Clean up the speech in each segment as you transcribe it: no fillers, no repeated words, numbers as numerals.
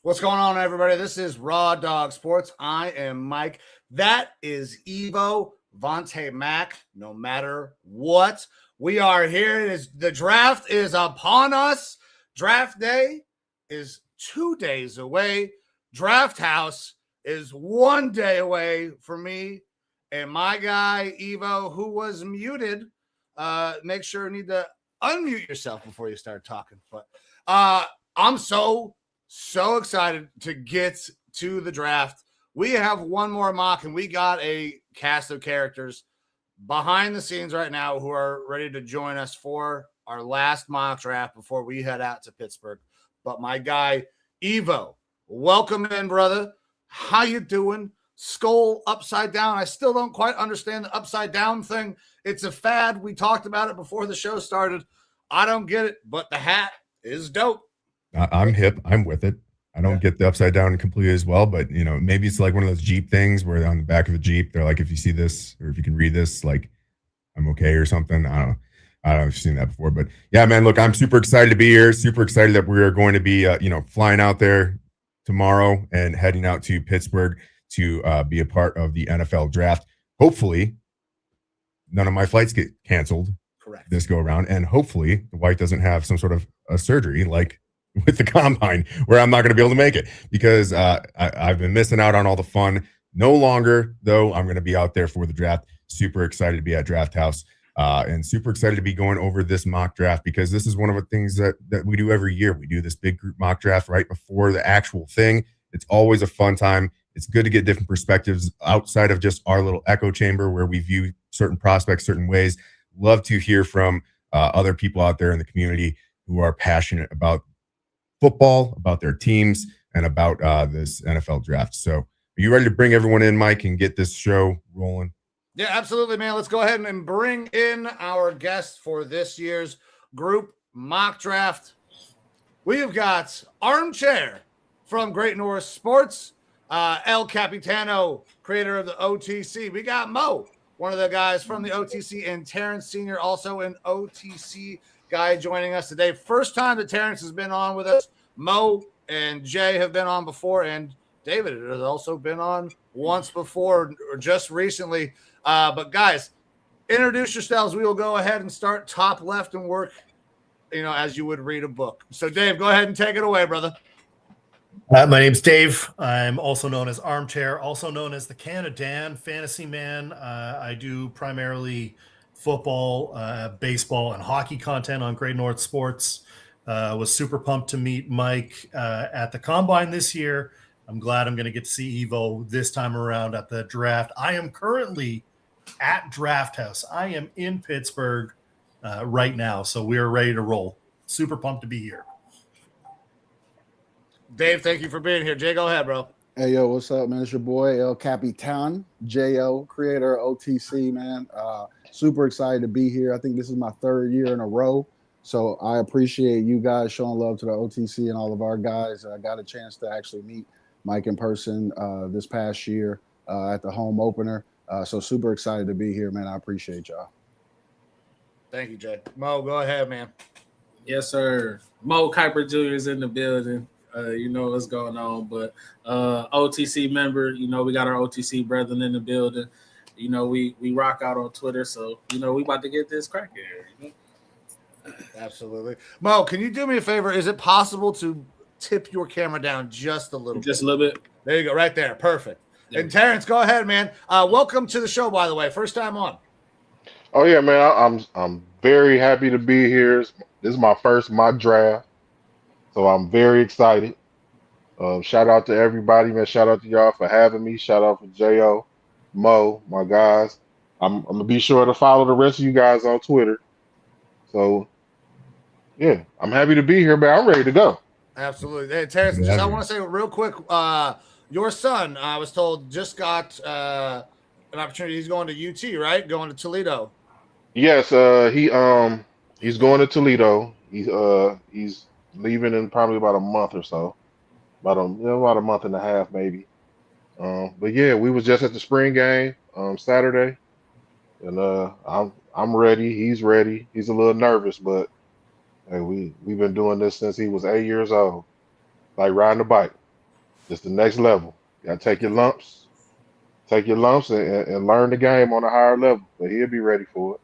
What's going on, everybody? This is Raw Dawg Sports. I am Mike. That is Evo Vontae Mack. No matter what, we are here. The draft is upon us. Draft day is 2 days away. Draft house is 1 day away for me and my guy Evo, who was muted. Make sure you need to unmute yourself before you start talking. But I'm so excited to get to the draft. We have one more mock, and we got a cast of characters behind the scenes right now who are ready to join us for our last mock draft before we head out to Pittsburgh. But my guy, Evo, welcome in, brother. How you doing? Skull upside down. I still don't quite understand the upside down thing. It's a fad. We talked about it before the show started. I don't get it, but the hat is dope. I'm hip. I'm with it. I don't get the upside down completely as well, but maybe it's like one of those Jeep things where on the back of a Jeep, they're like, if you see this or if you can read this, like I'm okay or something. I don't know if you've seen that before, but yeah, man, look, I'm super excited to be here. Super excited that we are going to be, flying out there tomorrow and heading out to Pittsburgh to be a part of the NFL draft. Hopefully none of my flights get canceled. Correct. This go around. And hopefully the wife doesn't have some sort of a surgery like with the combine where I'm not going to be able to make it because I've been missing out on all the fun. No longer, though, I'm going to be out there for the draft. Super excited to be at Draft House and super excited to be going over this mock draft because this is one of the things that we do every year. We do this big group mock draft right before the actual thing. It's always a fun time. It's good to get different perspectives outside of just our little echo chamber where we view certain prospects certain ways. Love to hear from other people out there in the community who are passionate about football, about their teams, and about this NFL draft. So are you ready to bring everyone in, Mike, and get this show rolling? Yeah, absolutely, man. Let's go ahead and bring in our guest for this year's group mock draft. We have got Armchair from Great North Sports, El Capitano, creator of the OTC. We got Mo, one of the guys from the OTC, and Terrence Sr., also an OTC guy joining us today. First time that Terrence has been on with us. Mo and Jay have been on before, and David has also been on once before or just recently. But guys, introduce yourselves. We will go ahead and start top left and work, as you would read a book. So Dave, go ahead and take it away, brother. My name's Dave. I'm also known as Armchair, also known as the Canadian Fantasy Man. I do primarily football, baseball, and hockey content on Great North Sports. Was super pumped to meet Mike at the Combine this year. I'm glad I'm going to get to see Evo this time around at the draft. I am currently at Draft House. I am in Pittsburgh right now, so we are ready to roll. Super pumped to be here. Dave, thank you for being here. Jay, go ahead, bro. Hey, yo, what's up, man? It's your boy, El Capitan, J.O., creator of OTC, man. Super excited to be here. I think this is my third year in a row. So I appreciate you guys showing love to the OTC and all of our guys. I got a chance to actually meet Mike in person this past year at the home opener. So super excited to be here, man. I appreciate y'all. Thank you, Jay. Mo, go ahead, man. Yes, sir. Mo Kiper Jr. is in the building. You know what's going on. But OTC member, we got our OTC brethren in the building. We rock out on Twitter. So, we about to get this crack here. Absolutely. Mo, can you do me a favor? Is it possible to tip your camera down just a little bit? Just a little bit. There you go. Right there. Perfect. Yeah. And Terrence, go ahead, man. Welcome to the show, by the way. First time on. Oh, yeah, man. I'm very happy to be here. This is my first mock draft, so I'm very excited. Shout out to everybody, man. Shout out to y'all for having me. Shout out for Jo, Mo, my guys. I'm gonna be sure to follow the rest of you guys on Twitter. So yeah, I'm happy to be here, man. I'm ready to go. Absolutely. Hey, Terrence, Yeah, I man. want to say real quick, your son, I was told, just got an opportunity. He's going to UT, right? Going to Toledo. Yes, he's going to Toledo. He's leaving in probably about a month or so. About a month and a half maybe. But yeah, we was just at the spring game Saturday, and I'm ready. He's ready. He's a little nervous, but hey, we've been doing this since he was 8 years old. Like riding a bike. It's the next level. You gotta take your lumps, and learn the game on a higher level. But he'll be ready for it.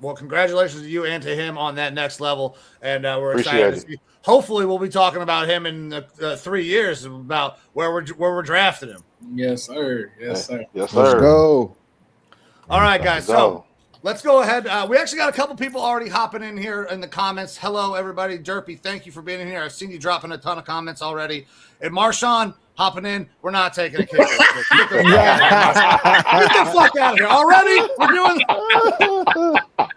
Well, congratulations to you and to him on that next level. And we're Appreciate excited to it. see. Hopefully, we'll be talking about him in 3 years about where we're drafting him. Yes, sir. Yes, sir. Yes, Let's sir. go. All right, guys. Let's So go. let's go ahead. We actually got a couple people already hopping in here in the comments. Hello, everybody. Derpy, thank you for being in here. I've seen you dropping a ton of comments already. And Marshawn hopping in. We're not taking a kick. Get the fuck out of here. Already? We're doing.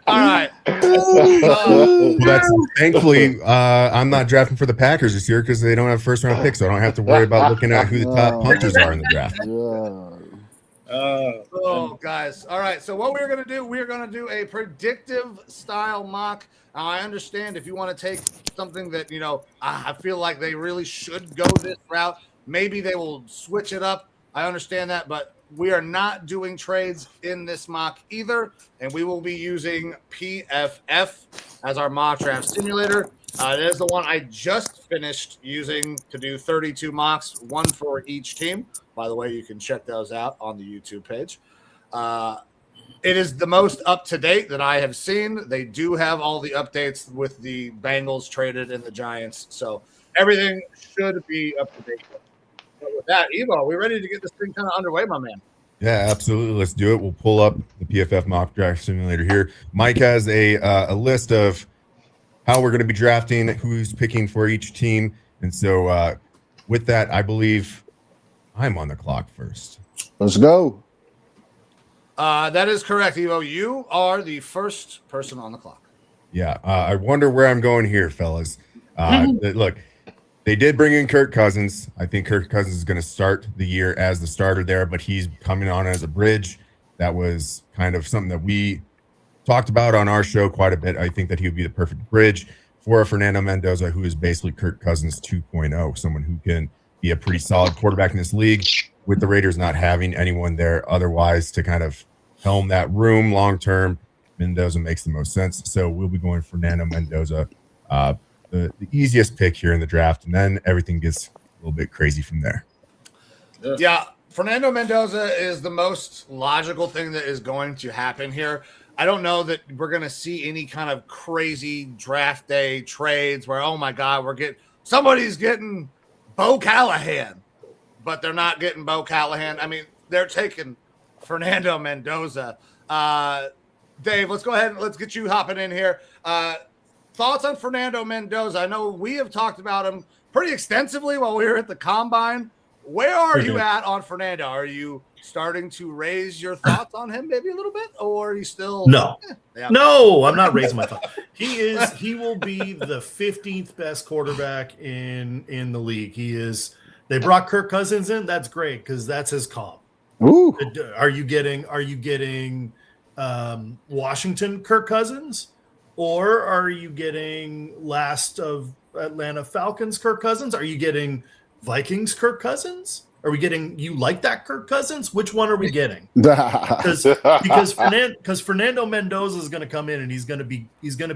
All right. Well, that's thankfully I'm not drafting for the Packers this year because they don't have first round picks, so I don't have to worry about looking at who the top punchers are in the draft. Oh, guys. All right. So what we're going to do a predictive style mock. Now, I understand if you want to take something that, I feel like they really should go this route. Maybe they will switch it up. I understand that, but we are not doing trades in this mock either, and we will be using PFF as our mock draft simulator. It is the one I just finished using to do 32 mocks, one for each team. By the way, you can check those out on the YouTube page. It is the most up-to-date that I have seen. They do have all the updates with the Bengals traded and the Giants, so everything should be up-to-date. But with that, Evo, are we ready to get this thing kind of underway, my man? Yeah, absolutely. Let's do it. We'll pull up the PFF mock draft simulator here. Mike has a list of how we're going to be drafting, who's picking for each team. And so with that, I believe I'm on the clock first. Let's go. That is correct, Evo. You are the first person on the clock. Yeah, I wonder where I'm going here, fellas. Look, they did bring in Kirk Cousins. I think Kirk Cousins is going to start the year as the starter there, but he's coming on as a bridge. That was kind of something that we talked about on our show quite a bit. I think that he would be the perfect bridge for Fernando Mendoza, who is basically Kirk Cousins 2.0, someone who can be a pretty solid quarterback in this league, with the Raiders not having anyone there otherwise to kind of helm that room long term. Mendoza makes the most sense. So we'll be going Fernando Mendoza, the easiest pick here in the draft, and then everything gets a little bit crazy from there. Yeah, Fernando Mendoza is the most logical thing that is going to happen here. I don't know that we're going to see any kind of crazy draft day trades where, oh my God, somebody's getting Bo Callahan, but they're not getting Bo Callahan. I mean, they're taking Fernando Mendoza. Dave, let's go ahead and let's get you hopping in here. Thoughts on Fernando Mendoza? I know we have talked about him pretty extensively while we were at the Combine. Where are you at on Fernando? Are you starting to raise your thoughts on him maybe a little bit, or are you still No? Yeah. No, I'm not raising my thought. He will be the 15th best quarterback in the league. He is. They brought Kirk Cousins in. That's great because that's his comp. Ooh. Are you getting Washington Kirk Cousins, or are you getting last of Atlanta Falcons Kirk Cousins? Are you getting Vikings Kirk Cousins? Are we getting you like that Kirk Cousins? Which one are we getting? Because Fernando Mendoza is going to come in and he's going to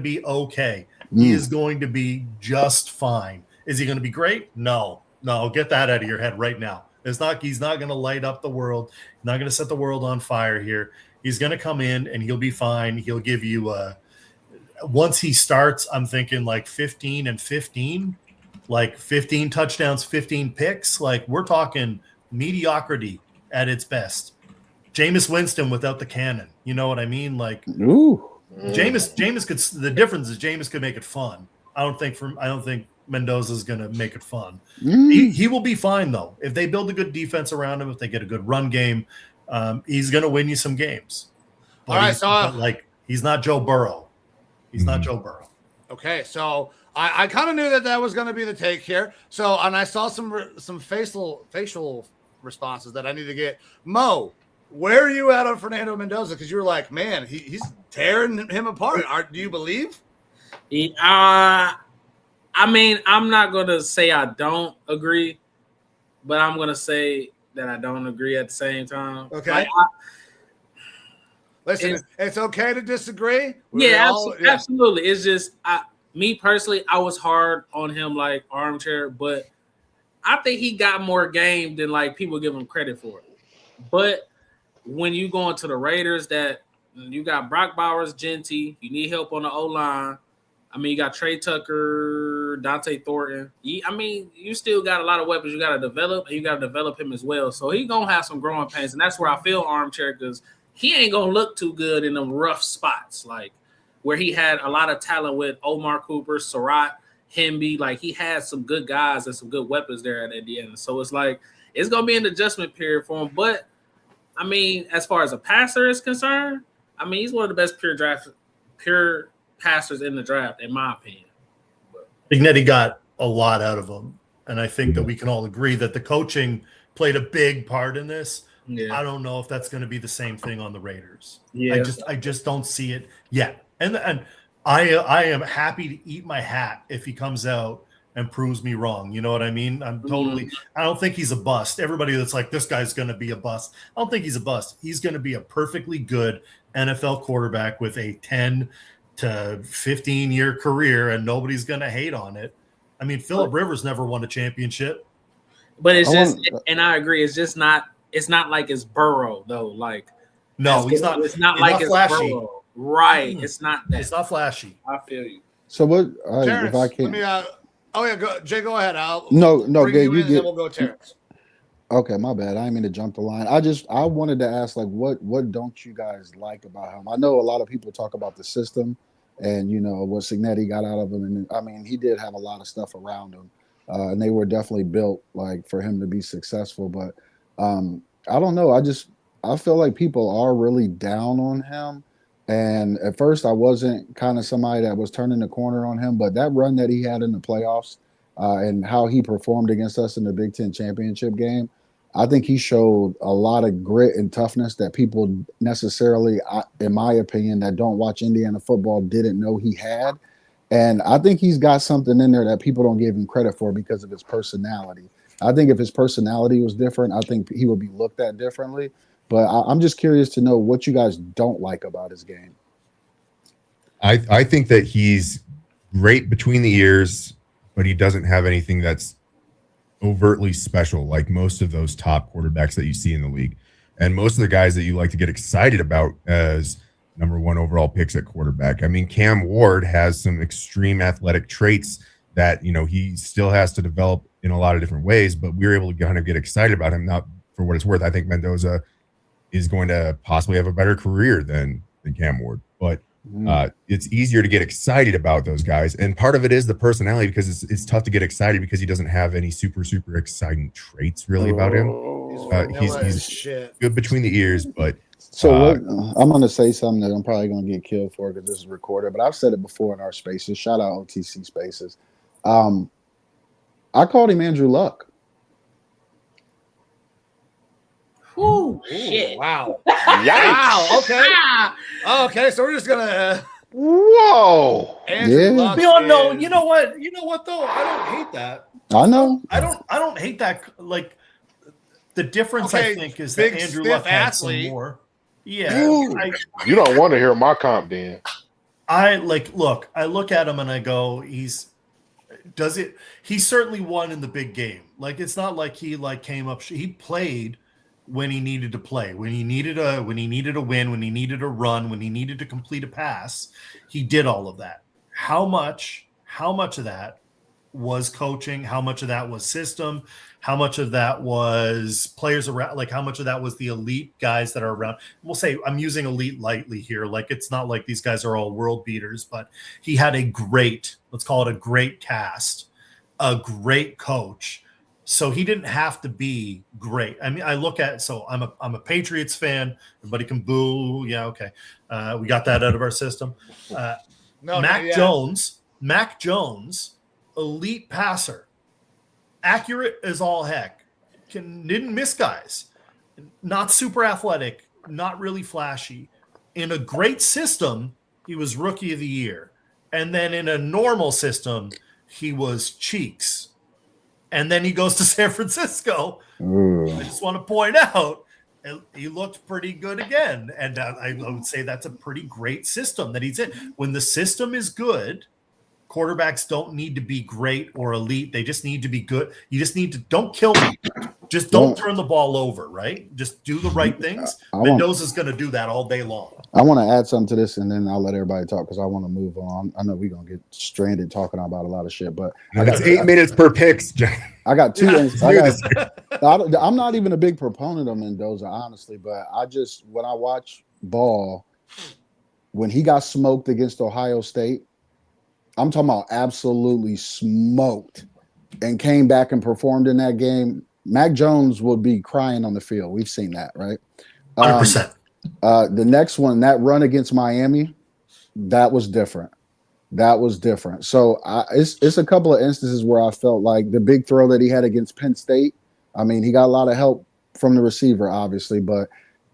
be okay. He is going to be just fine. Is he going to be great? No, get that out of your head right now. He's not going to light up the world. He's not going to set the world on fire here. He's going to come in and he'll be fine. He'll give you once he starts, I'm thinking like 15 and 15. Like 15 touchdowns, 15 picks. Like we're talking mediocrity at its best. Jameis Winston without the cannon. You know what I mean? Like Jameis could. The difference is Jameis could make it fun. I don't think Mendoza's going to make it fun. Mm. He will be fine, though. If they build a good defense around him, if they get a good run game, he's going to win you some games. But All right, he's not Joe Burrow. He's not Joe Burrow. Okay, so I kind of knew that was going to be the take here. So, and I saw some facial responses that I need to get. Mo, where are you at on Fernando Mendoza? Because you were like, man, he's tearing him apart. Do you believe? I mean, I'm not going to say I don't agree, but I'm going to say that I don't agree at the same time. Okay. Listen, it's okay to disagree. Absolutely. It's just me personally, I was hard on him like Armchair, but I think he got more game than like people give him credit for. But when you go into the Raiders, that you got Brock Bowers, Genty, you need help on the O-line. I mean, you got Trey Tucker, Dante Thornton. You still got a lot of weapons you got to develop, and you got to develop him as well. So he's going to have some growing pains, and that's where I feel Armchair, because he ain't going to look too good in them rough spots, like where he had a lot of talent with Omar Cooper, Surratt, Hemby. Like, he had some good guys and some good weapons there at the end. So it's like it's going to be an adjustment period for him. But, I mean, as far as a passer is concerned, I mean, he's one of the best pure passers in the draft, in my opinion. Ignetti got a lot out of him, and I think that we can all agree that the coaching played a big part in this. Yeah. I don't know if that's going to be the same thing on the Raiders. Yeah. I just don't see it yet. And I am happy to eat my hat if he comes out and proves me wrong. You know what I mean? I don't think he's a bust. Everybody that's like, this guy's going to be a bust. I don't think he's a bust. He's going to be a perfectly good NFL quarterback with a 10 to 15-year career, and nobody's going to hate on it. I mean, Phillip Rivers never won a championship. But it's and I agree, it's not like it's Burrow, though. Like, no, he's not. It's not like it's Burrow. Right. It's not that. It's not flashy. I feel you. So what, Terrence, if I can Jay, go ahead. No, you get, then we'll go Terrence. Okay, my bad. I didn't mean to jump the line. I wanted to ask, like, what don't you guys like about him? I know a lot of people talk about the system and, you know, what Signetti got out of him. And I mean, he did have a lot of stuff around him. And they were definitely built like for him to be successful. But I don't know. I feel like people are really down on him. And at first I wasn't kind of somebody that was turning the corner on him, but that run that he had in the playoffs and how he performed against us in the Big Ten championship game, I think he showed a lot of grit and toughness that people necessarily, in my opinion, that don't watch Indiana football didn't know he had. And I think he's got something in there that people don't give him credit for because of his personality. I think if his personality was different, I think he would be looked at differently. But I'm just curious to know what you guys don't like about his game. I think that he's great between the ears, but he doesn't have anything that's overtly special like most of those top quarterbacks that you see in the league. And most of the guys that you like to get excited about as number one overall picks at quarterback. I mean, Cam Ward has some extreme athletic traits that, you know, he still has to develop in a lot of different ways, but we were able to kind of get excited about him. Not for what it's worth. I think Mendoza is going to possibly have a better career than Cam Ward, but it's easier to get excited about those guys. And part of it is the personality, because it's tough to get excited because he doesn't have any super exciting traits really about him. He's good between the ears, but I'm going to say something that I'm probably going to get killed for because this is recorded, but I've said it before in our spaces. Shout out OTC spaces. I called him Andrew Luck. Ooh, shit. Wow. Yikes. Wow. Okay. Okay. So we're just going to. Whoa. Andrew Luck we all know. You know what? You know what, though? I don't hate that. I know. I don't hate that. Like, the difference, I think, is big, that Andrew Luck had some more. Yeah. You don't want to hear my comp, then. I look at him and I go, he certainly won in the big game. Like, it's not like he came up, he played when he needed to play, when he needed a win, when he needed a run, when he needed to complete a pass. He did all of that. How much of that was coaching? How much of that was system? How much of that was players around? Like, how much of that was the elite guys that are around? We'll say, I'm using elite lightly here. Like, it's not like these guys are all world beaters, but he had let's call it a great cast a great coach. So he didn't have to be great. I mean, I look at, so I'm a Patriots fan. Everybody can boo. Yeah, okay. We got that out of our system. Mac Jones, elite passer, accurate as all heck, didn't miss guys, not super athletic, not really flashy. In a great system, he was rookie of the year. And then in a normal system, he was cheeks. And then he goes to San Francisco. Ooh. I just want to point out, he looked pretty good again. And I would say that's a pretty great system that he's in. When the system is good, quarterbacks don't need to be great or elite. They just need to be good. You just need to, don't kill me. Just don't turn the ball over, right? Just do the right things. Mendoza's going to do that all day long. I want to add something to this, and then I'll let everybody talk because I want to move on. I know we're going to get stranded talking about a lot of shit, but it's 8 minutes per picks. I got two. I'm not even a big proponent of Mendoza, honestly, but when I watch ball, when he got smoked against Ohio State, I'm talking about absolutely smoked, and came back and performed in that game. Mac Jones would be crying on the field. We've seen that, right? 100%. The next one, that run against Miami, that was different. So it's a couple of instances where I felt like the big throw that he had against Penn State, I mean, he got a lot of help from the receiver, obviously, but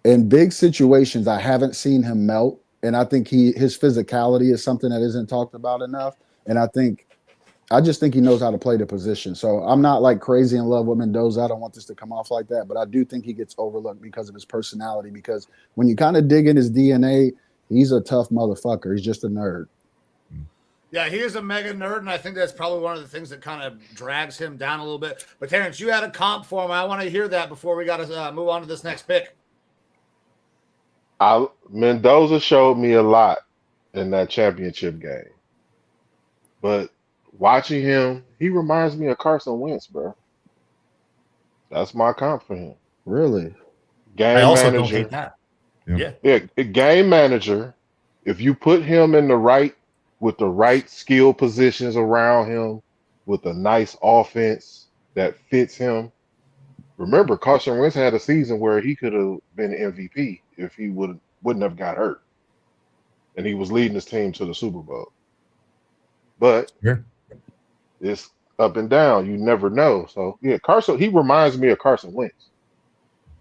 in big situations, I haven't seen him melt. And I think his physicality is something that isn't talked about enough. And I just think he knows how to play the position. So I'm not like crazy in love with Mendoza. I don't want this to come off like that, but I do think he gets overlooked because of his personality. Because when you kind of dig in his DNA, he's a tough motherfucker. He's just a nerd. Yeah, he is a mega nerd, and I think that's probably one of the things that kind of drags him down a little bit. But Terrence, you had a comp for him. I want to hear that before we got to move on to this next pick. Mendoza showed me a lot in that championship game, but watching him, he reminds me of Carson Wentz, bro. That's my comp for him. Really? I also don't hate that. Yeah, a game manager. If you put him in with the right skill positions around him, with a nice offense that fits him. Remember, Carson Wentz had a season where he could have been MVP if he wouldn't have got hurt, and he was leading his team to the Super Bowl. But it's up and down. You never know. So yeah, he reminds me of Carson Wentz.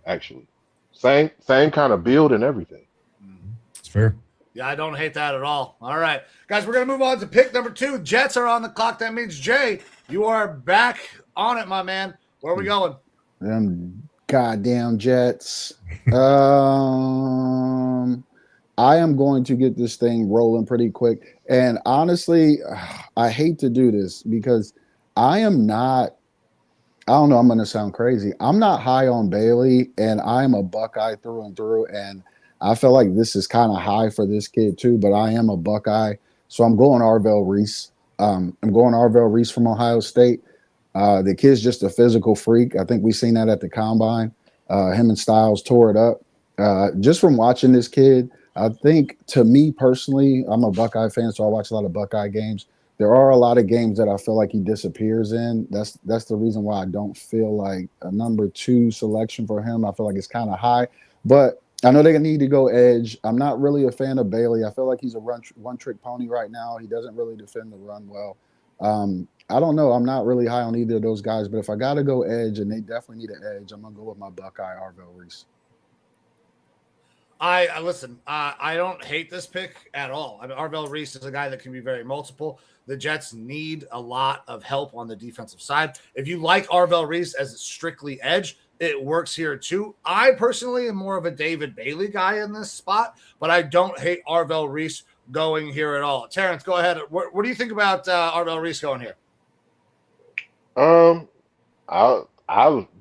Actually, same kind of build and everything. It's fair. Yeah, I don't hate that at all. All right, guys, we're going to move on to pick number 2. Jets are on the clock. That means, Jay, you are back on it, my man. Where are we going? Them goddamn Jets. I am going to get this thing rolling pretty quick. And honestly, I hate to do this because I don't know, I'm going to sound crazy. I'm not high on Bailey, and I'm a Buckeye through and through. And I feel like this is kind of high for this kid too, but I am a Buckeye. So I'm going Arvell Reese. I'm going Arvell Reese from Ohio State. The kid's just a physical freak. I think we've seen that at the combine. Him and Styles tore it up. Just from watching this kid, I think, to me personally, I'm a Buckeye fan, so I watch a lot of Buckeye games. There are a lot of games that I feel like he disappears in. That's the reason why I don't feel like a number 2 selection for him. I feel like it's kind of high, but I know they need to go edge. I'm not really a fan of Bailey. I feel like he's a one-trick pony right now. He doesn't really defend the run well. I don't know. I'm not really high on either of those guys, but if I got to go edge, and they definitely need an edge, I'm going to go with my Buckeye, Arvell Reese. Listen, I don't hate this pick at all. I mean, Arvell Reese is a guy that can be very multiple. The Jets need a lot of help on the defensive side. If you like Arvell Reese as strictly edge, it works here too. I personally am more of a David Bailey guy in this spot, but I don't hate Arvell Reese going here at all. Terrence, go ahead. What do you think about Arvell Reese going here?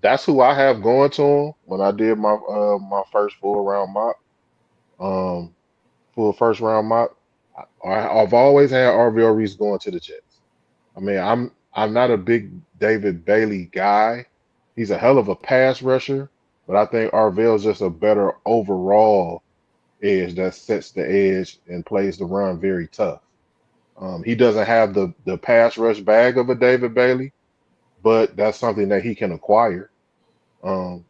That's who I have going to him when I did my my first full first round mock. I've always had Arvell Reese going to the Jets. I mean, I'm not a big David Bailey guy. He's a hell of a pass rusher, but I think Arvell is just a better overall edge that sets the edge and plays the run very tough. He doesn't have the pass rush bag of a David Bailey, but that's something that he can acquire.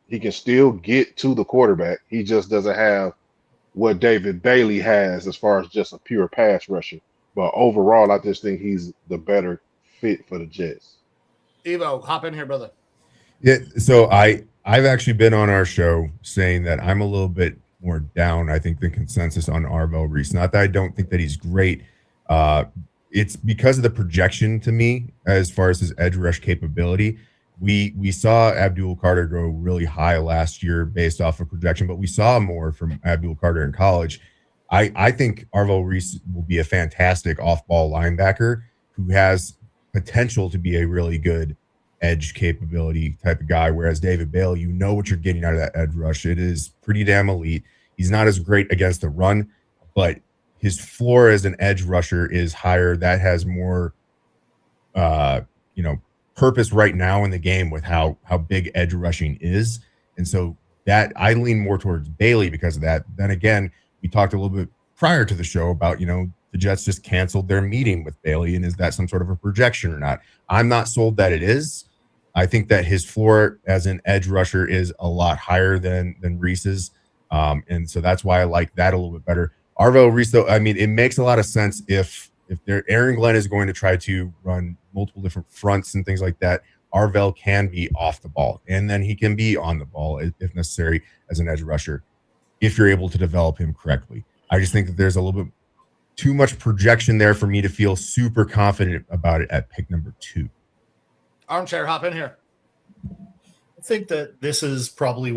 He can still get to the quarterback. He just doesn't have what David Bailey has as far as just a pure pass rusher. But overall, I just think he's the better fit for the Jets. Evo, hop in here, brother. Yeah, so I've actually been on our show saying that I'm a little bit more down, I think, the consensus on Arvell Reese. Not that I don't think that he's great. It's because of the projection to me as far as his edge rush capability. We saw Abdul Carter go really high last year based off of projection, but we saw more from Abdul Carter in college. I think Arvell Reese will be a fantastic off-ball linebacker who has potential to be a really good edge capability type of guy, whereas David Bailey, you know what you're getting out of that edge rush. It is pretty damn elite. He's not as great against the run, but his floor as an edge rusher is higher. That has more, purpose right now in the game with how big edge rushing is. And so that I lean more towards Bailey because of that. Then again, we talked a little bit prior to the show about, the Jets just canceled their meeting with Bailey. And is that some sort of a projection or not? I'm not sold that it is. I think that his floor as an edge rusher is a lot higher than Reese's. And so that's why I like that a little bit better. Arvell Reese, though, I mean, it makes a lot of sense if Aaron Glenn is going to try to run multiple different fronts and things like that. Arvell can be off the ball, and then he can be on the ball if necessary as an edge rusher, if you're able to develop him correctly. I just think that there's a little bit too much projection there for me to feel super confident about it at pick number 2. Armchair, hop in here. I think that this is probably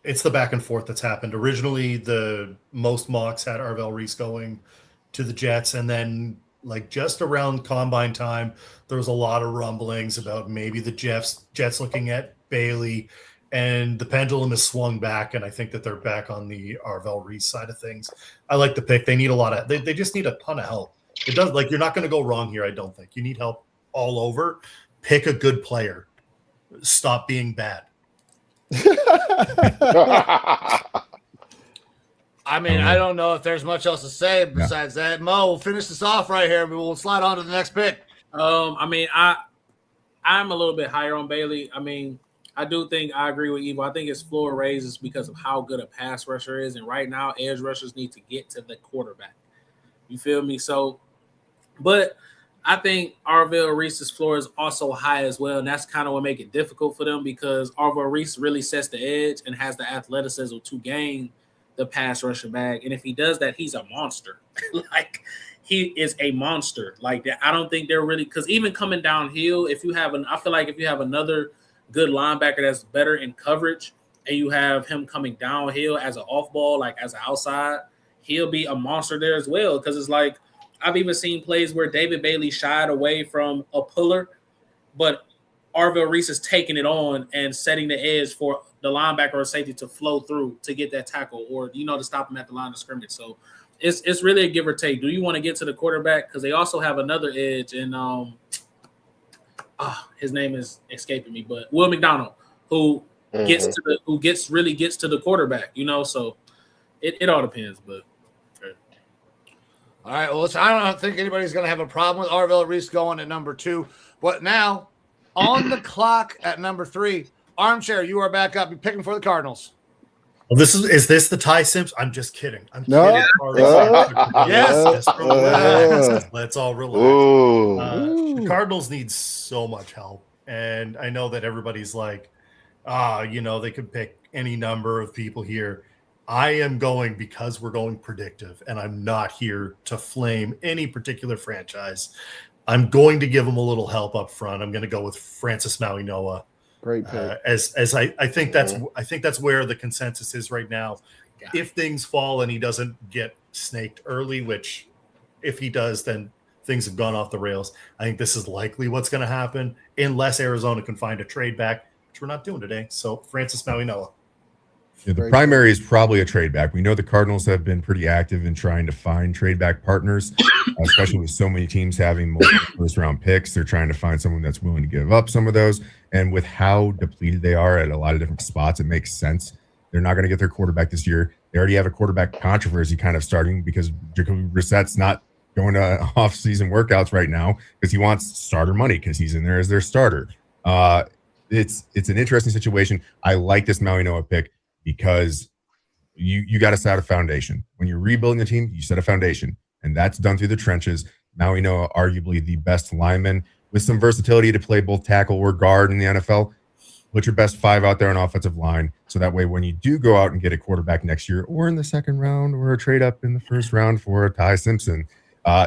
it's the back and forth that's happened. Originally, the most mocks had Arvell Reese going to the Jets, and then just around combine time, there was a lot of rumblings about maybe the Jets looking at Bailey, and the pendulum has swung back, and I think that they're back on the Arvell Reese side of things. I like the pick. They need a lot of they just need a ton of help. It does you're not going to go wrong here, I don't think. You need help all over. Pick a good player. Stop being bad. I mean, I don't know if there's much else to say besides that. Mo, we'll finish this off right here, but we'll slide on to the next pick. I'm a little bit higher on Bailey. I mean, I do think I agree with Evo. I think his floor raises because of how good a pass rusher is. And right now, edge rushers need to get to the quarterback. You feel me? So, but I think Arvell Reese's floor is also high as well. And that's kind of what makes it difficult for them because Arvell Reese really sets the edge and has the athleticism to gain the pass rusher bag. And if he does that, he's a monster. He is a monster. I don't think they're really, because even coming downhill, I feel like if you have another good linebacker that's better in coverage and you have him coming downhill as an off ball, as an outside, he'll be a monster there as well. Because it's I've even seen plays where David Bailey shied away from a puller, but Arvell Reese is taking it on and setting the edge for the linebacker or safety to flow through to get that tackle or, to stop him at the line of scrimmage. So it's really a give or take. Do you want to get to the quarterback? Because they also have another edge in his name is escaping me, but Will McDonald, who gets to the quarterback, so it all depends, but all right. Well, I don't think anybody's going to have a problem with Arvell Reese going at number 2. But now, on the clock at number 3, Armchair, you are back up. You're picking for the Cardinals. Well, is this the Ty Simpson? I'm just kidding. I'm No. kidding. Yes. Let's all relax. The Cardinals need so much help. And I know that everybody's like, they could pick any number of people here. I am going because we're going predictive, and I'm not here to flame any particular franchise. I'm going to give them a little help up front. I'm going to go with Francis Mauigoa. Great pick. As I think that's where the consensus is right now. Yeah. If things fall and he doesn't get snaked early, which if he does, then things have gone off the rails. I think this is likely what's going to happen unless Arizona can find a trade back, which we're not doing today. So Francis Mauigoa. Yeah, the primary is probably a trade back. We know the Cardinals have been pretty active in trying to find trade back partners, especially with so many teams having multiple first-round picks. They're trying to find someone that's willing to give up some of those. And with how depleted they are at a lot of different spots, it makes sense. They're not going to get their quarterback this year. They already have a quarterback controversy kind of starting because Jacoby Brissett's not going to off-season workouts right now because he wants starter money because he's in there as their starter. It's an interesting situation. I like this Mauigoa pick because you got to set a foundation. When you're rebuilding a team, you set a foundation, and that's done through the trenches. Mauigoa, arguably the best lineman with some versatility to play both tackle or guard in the NFL. Put your best 5 out there on offensive line, so that way when you do go out and get a quarterback next year or in the second round or a trade up in the first round for a Ty Simpson,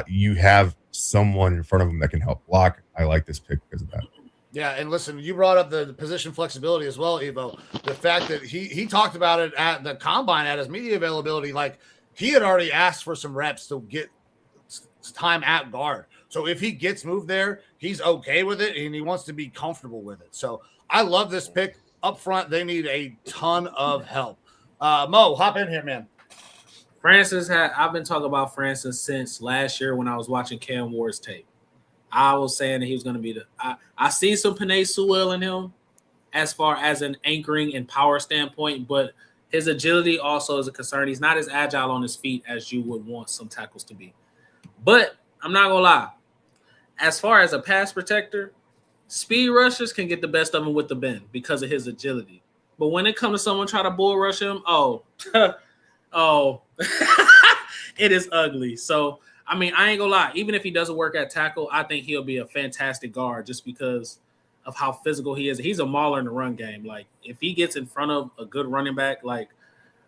you have someone in front of them that can help block. I like this pick because of that. Yeah, and listen, you brought up the position flexibility as well, Evo. The fact that he talked about it at the combine at his media availability, like he had already asked for some reps to get time at guard. So if he gets moved there, he's okay with it and he wants to be comfortable with it. So I love this pick. Up front, they need a ton of help. Mo, hop in here, man. I've been talking about Francis since last year when I was watching Cam Ward's tape. I was saying that he was going to be I see some Penei Sewell in him as far as an anchoring and power standpoint, but his agility also is a concern. He's not as agile on his feet as you would want some tackles to be. But I'm not going to lie. As far as a pass protector, speed rushers can get the best of him with the bend because of his agility. But when it comes to someone trying to bull rush him, it is ugly. So, I mean, I ain't gonna lie. Even if he doesn't work at tackle, I think he'll be a fantastic guard just because of how physical he is. He's a mauler in the run game. Like, if he gets in front of a good running back, like,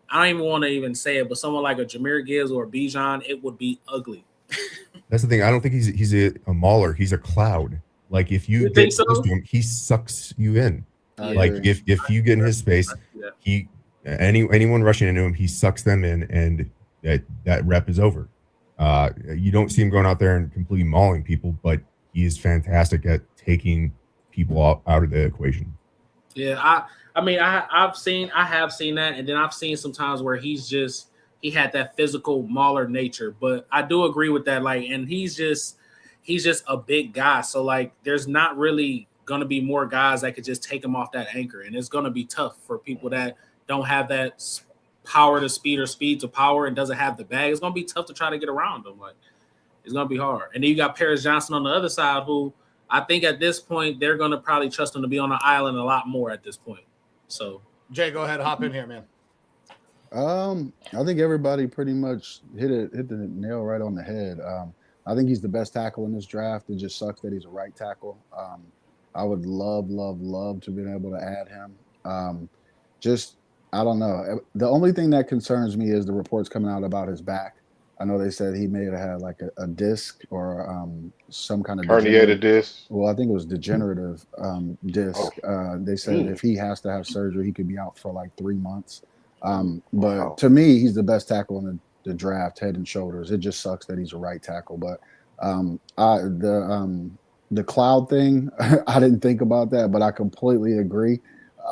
I don't even want to even say it, but someone like a Jahmyr Gibbs or a Bijan, it would be ugly. That's the thing. I don't think he's a mauler. He's a cloud. Like, if you get close to him, he sucks you in. Like, if you get in his space, anyone rushing into him, he sucks them in, and that rep is over. You don't see him going out there and completely mauling people, but he is fantastic at taking people out of the equation. Yeah, I have seen that, and then I've seen some times where he had that physical mauler nature. But I do agree with that. Like, and he's just a big guy, so like, there's not really gonna be more guys that could just take him off that anchor, and it's gonna be tough for people that don't have that power to speed or speed to power and doesn't have the bag. It's gonna be tough to try to get around him. Like, it's gonna be hard. And then you got Paris Johnson on the other side, who I think at this point they're gonna probably trust him to be on the island a lot more at this point. So, Jay, go ahead, hop in here, man. I think everybody pretty much hit the nail right on the head. I think he's the best tackle in this draft. It just sucks that he's a right tackle. I would love to be able to add him. I don't know. The only thing that concerns me is the reports coming out about his back. I know they said he may have had like a disc or some kind of herniated disc. Well, I think it was degenerative disc. They said if he has to have surgery, he could be out for like 3 months. But to me, he's the best tackle in the draft, head and shoulders. It just sucks that he's a right tackle. But the cloud thing, I didn't think about that, but I completely agree.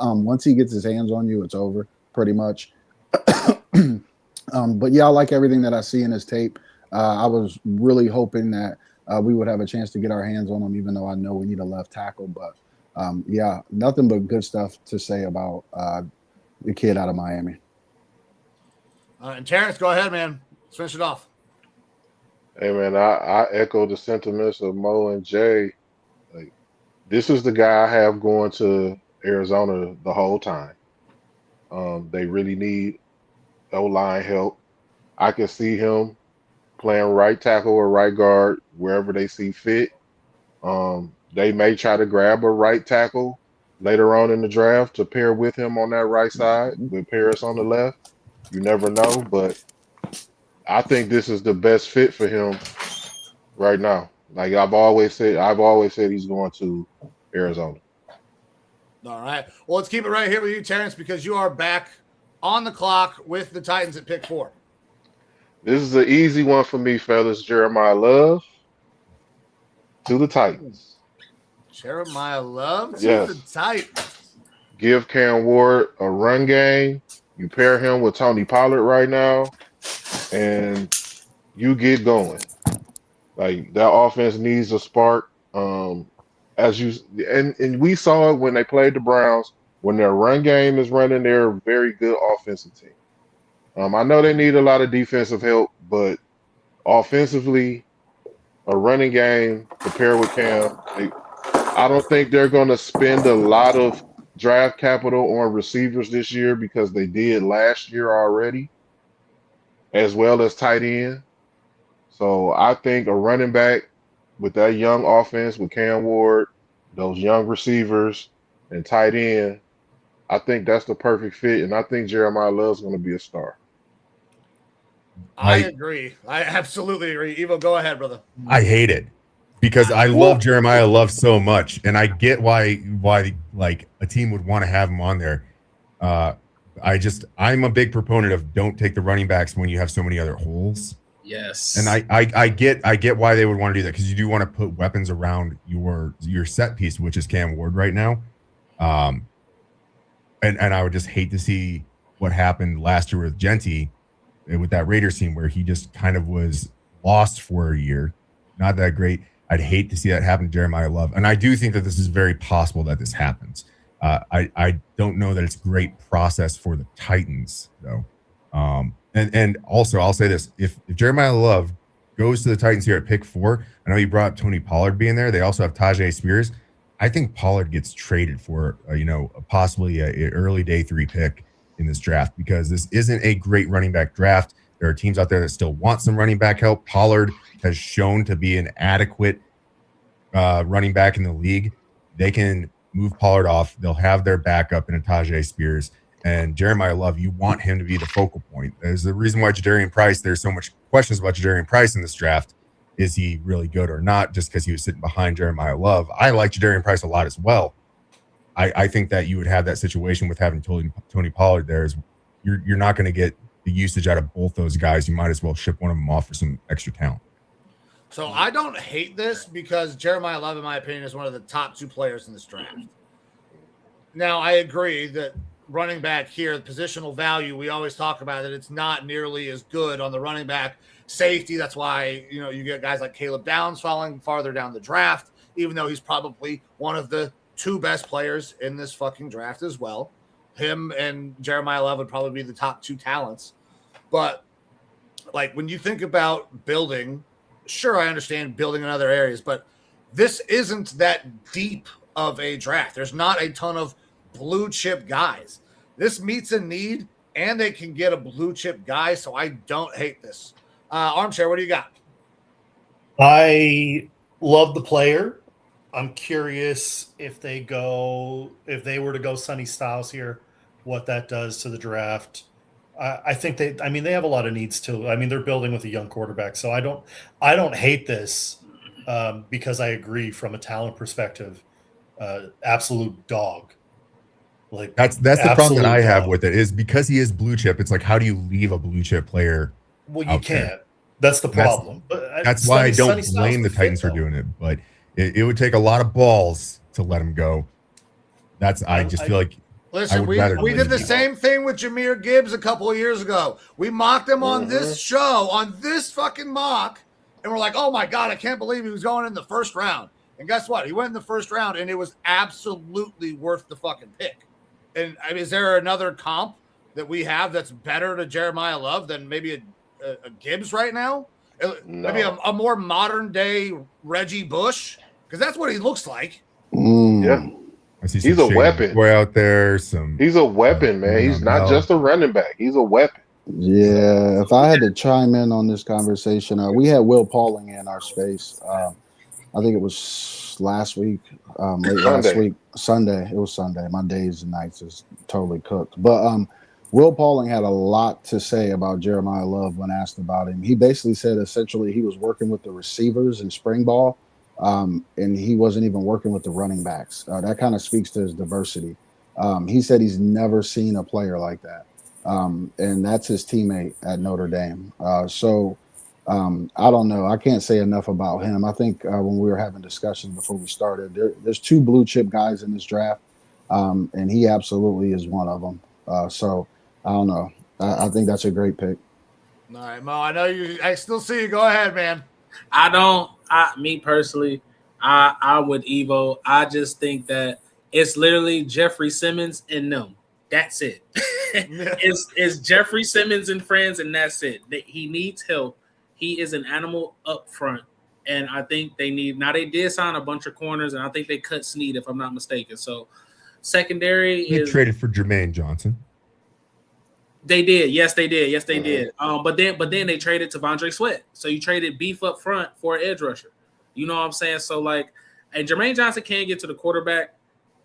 Once he gets his hands on you, it's over pretty much. But yeah, I like everything that I see in his tape. I was really hoping that we would have a chance to get our hands on him, even though I know we need a left tackle. But yeah, nothing but good stuff to say about the kid out of Miami. And Terrence, go ahead, man. Let's finish it off. Hey, man, I echo the sentiments of Mo and Jay. Like, this is the guy I have going to Arizona the whole time. They really need O-line help. I can see him playing right tackle or right guard wherever they see fit. They may try to grab a right tackle later on in the draft to pair with him on that right side with Paris on the left. You never know, but I think this is the best fit for him right now. Like I've always said he's going to Arizona. All right. Well, let's keep it right here with you, Terrence, because you are back on the clock with the Titans at pick 4. This is an easy one for me, fellas. Jeremiyah Love to the Titans. Jeremiyah Love to the Titans. Give Cam Ward a run game. You pair him with Tony Pollard right now, and you get going. Like, that offense needs a spark. And we saw it when they played the Browns. When their run game is running, they're a very good offensive team. I know they need a lot of defensive help, but offensively, a running game to pair with Cam, I don't think they're going to spend a lot of draft capital on receivers this year because they did last year already, as well as tight end. So I think a running back with that young offense with Cam Ward, those young receivers, and tight end, I think that's the perfect fit. And I think Jeremiyah Love's going to be a star. I agree. I absolutely agree. Evo, go ahead, brother. I hate it because I love Jeremiyah Love so much, and I get why like a team would want to have him on there. I'm a big proponent of don't take the running backs when you have so many other holes. Yes. And I get why they would want to do that, because you do want to put weapons around your set piece, which is Cam Ward right now. And I would just hate to see what happened last year with Genty, with that Raiders team where he just kind of was lost for a year. Not that great. I'd hate to see that happen to Jeremiyah Love. And I do think that this is very possible that this happens. I don't know that it's a great process for the Titans, though. And also, I'll say this. If Jeremiyah Love goes to the Titans here at pick 4, I know you brought up Tony Pollard being there. They also have Tajay Spears. I think Pollard gets traded for, possibly a early day 3 pick in this draft, because this isn't a great running back draft. There are teams out there that still want some running back help. Pollard has shown to be an adequate running back in the league. They can move Pollard off. They'll have their backup in Tajay Spears. And Jeremiyah Love, you want him to be the focal point. There's the reason why Jadarian Price, there's so much questions about Jadarian Price in this draft. Is he really good or not? Just because he was sitting behind Jeremiyah Love. I like Jadarian Price a lot as well. I think that you would have that situation with having Tony Pollard there. Is you're not going to get the usage out of both those guys. You might as well ship one of them off for some extra talent. So I don't hate this because Jeremiyah Love, in my opinion, is one of the top 2 players in this draft. Now, I agree that running back here, the positional value, we always talk about it. It's not nearly as good on the running back. Safety, that's why, you get guys like Caleb Downs falling farther down the draft, even though he's probably one of the 2 best players in this fucking draft as well. Him and Jeremiyah Love would probably be the top 2 talents. But, like, when you think about building, sure, I understand building in other areas, but this isn't that deep of a draft. There's not a ton of blue chip guys. This meets a need, and they can get a blue chip guy, so I don't hate this. Armchair, what do you got? I love the player. I'm curious if they were to go Sonny Styles here, what that does to the draft. I think they have a lot of needs too. I mean, they're building with a young quarterback, so I don't hate this because I agree from a talent perspective. Absolute dog. Like that's the problem that I have with it, is because he is blue chip. It's like, how do you leave a blue chip player? Well, you can't. There? That's the problem. That's why I don't blame the Titans for doing it, but it would take a lot of balls to let him go. I just feel like. Listen, we did the same thing with Jahmyr Gibbs a couple of years ago. We mocked him on this show, on this fucking mock, and we're like, oh my God, I can't believe he was going in the first round. And guess what? He went in the first round, and it was absolutely worth the fucking pick. And I mean, is there another comp that we have that's better to Jeremiyah Love than maybe a Gibbs right now? No. Maybe a more modern day Reggie Bush? Because that's what he looks like. Yeah. He's a weapon. Way out there, he's a weapon, man. He's not just a running back. He's a weapon. Yeah. If I had to chime in on this conversation, we had Will Pauling in our space. I think it was last week, last week, Sunday. It was Sunday. My days and nights is totally cooked. But Will Pauling had a lot to say about Jeremiyah Love when asked about him. He basically said essentially he was working with the receivers in spring ball, and he wasn't even working with the running backs. That kind of speaks to his diversity. He said he's never seen a player like that. And that's his teammate at Notre Dame. I don't know. I can't say enough about him. I think when we were having discussions before we started, there's 2 blue chip guys in this draft, and he absolutely is one of them. So I don't know. I think that's a great pick. All right, Mo, I still see you. Go ahead, man. Me personally, I would Evo. I just think that it's literally Jeffrey Simmons and them. That's it. It's Jeffrey Simmons and friends, and that's it. He needs help. He is an animal up front. And I think they did sign a bunch of corners, and I think they cut Snead, if I'm not mistaken. So secondary They traded for Jermaine Johnson. They did. Yes, they did. Yes, they did. But then they traded to Vondre Sweat. So you traded beef up front for an edge rusher. You know what I'm saying? So and Jermaine Johnson can't get to the quarterback.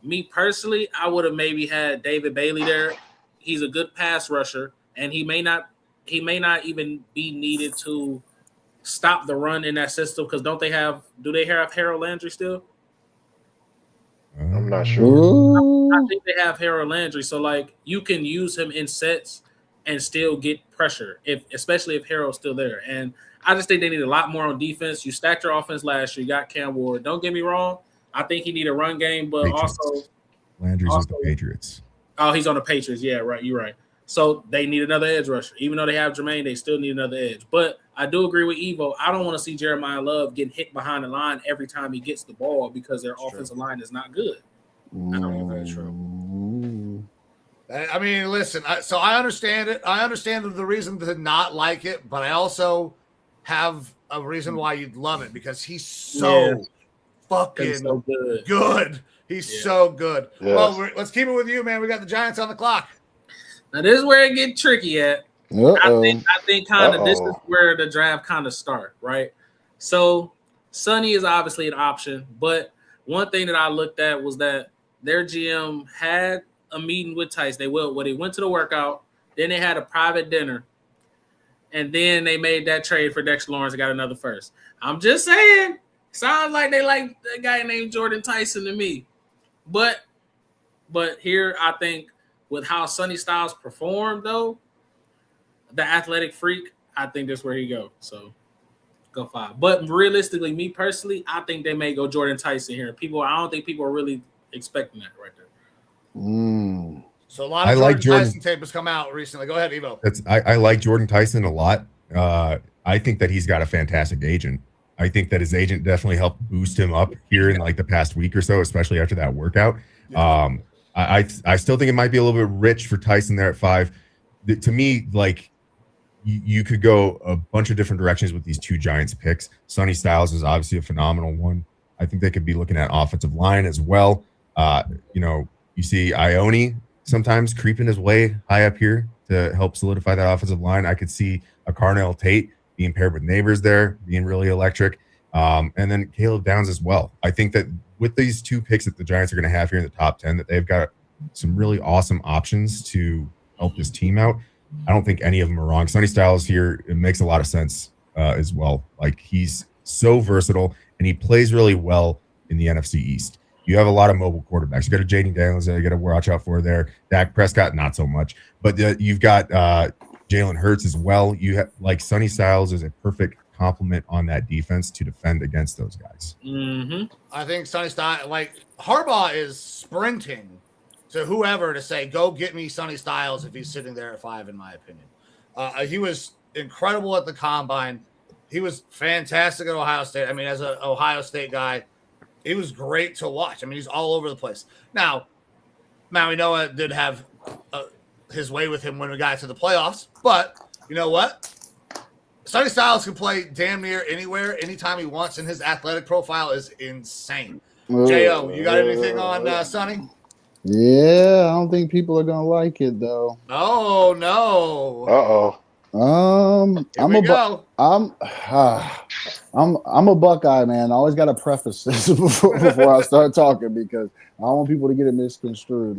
Me personally, I would have maybe had David Bailey there. He's a good pass rusher, and he may not even be needed to stop the run in that system, because do they have Harold Landry still? I'm not sure. I think they have Harold Landry, so you can use him in sets and still get pressure, especially if Harold's still there. And I just think they need a lot more on defense. You stacked your offense last year. You got Cam Ward. Don't get me wrong. I think he need a run game, but Patriots. also Landry's with the Patriots. Oh, he's on the Patriots. Yeah, right. You're right. So they need another edge rusher. Even though they have Jermaine, they still need another edge. But I do agree with Evo. I don't want to see Jeremiyah Love getting hit behind the line every time he gets the ball because their offensive line is not good. I don't think that's true. I mean, listen, so I understand it. I understand the reason to not like it, but I also have a reason why you'd love it, because he's so fucking good. He's so good. Yes. Well, let's keep it with you, man. We got the Giants on the clock. Now, this is where it gets tricky at. I think kind of this is where the draft kind of start, right? So Sonny is obviously an option, but one thing that I looked at was that their GM had a meeting with Tyson. They went to the workout, then they had a private dinner, and then they made that trade for Dexter Lawrence and got another first. I'm just saying, sounds like they like a guy named Jordyn Tyson to me. But here I think with how Sonny Styles performed, though, the athletic freak, I think that's where he go. So go 5. But realistically, me personally, I think they may go Jordyn Tyson here. I don't think people are really expecting that right there. So a lot of Jordyn Tyson tape has come out recently. Go ahead, Evo. I like Jordyn Tyson a lot. I think that he's got a fantastic agent. I think that his agent definitely helped boost him up here in the past week or so, especially after that workout. Yeah. I still think it might be a little bit rich for Tyson there at 5. To me, you could go a bunch of different directions with these two Giants picks. Sonny Styles is obviously a phenomenal one. I think they could be looking at offensive line as well. You see Ioane sometimes creeping his way high up here to help solidify that offensive line. I could see a Carnell Tate being paired with Neighbors there, being really electric. And then Caleb Downs as well. I think that with these two picks that the Giants are going to have here in the top 10, that they've got some really awesome options to help this team out. I don't think any of them are wrong. Sonny Styles here, it makes a lot of sense as well. He's so versatile, and he plays really well in the NFC East. You have a lot of mobile quarterbacks. You got a Jaden Daniels that you got to watch out for there. Dak Prescott, not so much. But you've got Jalen Hurts as well. You have Sonny Styles is a perfect complement on that defense to defend against those guys. Mm-hmm. I think Sonny Styles, Harbaugh is sprinting to whoever to say, go get me Sonny Styles if he's sitting there at 5, in my opinion. He was incredible at the combine. He was fantastic at Ohio State. I mean, as an Ohio State guy, he was great to watch. I mean, he's all over the place. Now, Mauigoa did have his way with him when we got to the playoffs, but you know what? Sonny Styles can play damn near anywhere, anytime he wants, and his athletic profile is insane. J.O., you got anything on Sonny? Yeah, I don't think people are gonna like it though. Oh no. Uh-oh. I'm a Buckeye man. I always got to preface this before I start talking, because I don't want people to get it misconstrued.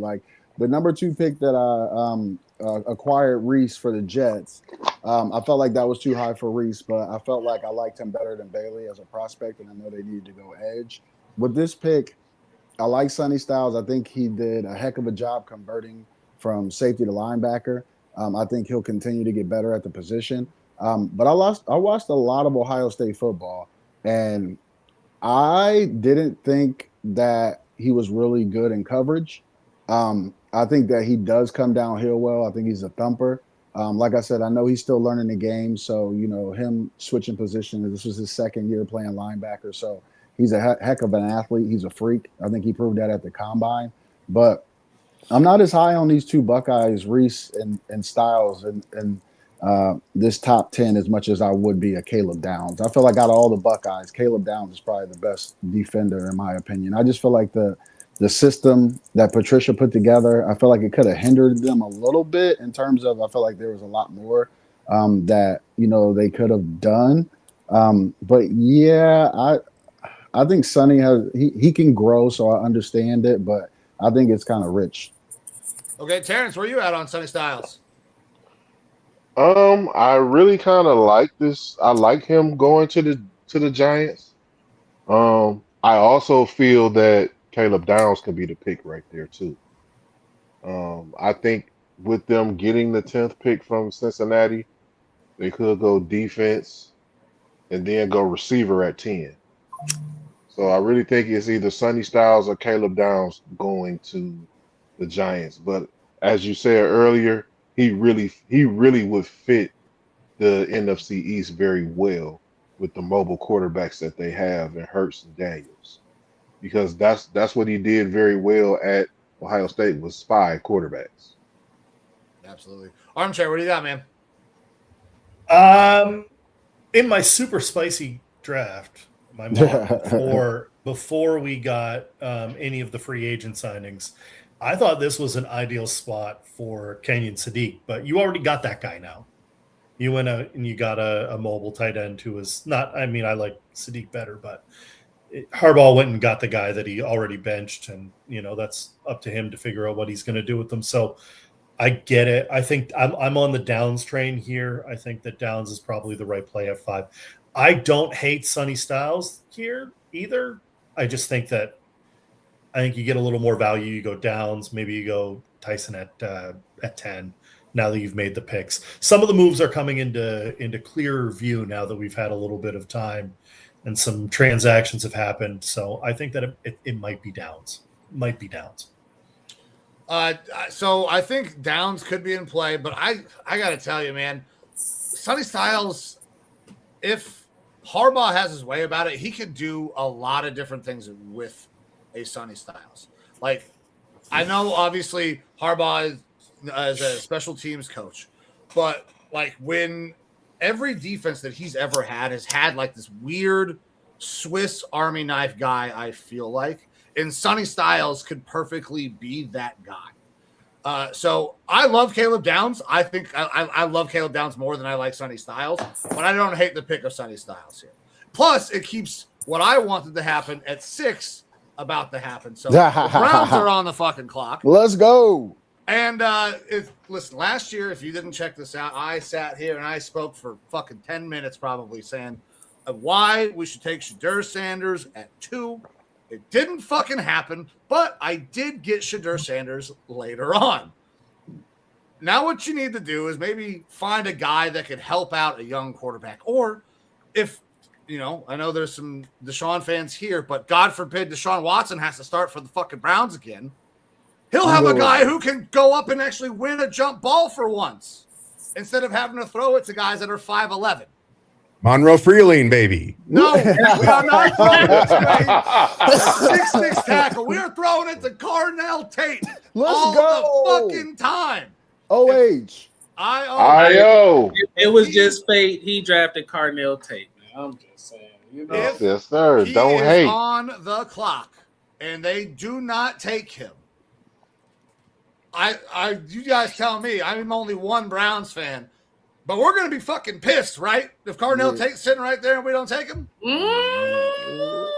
The number 2 pick that I acquired, Reese, for the Jets, I felt like that was too high for Reese, but I felt like I liked him better than Bailey as a prospect, and I know they needed to go edge. With this pick, I like Sonny Styles. I think he did a heck of a job converting from safety to linebacker. I think he'll continue to get better at the position. But I watched a lot of Ohio State football, and I didn't think that he was really good in coverage. I think that he does come downhill well. I think he's a thumper. Like I said, I know he's still learning the game. So, him switching position, this was his second year playing linebacker. So he's a heck of an athlete. He's a freak. I think he proved that at the combine. But I'm not as high on these two Buckeyes, Reese and Styles. And this top 10 as much as I would be a Caleb Downs. I feel like out of all the Buckeyes, Caleb Downs is probably the best defender in my opinion. I just feel like the system that Patricia put together, I feel like it could have hindered them a little bit in terms of, I feel like there was a lot more that, they could have done. But yeah, I think Sonny he can grow, so I understand it, but I think it's kind of rich. Okay, Terrence, where you at on Sonny Styles? I really kind of like this. I like him going to the Giants. I also feel that Caleb Downs could be the pick right there too. I think with them getting the 10th pick from Cincinnati, they could go defense and then go receiver at 10. So I really think it's either Sonny Styles or Caleb Downs going to the Giants. But as you said earlier, he really would fit the NFC East very well with the mobile quarterbacks that they have in Hurts and Daniels, because that's what he did very well at Ohio State, was spy quarterbacks. Absolutely. Armchair, what do you got, man? In my super spicy draft, my mock before we got any of the free agent signings, I thought this was an ideal spot for Kenyon Sadiq, but you already got that guy now. You went out and you got a mobile tight end who was not, I mean, I like Sadiq better, but Harbaugh went and got the guy that he already benched, and, that's up to him to figure out what he's going to do with them. So I get it. I think I'm on the Downs train here. I think that Downs is probably the right play at 5. I don't hate Sonny Styles here either. I just think that I think you get a little more value. You go Downs, maybe you go Tyson at 10. Now that you've made the picks, some of the moves are coming into clearer view now that we've had a little bit of time, and some transactions have happened. So I think that it might be Downs. So I think Downs could be in play, but I got to tell you, man, Sonny Styles, if Harbaugh has his way about it, he could do a lot of different things with a Sonny Styles. Like, I know obviously Harbaugh is a special teams coach, but like when every defense that he's ever had has had like this weird Swiss Army knife guy, I feel like, and Sonny Styles could perfectly be that guy. So I love Caleb Downs. I think I love Caleb Downs more than I like Sonny Styles, but I don't hate the pick of Sonny Styles here. Plus, it keeps what I wanted to happen at 6 about to happen. So the Browns are on the fucking clock. Let's go. And listen, last year, if you didn't check this out, I sat here and I spoke for fucking 10 minutes probably saying why we should take Shedeur Sanders at 2. It didn't fucking happen, but I did get Shedeur Sanders later on. Now what you need to do is maybe find a guy that could help out a young quarterback. Or if, I know there's some Deshaun fans here, but God forbid Deshaun Watson has to start for the fucking Browns again. He'll have a guy who can go up and actually win a jump ball for once instead of having to throw it to guys that are 5'11". Monroe Freeling, baby. No, we are not throwing it to a 6'6" tackle. We are throwing it to Carnell Tate all the fucking time. I-O. It was just fate. He drafted Carnell Tate, man. I'm just saying. Yes, sir. He Don't is hate. on the clock, and they do not take him. You guys tell me. I'm only one Browns fan, but we're gonna be fucking pissed, right? If Carnell Tate's sitting right there and we don't take him.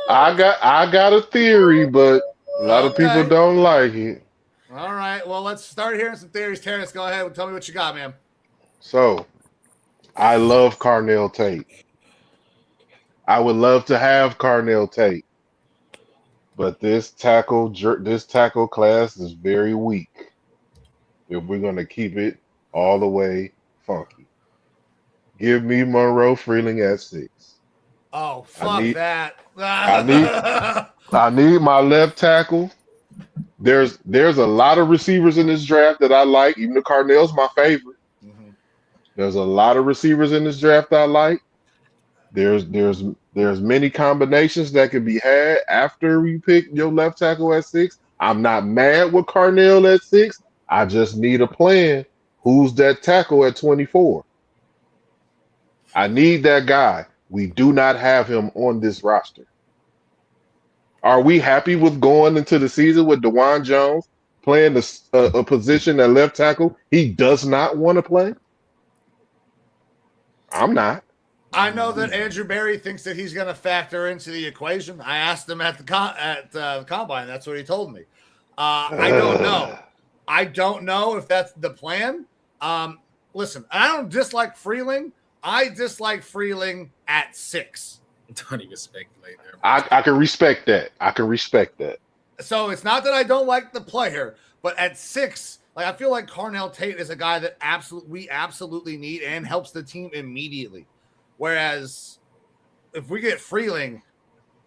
I got a theory, but a lot of people don't like it. All right. Well, let's start hearing some theories. Terrence, go ahead and tell me what you got, man. So, I love Carnell Tate. I would love to have Carnell Tate, but this tackle class is very weak. If we're going to keep it all the way funky, give me Monroe Freeling at 6. Oh, fuck that! I need my left tackle. There's a lot of receivers in this draft that I like. Even though Carnell's my favorite. Mm-hmm. There's a lot of receivers in this draft I like. There's many combinations that could be had after you pick your left tackle at 6. I'm not mad with Carnell at 6. I just need a plan. Who's that tackle at 24? I need that guy. We do not have him on this roster. Are we happy with going into the season with DeJuan Jones playing a position at left tackle he does not want to play? I'm not. I know that Andrew Berry thinks that he's going to factor into the equation. I asked him at the combine. That's what he told me. I don't know. I don't know if that's the plan. Listen, I don't dislike Freeling. I dislike Freeling at 6. Don't even speculate there. I can respect that. I can respect that. So it's not that I don't like the player, but at 6, like I feel like Carnell Tate is a guy that we absolutely need and helps the team immediately. Whereas if we get Freeling,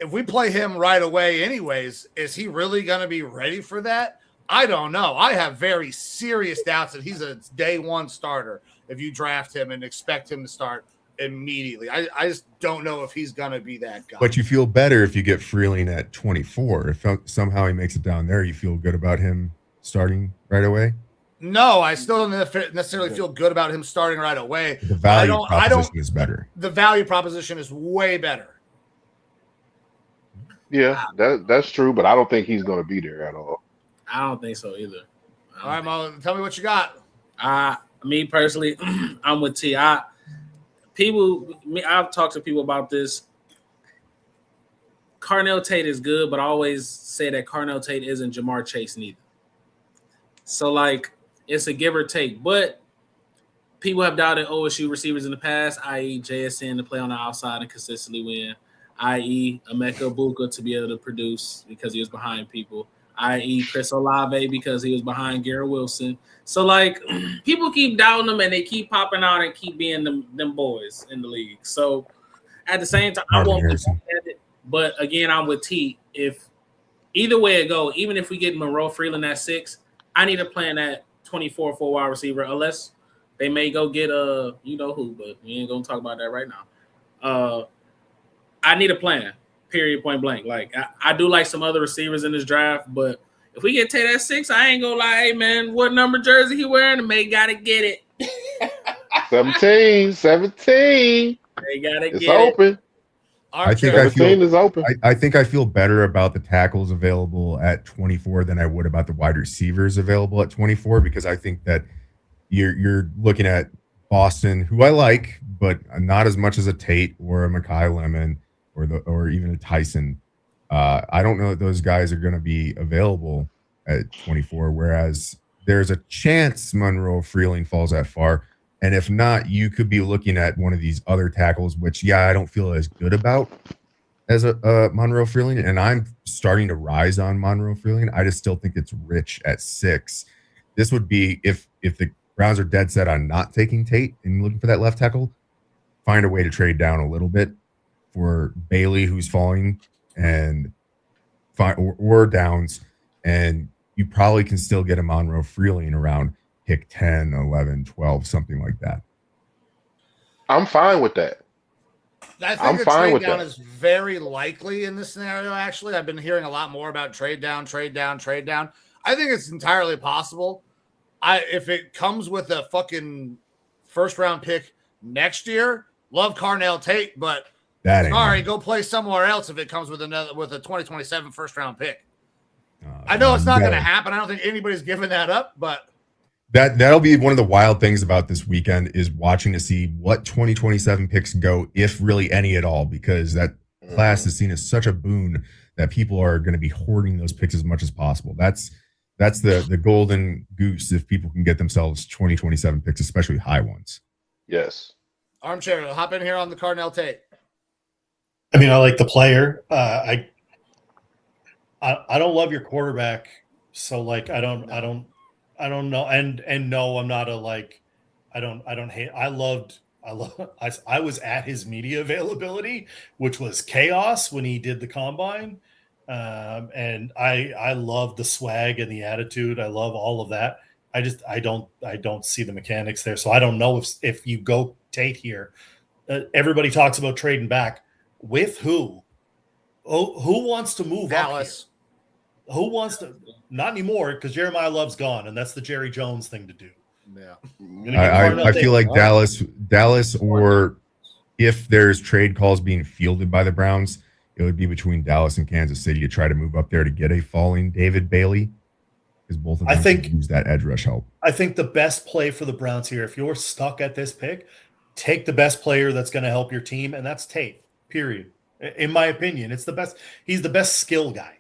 if we play him right away anyways, is he really going to be ready for that? I don't know. I have very serious doubts that he's a day one starter if you draft him and expect him to start immediately. I just don't know if he's going to be that guy. But you feel better if you get Freeling at 24. If somehow he makes it down there, you feel good about him starting right away? No, I still don't necessarily feel good about him starting right away. The value proposition is better. The value proposition is way better. Yeah, that's true, but I don't think he's going to be there at all. I don't think so either. All right, Mo, tell me what you got. Me personally, I'm with T. I've talked to people about this. Carnell Tate is good, but I always say that Carnell Tate isn't Jamar Chase neither. So, like, it's a give or take. But people have doubted OSU receivers in the past, i.e. JSN to play on the outside and consistently win, i.e. Emeka Buka to be able to produce because he was behind people, i.e. Chris Olave because he was behind Garrett Wilson. So, like, people keep doubting them and they keep popping out and keep being them boys in the league. So, at the same time, I won't be at it. But, again, I'm with T. If either way it go, even if we get Monroe Freeland at 6, I need a plan at 24 for a wide receiver, unless they may go get you know who, but we ain't gonna talk about that right now. I need a plan, period, point blank. Like I do like some other receivers in this draft, but if we get Tate at 6, I ain't gonna lie, hey man, what number jersey he wearing? The may gotta get it. 17. They gotta it's get open. it. I think 17 is open. I think I feel better about the tackles available at 24 than I would about the wide receivers available at 24, because I think that you're looking at Boston, who I like, but not as much as a Tate or a Makai Lemon or even a Tyson. I don't know that those guys are going to be available at 24, whereas there's a chance Monroe Freeling falls that far. And if not, you could be looking at one of these other tackles, which, I don't feel as good about as a Monroe Freeling. And I'm starting to rise on Monroe Freeling. I just still think it's rich at 6. This would be, if the Browns are dead set on not taking Tate and looking for that left tackle, find a way to trade down a little bit for Bailey, who's falling, and or Downs. And you probably can still get a Monroe Freeling around pick 10, 11, 12, something like that. I'm fine with that. I think a trade down is very likely in this scenario, actually. I've been hearing a lot more about trade down. I think it's entirely possible. If it comes with a fucking first-round pick next year, love Carnell Tate, but sorry, go play somewhere else if it comes with a 2027 first-round pick. I know it's not going to happen. I don't think anybody's giving that up, but that'll be one of the wild things about this weekend is watching to see what 2027 picks go, if really any at all, because that class is seen as such a boon that people are going to be hoarding those picks as much as possible. That's the golden goose if people can get themselves 2027 picks, especially high ones. Yes. Armchair, hop in here on the Carnell Tate. I mean, I like the player. I don't love your quarterback, so like I don't know. And no, I'm not I don't hate. I was at his media availability, which was chaos when he did the combine. And I love the swag and the attitude. I love all of that. I don't see the mechanics there. So I don't know if you go Tate here, everybody talks about trading back with who? Oh, who wants to move Dallas? Up here? Who wants to? Not anymore, because Jeremiyah Love's gone, and that's the Jerry Jones thing to do. Yeah, I feel like Dallas or if there's trade calls being fielded by the Browns, it would be between Dallas and Kansas City to try to move up there to get a falling David Bailey, because both of them could use that edge rush help. I think the best play for the Browns here, if you're stuck at this pick, take the best player that's going to help your team, and that's Tate, period. In my opinion, it's the best. He's the best skill guy.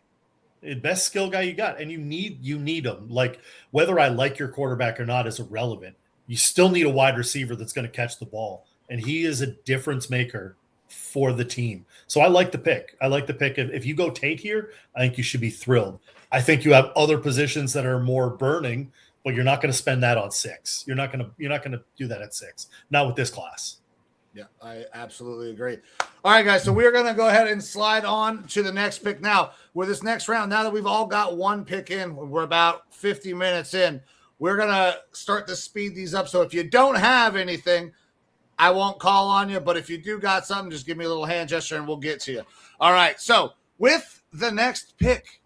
The best skill guy you got, and you need him. Like, whether I like your quarterback or not is irrelevant. You still need a wide receiver that's going to catch the ball, and he is a difference maker for the team. So I like the pick. If you go Tate here, I think you should be thrilled. I think you have other positions that are more burning, but you're not going to spend that on 6. You're not going to do that at 6. Not with this class. Yeah, I absolutely agree. All right, guys. So we're going to go ahead and slide on to the next pick now. With this next round, now that we've all got one pick in, we're about 50 minutes in. We're going to start to speed these up. So if you don't have anything, I won't call on you. But if you do got something, just give me a little hand gesture and we'll get to you. All right. So with the next pick,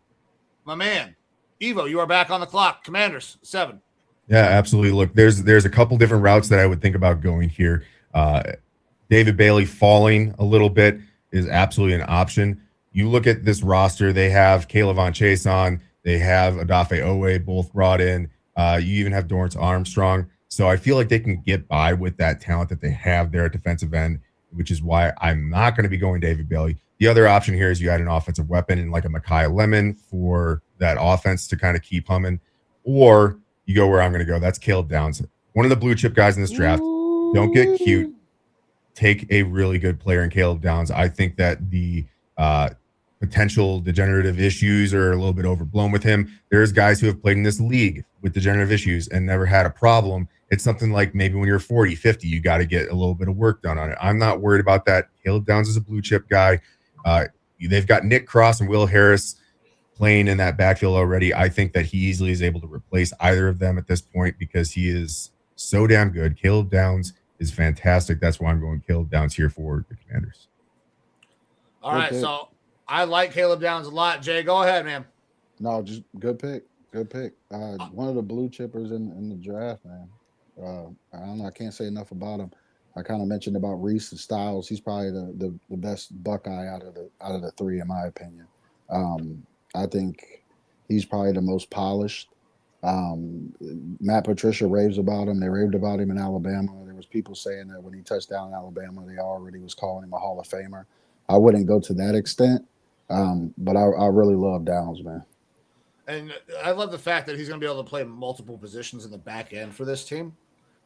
my man, Evo, you are back on the clock. Commanders, 7. Yeah, absolutely. Look, there's a couple different routes that I would think about going here. David Bailey falling a little bit is absolutely an option. You look at this roster, they have Kayla Chase on, they have Odafe Owe both brought in. You even have Dorrance Armstrong. So I feel like they can get by with that talent that they have there at defensive end, which is why I'm not going to be going David Bailey. The other option here is you add an offensive weapon and like a Makai Lemon for that offense to kind of keep humming, or you go where I'm going to go. That's Caleb Downs, one of the blue chip guys in this draft. Don't get cute. Take a really good player in Caleb Downs. I think that the potential degenerative issues are a little bit overblown with him. There's guys who have played in this league with degenerative issues and never had a problem. It's something like maybe when you're 40, 50, you got to get a little bit of work done on it. I'm not worried about that. Caleb Downs is a blue chip guy. They've got Nick Cross and Will Harris playing in that backfield already. I think that he easily is able to replace either of them at this point because he is so damn good. Caleb Downs is fantastic. That's why I'm going Caleb Downs here for the Commanders. All right, so I like Caleb Downs a lot. Jay, go ahead, man. No, just good pick. Good pick. One of the blue chippers in the draft, man. I don't know. I can't say enough about him. I kind of mentioned about Reese and Styles. He's probably the best Buckeye out of the 3, in my opinion. I think he's probably the most polished. Matt Patricia raves about him. They raved about him in Alabama. There was people saying that when he touched down in Alabama, they already was calling him a Hall of Famer. I wouldn't go to that extent, but I really love Downs, man. And I love the fact that he's going to be able to play multiple positions in the back end for this team.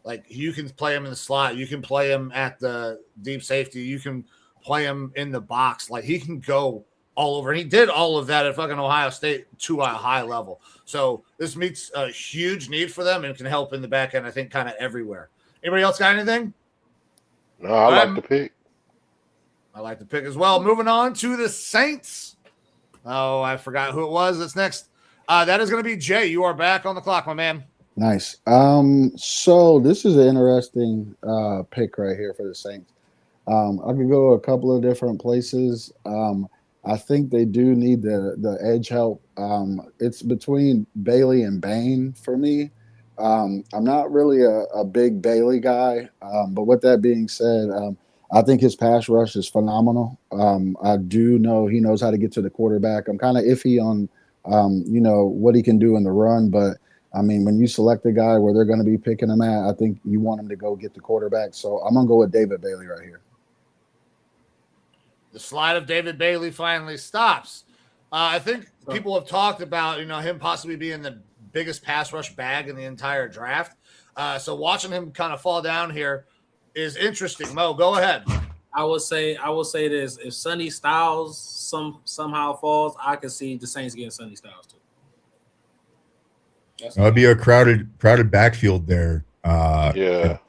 Like, you can play him in the slot. You can play him at the deep safety. You can play him in the box. Like, he can go all over. And he did all of that at fucking Ohio State to a high level. So this meets a huge need for them and can help in the back end, I think, kind of everywhere. Anybody else got anything? No, I like the pick. I like the pick as well. Moving on to the Saints. Oh, I forgot who it was. That's next. That is going to be Jay. You are back on the clock, my man. Nice. So this is an interesting pick right here for the Saints. I could go a couple of different places. I think they do need the edge help. It's between Bailey and Bain for me. I'm not really a big Bailey guy, but with that being said, I think his pass rush is phenomenal. I do know he knows how to get to the quarterback. I'm kind of iffy on, what he can do in the run, but I mean, when you select a guy where they're going to be picking him at, I think you want him to go get the quarterback. So I'm going to go with David Bailey right here. The slide of David Bailey finally stops. I think people have talked about, him possibly being the biggest pass rush bag in the entire draft. So watching him kind of fall down here is interesting. Mo, go ahead. I will say this: if Sonny Styles somehow falls, I could see the Saints getting Sonny Styles too. It'd be a crowded backfield there. For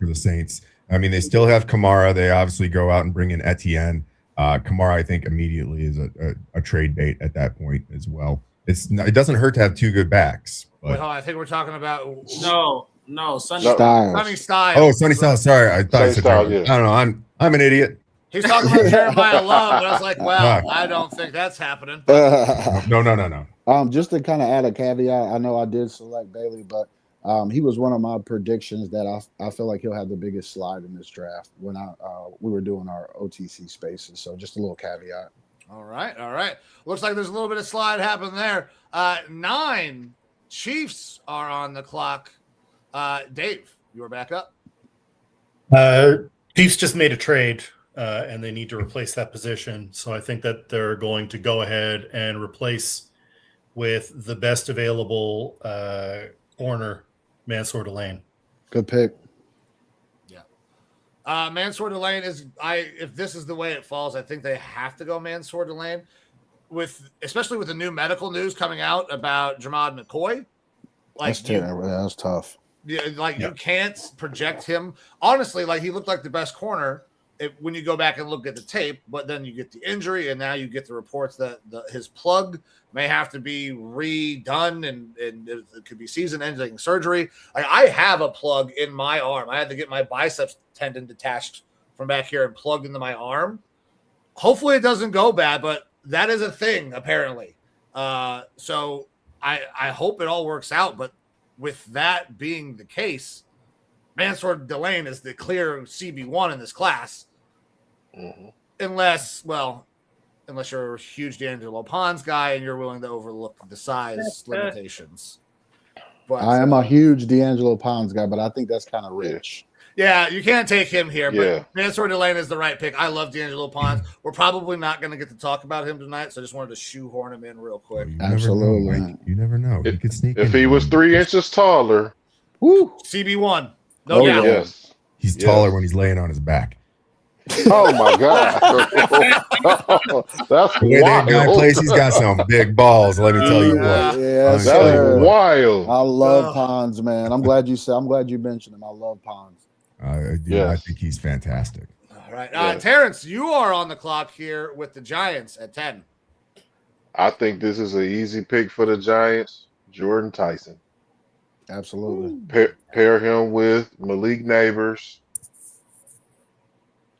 the Saints. I mean, they still have Kamara. They obviously go out and bring in Etienne. Kamara, I think, immediately is a trade bait at that point as well. It doesn't hurt to have 2 good backs. But... Wait, hold on. I think we're talking about Sonny Styles. Sonny Styles. Oh, Sonny Styles. Sorry, I thought I said Styles, I don't know. I'm an idiot. He's talking about Jeremiyah Love, but I was like, well, I don't think that's happening. No. Just to kind of add a caveat, I know I did select Bailey, but He was one of my predictions that I feel like he'll have the biggest slide in this draft when we were doing our OTC spaces. So just a little caveat. All right. Looks like there's a little bit of slide happening there. 9 Chiefs are on the clock. Dave, you are back up. Chiefs just made a trade, and they need to replace that position. So I think that they're going to go ahead and replace with the best available corner, Mansoor Delane. Good pick. Yeah. Mansoor Delane if this is the way it falls, I think they have to go Mansoor Delane, especially with the new medical news coming out about Jeremiah McCoy. That's terrible. That's tough. Yeah, you can't project him. Honestly, he looked like the best corner when you go back and look at the tape, but then you get the injury, and now you get the reports that his plug may have to be redone, and it could be season-ending surgery. I have a plug in my arm. I had to get my biceps tendon detached from back here and plugged into my arm. Hopefully it doesn't go bad, but that is a thing, apparently. So I hope it all works out, but with that being the case, Mansoor Delane is the clear CB1 in this class. Mm-hmm. Unless you're a huge D'Angelo Pons guy and you're willing to overlook the size limitations. But I am a huge D'Angelo Pons guy, but I think that's kind of rich. Yeah, you can't take him here, Yeah. but Mansoor Delane is the right pick. I love D'Angelo Pons. We're probably not going to get to talk about him tonight, so I just wanted to shoehorn him in real quick. Absolutely. You never know. He could sneak If in. he was 3 inches taller, Woo. CB1, no doubt. yes. He's taller when he's laying on his back. Oh my God, that's The way that guy wild. plays, he's got some big balls. Let me tell you what. Yes, That's sir. wild. I love Pons, man. I'm glad you mentioned him. I love Pons. I Yes. think he's fantastic. All right. Yeah. Terrence, you are on the clock here with the Giants at 10. I think this is an easy pick for the Giants. Jordyn Tyson. Absolutely. Pair him with Malik Neighbors.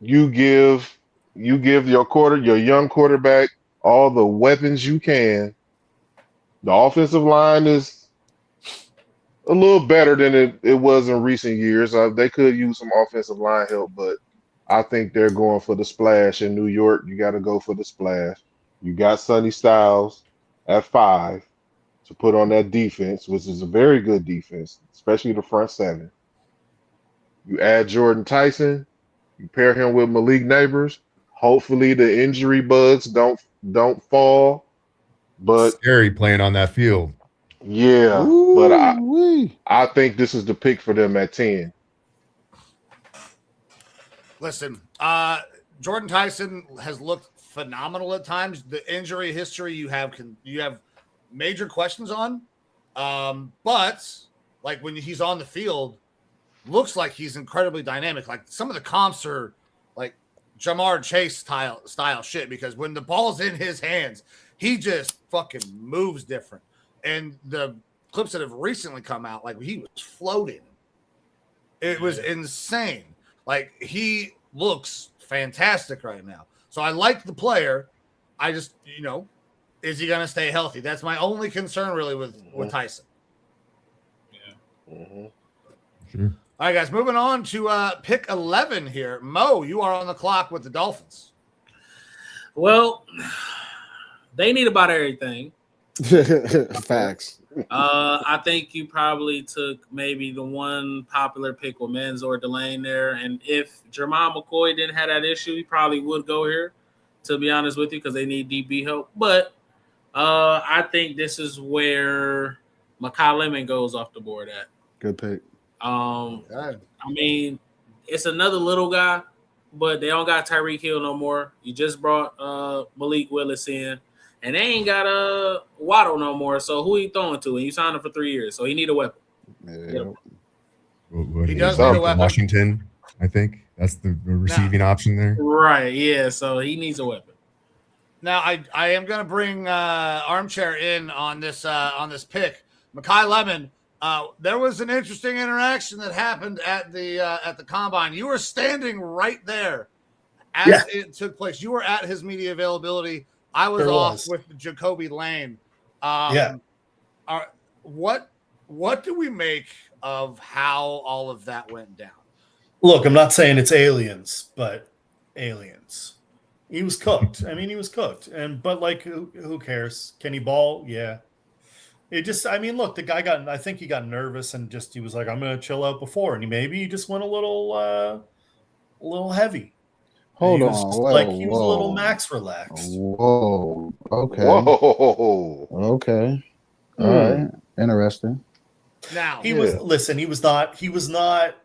You give your young quarterback all the weapons you can. The offensive line is a little better than it was in recent years. They could use some offensive line help, but I think they're going for the splash in New York. You got to go for the splash. You got Sonny Styles at 5 to put on that defense, which is a very good defense, especially the front 7. You add Jordyn Tyson. You pair him with Malik Neighbors. Hopefully the injury bugs don't fall. But Scary playing on that field. yeah, Ooh, but wee. I think this is the pick for them at 10. Listen, Jordyn Tyson has looked phenomenal at times. The injury history you have major questions on. But when he's on the field, looks like he's incredibly dynamic. Some of the comps are Jamar Chase style shit, because when the ball's in his hands, he just fucking moves different. And the clips that have recently come out, he was floating. It was insane. He looks fantastic right now. So I like the player. I just, is he going to stay healthy? That's my only concern really with Tyson. Yeah. Mm-hmm. Sure. All right, guys, moving on to pick 11 here. Mo, you are on the clock with the Dolphins. Well, they need about everything. Facts. I think you probably took maybe the one popular pick with Mansoor Delane there. And if Jeremiah McCoy didn't have that issue, he probably would go here, to be honest with you, because they need DB help. But I think this is where Makai Lemon goes off the board at. Good pick. Okay. I mean, it's another little guy, but they don't got Tyreek Hill no more. You just brought Malik Willis in, and they ain't got Waddle no more. So who he throwing to? And you signed him for 3 years, so he need a weapon. Yeah. What He is does it? need a weapon. Washington, I think. That's the receiving option there. Right, yeah, so he needs a weapon. Now I am going to bring Armchair in on this pick. Makai Lemon. There was an interesting interaction that happened at the combine. You were standing right there as it took place. You were at his media availability. I was off with Jacoby Lane. What what do we make of how all of that went down? Look, I'm not saying it's aliens, but aliens. He was cooked. I mean, he was cooked. But like, who cares? Can he ball? Yeah. It just, I mean, look, the guy I think he got nervous and he was like, I'm going to chill out before. And he just went a little heavy. Hold he on. was Whoa, he was a little max relaxed. Whoa. Okay. Whoa. Okay. All right. Interesting. Now he was not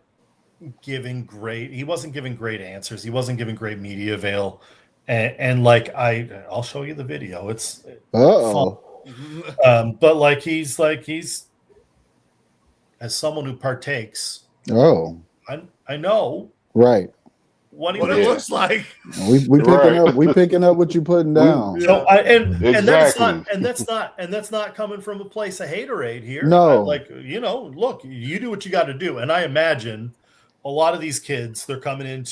giving great. He wasn't giving great answers. He wasn't giving great media avail. And like, I'll show you the video. It's fun. But like he's as someone who partakes. Oh, I know. Right. What it looks like. We picking up what you putting down. So that's not coming from a place of haterade here. No, look, you do what you got to do, and I imagine a lot of these kids, they're coming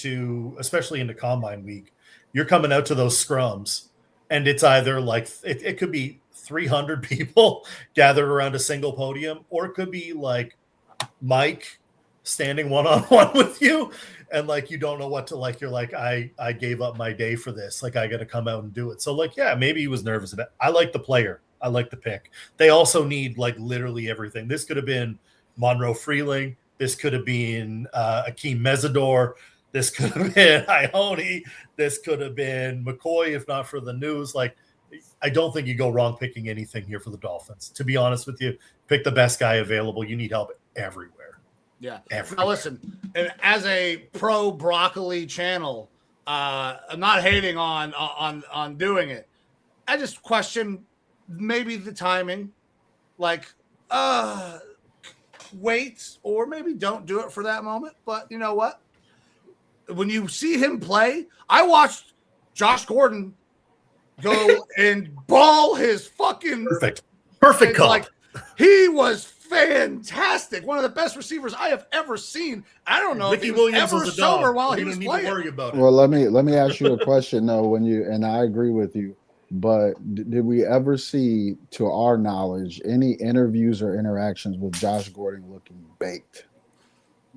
especially into Combine Week. You're coming out to those scrums, and it's either like it could be 300 people gathered around a single podium, or it could be like Mike standing one-on-one with you, and like you don't know what to like. You're like, I gave up my day for this. Like, I got to come out and do it. So like, yeah, maybe he was nervous about it. I like the player. I like the pick. They also need like literally everything. This could have been Monroe Freeling. This could have been Akeem Mesidor. This could have been Ioane. This could have been McCoy, if not for the news. Like, I don't think you go wrong picking anything here for the Dolphins. To be honest with you, pick the best guy available. You need help everywhere. Yeah. Everywhere. Now listen, and as a pro broccoli channel, I'm not hating on doing it. I just question maybe the timing, like wait, or maybe don't do it for that moment. But you know what? When you see him play, I watched Josh Gordon go and ball his fucking perfect call. Like, he was fantastic. One of the best receivers I have ever seen. I don't know Ricky if he was Williams ever was a sober dog. while We he don't was need playing. to worry about it. Well, let me ask you a question though. And I agree with you, but did we ever see, to our knowledge, any interviews or interactions with Josh Gordon looking baked?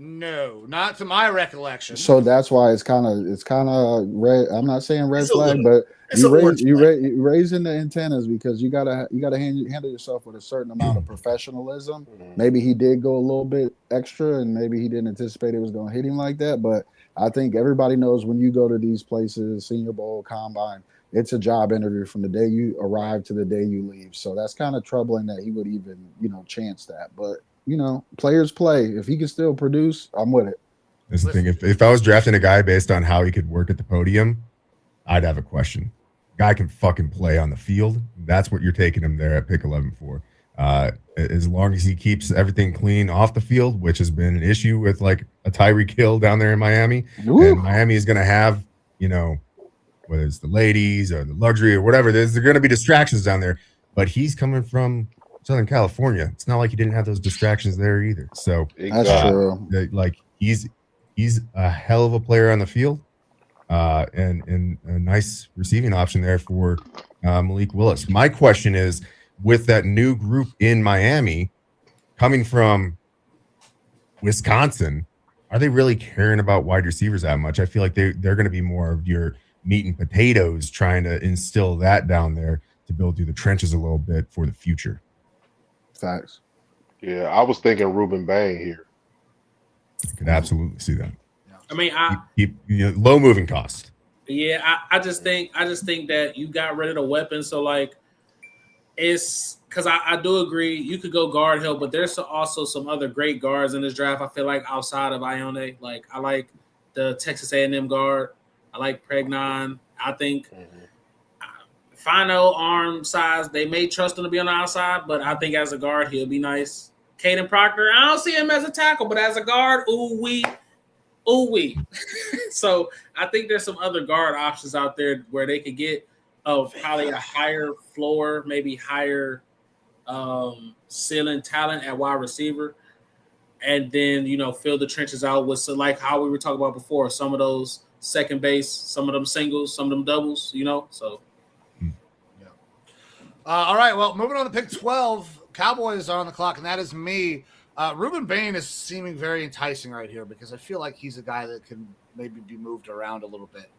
No, not to my recollection. So that's why it's kind of red. I'm not saying red flag, but It's you raising the antennas because you gotta handle yourself with a certain amount of professionalism. Maybe he did go a little bit extra, and maybe he didn't anticipate it was going to hit him like that. But I think everybody knows when you go to these places, Senior Bowl, Combine, it's a job interview from the day you arrive to the day you leave. So that's kind of troubling that he would even chance that. But players play. If he can still produce, I'm with it. That's the thing. If I was drafting a guy based on how he could work at the podium, I'd have a question. Guy can fucking play on the field. That's what you're taking him there at pick 11 for. As long as he keeps everything clean off the field, which has been an issue with like a Tyreek Hill down there in Miami. Ooh. And Miami is going to have, whether it's the ladies or the luxury or whatever, there's going to be distractions down there. But he's coming from Southern California. It's not like he didn't have those distractions there either. So that's true. Like he's a hell of a player on the field, and a nice receiving option there for Malik Willis. My question is, with that new group in Miami coming from Wisconsin, are they really caring about wide receivers that much? I feel like they're going to be more of your meat and potatoes, trying to instill that down there to build through the trenches a little bit for the future. Facts. Yeah, I was thinking Rueben Bain here. I could absolutely see that. I mean, keep low moving cost. Yeah, I just think that you got rid of the weapon. So like, it's because I do agree you could go guard help, but there's also some other great guards in this draft. I feel like outside of Ioane, like I like the Texas A&M guard. I like Pregnon. I think. Fano arm size, they may trust him to be on the outside, but I think as a guard, he'll be nice. Caden Proctor, I don't see him as a tackle, but as a guard, ooh wee. So I think there's some other guard options out there where they could get probably a higher floor, maybe higher ceiling talent at wide receiver, and then fill the trenches out with like how we were talking about before, some of those second base, some of them singles, some of them doubles, so. All right, well, moving on to pick 12, Cowboys are on the clock, and that is me. Rueben Bain is seeming very enticing right here because I feel like he's a guy that can maybe be moved around a little bit.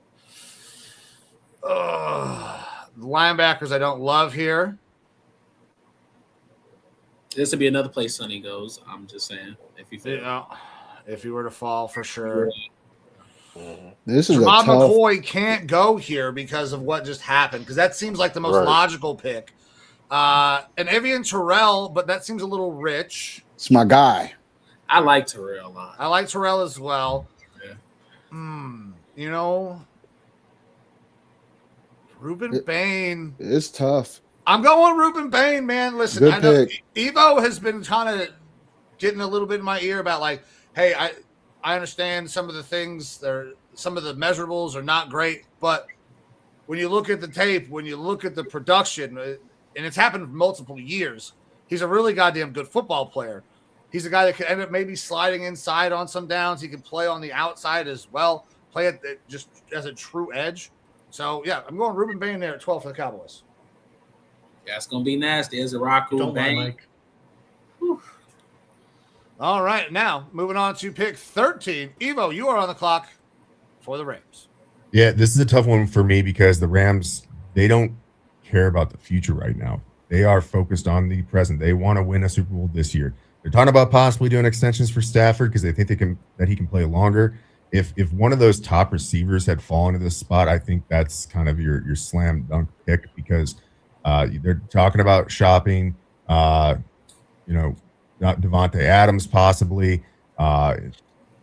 The linebackers I don't love here. This would be another place Sonny goes. I'm just saying. If he were to fall, for sure. This is Jamal a tough. McCoy can't go here because of what just happened, because that seems like the most logical pick. And Evian Terrell, but that seems a little rich. It's my guy. I like Terrell a lot. I like Terrell as well. Yeah. You know, Rueben Bain. It's tough. I'm going Rueben Bain, man. Listen, Good I know pick. Evo has been kind of getting a little bit in my ear about like, hey, I understand some of the things, some of the measurables are not great, but when you look at the tape, when you look at the production, and it's happened for multiple years, he's a really goddamn good football player. He's a guy that could end up maybe sliding inside on some downs. He can play on the outside as well, play it just as a true edge. So, yeah, I'm going Rueben Bain there at 12 for the Cowboys. That's going to be nasty. There's a Raku Don't lie, Bain. Mike. All right, now moving on to pick 13. Evo, you are on the clock for the Rams. Yeah, this is a tough one for me because the Rams, they don't care about the future right now. They are focused on the present. They want to win a Super Bowl this year. They're talking about possibly doing extensions for Stafford because they think that he can play longer. If one of those top receivers had fallen to this spot, I think that's kind of your slam dunk pick because they're talking about shopping, not Devontae Adams possibly.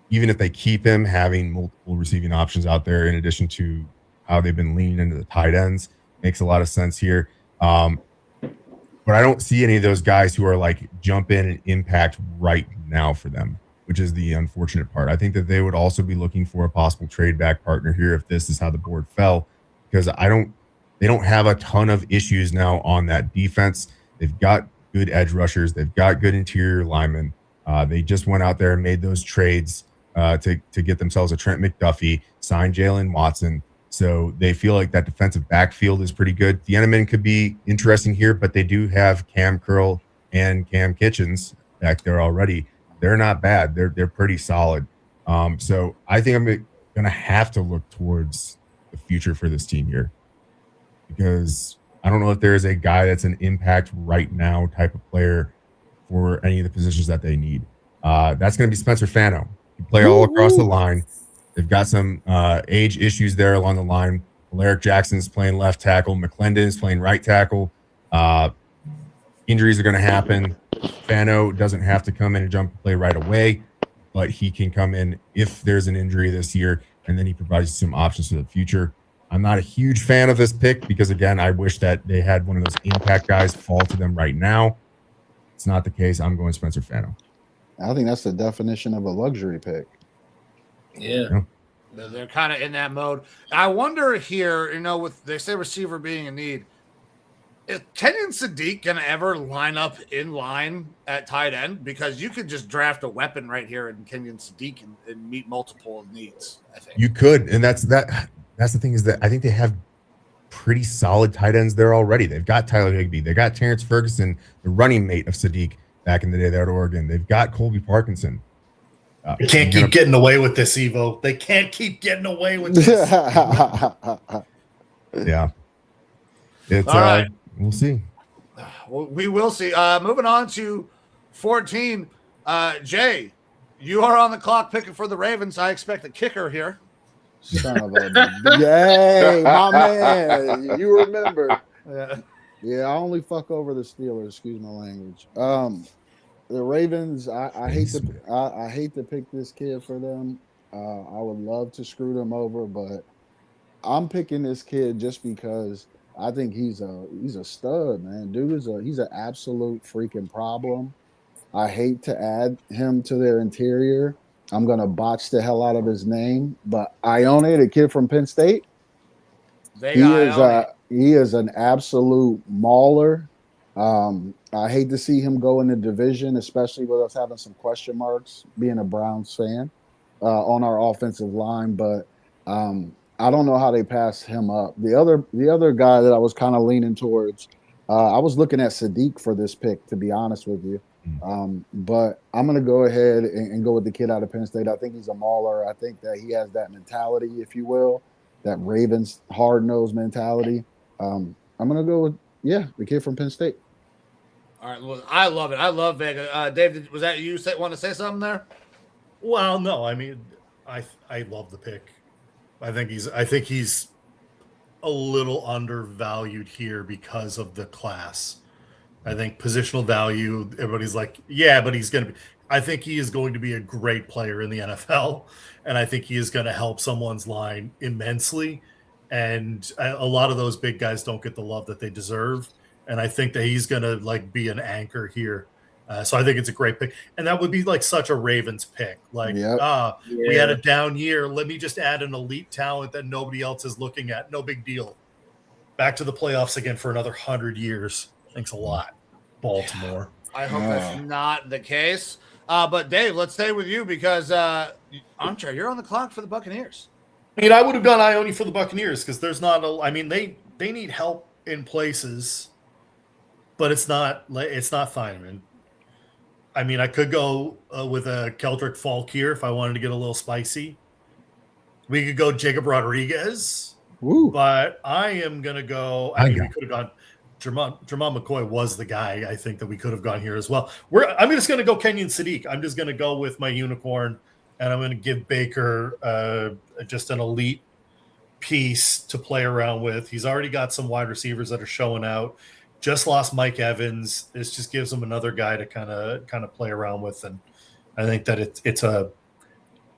Even if they keep him, having multiple receiving options out there in addition to how they've been leaning into the tight ends makes a lot of sense here. But I don't see any of those guys who are like jump in and impact right now for them, which is the unfortunate part. I think that they would also be looking for a possible trade back partner here if this is how the board fell, because they don't have a ton of issues now on that defense. They've got good edge rushers. They've got good interior linemen. They just went out there and made those trades to get themselves a Trent McDuffie, signed Jalen Watson. So they feel like that defensive backfield is pretty good. The Eneman could be interesting here, but they do have Cam Curl and Cam Kitchens back there already. They're not bad. They're pretty solid. So I think I'm going to have to look towards the future for this team here because I don't know if there is a guy that's an impact right now type of player for any of the positions that they need. That's going to be Spencer Fano. He play all across the line. They've got some age issues there along the line. Alaric Jackson's playing left tackle. McClendon's playing right tackle. Injuries are going to happen. Fano doesn't have to come in and jump and play right away, but he can come in if there's an injury this year, and then he provides some options for the future. I'm not a huge fan of this pick because, again, I wish that they had one of those impact guys fall to them right now. It's not the case. I'm going Spencer Fano. I think that's the definition of a luxury pick. Yeah. They're kind of in that mode. I wonder here, with they say receiver being a need, is Kenyon Sadiq going to ever line up in line at tight end? Because you could just draft a weapon right here in Kenyon Sadiq and meet multiple needs, I think. You could, and that's the thing is that I think they have pretty solid tight ends there already. They've got Tyler Higbee. They got Terrence Ferguson, the running mate of Sadiq back in the day there at Oregon. They've got Colby Parkinson. They can't keep getting away with this, Evo. They can't keep getting away with this. Yeah. It's All right. We'll see. Well, we will see. Moving on to 14. Jay, you are on the clock picking for the Ravens. I expect a kicker here. Son of a yay, my man. You remember. Yeah, I only fuck over the Steelers, excuse my language. The Ravens, I hate to pick this kid for them. I would love to screw them over, but I'm picking this kid just because I think he's a stud, man. Dude he's an absolute freaking problem. I hate to add him to their interior. I'm gonna botch the hell out of his name, but Ioane, the kid from Penn State, he is an absolute mauler. I hate to see him go in the division, especially with us having some question marks, being a Browns fan on our offensive line. But I don't know how they pass him up. The other guy that I was kind of leaning towards I was looking at Sadiq for this pick, to be honest with you. But I'm going to go ahead and go with the kid out of Penn State. I think he's a mauler. I think that he has that mentality, if you will, that Ravens hard-nosed mentality. I'm going to go with, the kid from Penn State. All right. Well, I love it. I love Vega. Dave, was that you want to say something there? Well, no, I mean, I love the pick. I think he's a little undervalued here because of the class. I think positional value, everybody's like, yeah, but I think he is going to be a great player in the NFL. And I think he is going to help someone's line immensely. And a lot of those big guys don't get the love that they deserve. And I think that he's going to be an anchor here. So I think it's a great pick. And that would be such a Ravens pick. We had a down year. Let me just add an elite talent that nobody else is looking at. No big deal. Back to the playoffs again for another 100 years. Thanks a lot, Baltimore. I hope that's not the case. But Dave, let's stay with you because Armchair, you're on the clock for the Buccaneers. I mean, I would have gone Ioane for the Buccaneers because there's not they need help in places, but it's not Feynman. I mean, I could go with a Keldrick Falk here if I wanted to get a little spicy. We could go Jacob Rodriguez. Ooh. But I am going to go. I mean, we could have gone. Jeremiah McCoy was the guy I think that we could have gone here as well. I'm just going to go Kenyon Sadiq. I'm just going to go with my unicorn, and I'm going to give Baker just an elite piece to play around with. He's already got some wide receivers that are showing out. Just lost Mike Evans. This just gives him another guy to kind of play around with, and I think that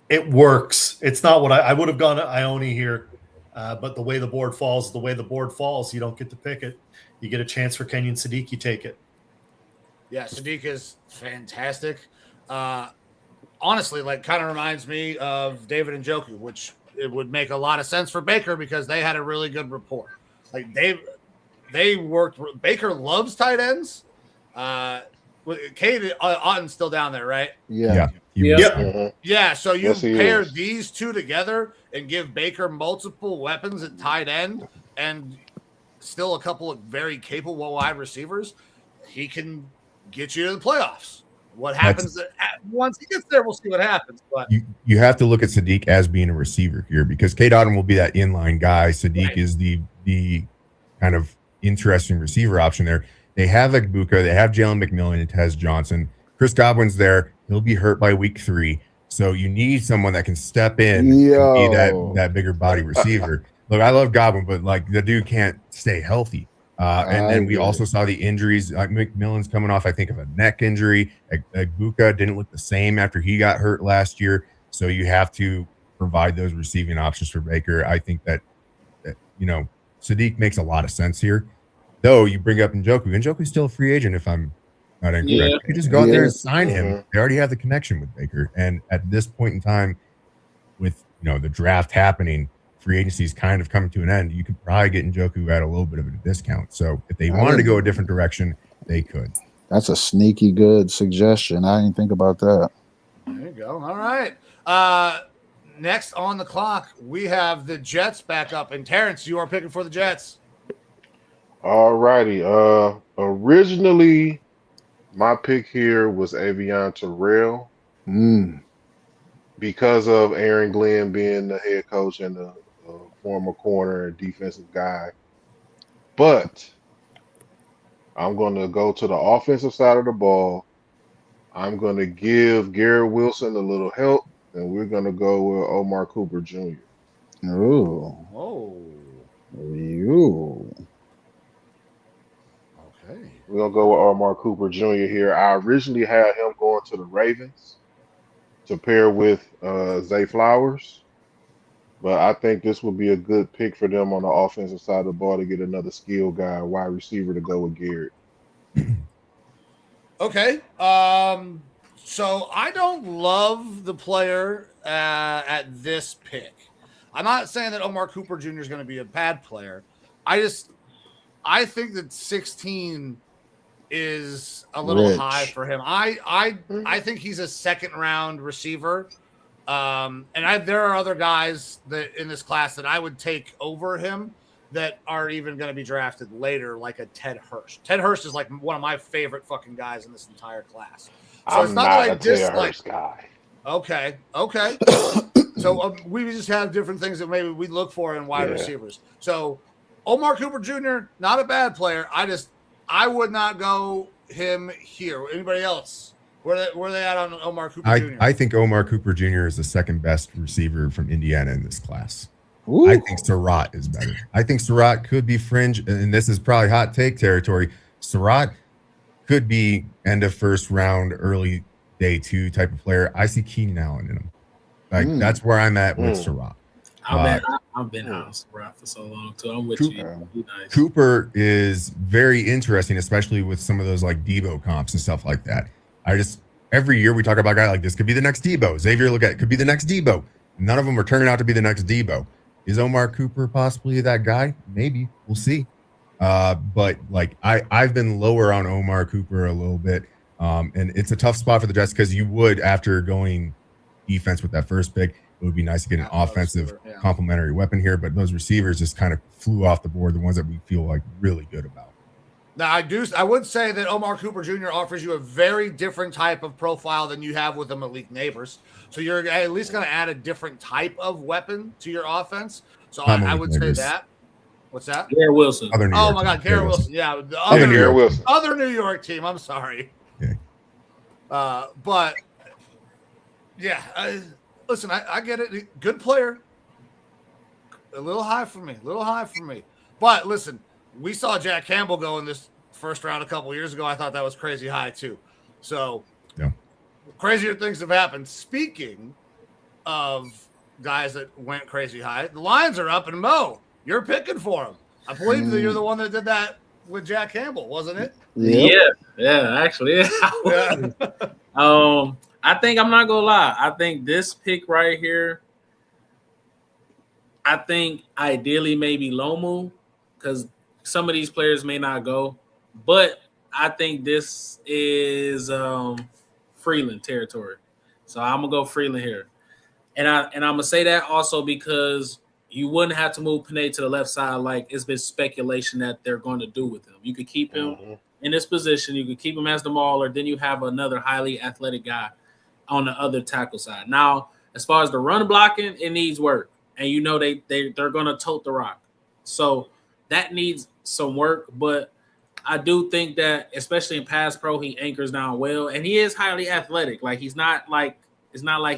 it works. It's not what I would have gone to Ioane here, but the way the board falls, you don't get to pick it. You get a chance for Kenyon Sadiq, you take it. Yeah, Sadiq is fantastic. Honestly, kind of reminds me of David Njoku, which it would make a lot of sense for Baker because they had a really good rapport. They worked. Baker loves tight ends. Kate Otten's still down there, right? Yeah. Yeah. So you pair these two together and give Baker multiple weapons at tight end and still a couple of very capable wide receivers. He can get you to the playoffs. What happens once he gets there, we'll see what happens. But you have to look at Sadiq as being a receiver here because Kate Otten will be that inline guy. Sadiq is the kind of interesting receiver option there. They have Buka, they have Jalen McMillan and Tez Johnson. Chris Godwin's there. He'll be hurt by week 3. So you need someone that can step in and be that bigger body receiver. Look, I love Godwin, but the dude can't stay healthy. And then we also saw the injuries. McMillan's coming off, I think, of a neck injury. Buka didn't look the same after he got hurt last year. So you have to provide those receiving options for Baker. I think that Sadiq makes a lot of sense here. Though you bring up Njoku. Njoku's still a free agent, if I'm not incorrect. Yeah. You could just go out there and sign him. They already have the connection with Baker. And at this point in time, with the draft happening, free agency is kind of coming to an end. You could probably get Njoku at a little bit of a discount. So if they wanted to go a different direction, they could. That's a sneaky good suggestion. I didn't think about that. there you go. All right. Next on the clock, we have the Jets back up. And Terrence, you are picking for the Jets. All righty. Originally, my pick here was Avion Terrell because of Aaron Glenn being the head coach and the former corner and defensive guy. But I'm going to go to the offensive side of the ball. I'm going to give Garrett Wilson a little help, and we're going to go with Omar Cooper Jr. Ooh. Oh. You. Okay. We're going to go with Omar Cooper Jr. here. I originally had him going to the Ravens to pair with Zay Flowers. But I think this would be a good pick for them on the offensive side of the ball to get another skill guy, wide receiver to go with Garrett. Okay. So I don't love the player at this pick. I'm not saying that Omar Cooper Jr. is going to be a bad player. I think that 16 is a little high for him. I think he's a second round receiver. There are other guys that in this class that I would take over him. that are even going to be drafted later, like a Ted Hurst. Ted Hurst is like one of my favorite fucking guys in this entire class. So I'm not a Ted Hurst guy. Okay. So we just have different things that maybe we look for in wide receivers. So Omar Cooper Jr., not a bad player. I would not go him here. Anybody else? Where they at on Omar Cooper Jr.? I think Omar Cooper Jr. is the second best receiver from Indiana in this class. Ooh. I think Surratt is better. I think Surratt could be fringe, and this is probably hot take territory. Surratt could be end of first round, early day 2 type of player. I see Keenan Allen in him. Like that's where I'm at with Surratt. I've been on Surratt for so long too. I'm with you. Nice. Cooper is very interesting, especially with some of those like Debo comps and stuff like that. Every year we talk about a guy like this could be the next Debo. Xavier Legette could be the next Debo. None of them are turning out to be the next Debo. Is Omar Cooper possibly that guy? Maybe. We'll see. But like I've been lower on Omar Cooper a little bit. And it's a tough spot for the Jets because you would, after going defense with that first pick, it would be nice to get an offensive complementary weapon here. But those receivers just kind of flew off the board, the ones that we feel like really good about. Now, I would say that Omar Cooper Jr. offers you a very different type of profile than you have with the Malik Neighbors. So you're at least going to add a different type of weapon to your offense. So I would say that. What's that? Garrett Wilson. Oh, my God. Garrett Wilson. Yeah. The other New York team. I'm sorry. Yeah. But, yeah. Listen, I get it. Good player. A little high for me. But, listen. We saw Jack Campbell go in this first round a couple years ago. I thought that was crazy high too. So crazier things have happened. Speaking of guys that went crazy high, the Lions are up, and Mo, you're picking for them. I believe that you're the one that did that with Jack Campbell, wasn't it? Yeah, actually. Yeah. I think I'm not gonna lie. I think this pick right here, I think ideally maybe Lomu, because some of these players may not go, but I think this is Freeland territory. So I'm gonna go Freeland here, and I'm gonna say that also because you wouldn't have to move Panay to the left side like it's been speculation that they're going to do with him. You could keep him in this position. You could keep him as the mauler. Then you have another highly athletic guy on the other tackle side. Now, as far as the run blocking, it needs work, and you know they're gonna tote the rock. So that needs some work, but I do think that, especially in pass pro, he anchors down well, and he is highly athletic. Like it's not like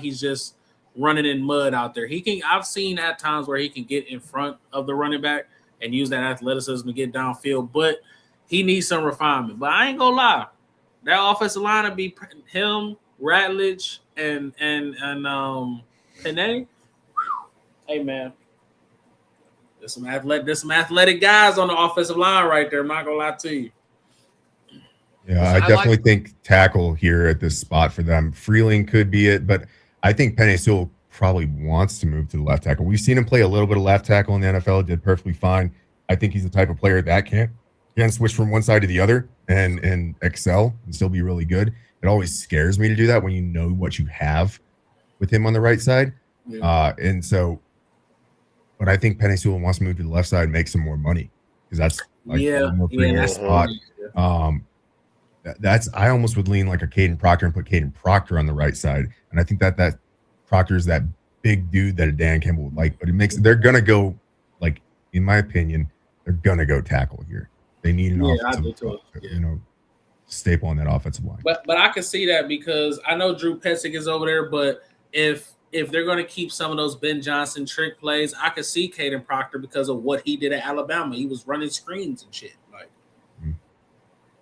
he's just running in mud out there. I've seen at times where he can get in front of the running back and use that athleticism to get downfield, but he needs some refinement. But I ain't gonna lie, that offensive line would be him, Ratledge, and Panay. Hey man. There's some athletic guys on the offensive line right there. I'm not gonna lie to you. Yeah, I definitely think tackle here at this spot for them. Freeling could be it, but I think Penei Sewell probably wants to move to the left tackle. We've seen him play a little bit of left tackle in the NFL. It did perfectly fine. I think he's the type of player that can switch from one side to the other and excel and still be really good. It always scares me to do that when you know what you have with him on the right side. Yeah. But I think Penei Sewell wants to move to the left side and make some more money because that's like a more premium spot. I almost would lean like a Caden Proctor and put Caden Proctor on the right side, and I think that Proctor is that big dude that a Dan Campbell would like. But they're gonna go, like in my opinion, they're gonna go tackle here. They need an offensive, staple on that offensive line. But I can see that because I know Drew Petzing is over there, but if they're going to keep some of those Ben Johnson trick plays, I could see Caden Proctor because of what he did at Alabama. He was running screens and shit. Like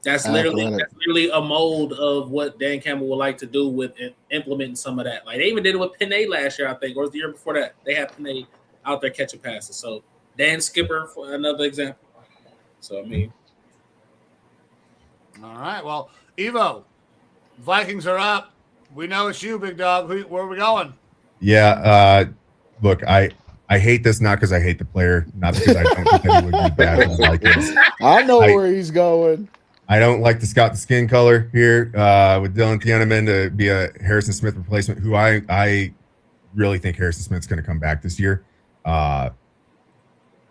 that's literally a mold of what Dan Campbell would like to do with implementing some of that. Like they even did it with Panay last year, I think, or the year before that. They had Panay out there catching passes. So Dan Skipper for another example. So I mean, all right. Well, Evo, Vikings are up. We know it's you, big dog. Where are we going? Yeah, look, I hate this not because I hate the player, not because I don't think that he would be bad. Like I know where he's going. I don't like to scout the skin color here with Dylan Tianeman to be a Harrison Smith replacement, who I really think Harrison Smith's going to come back this year.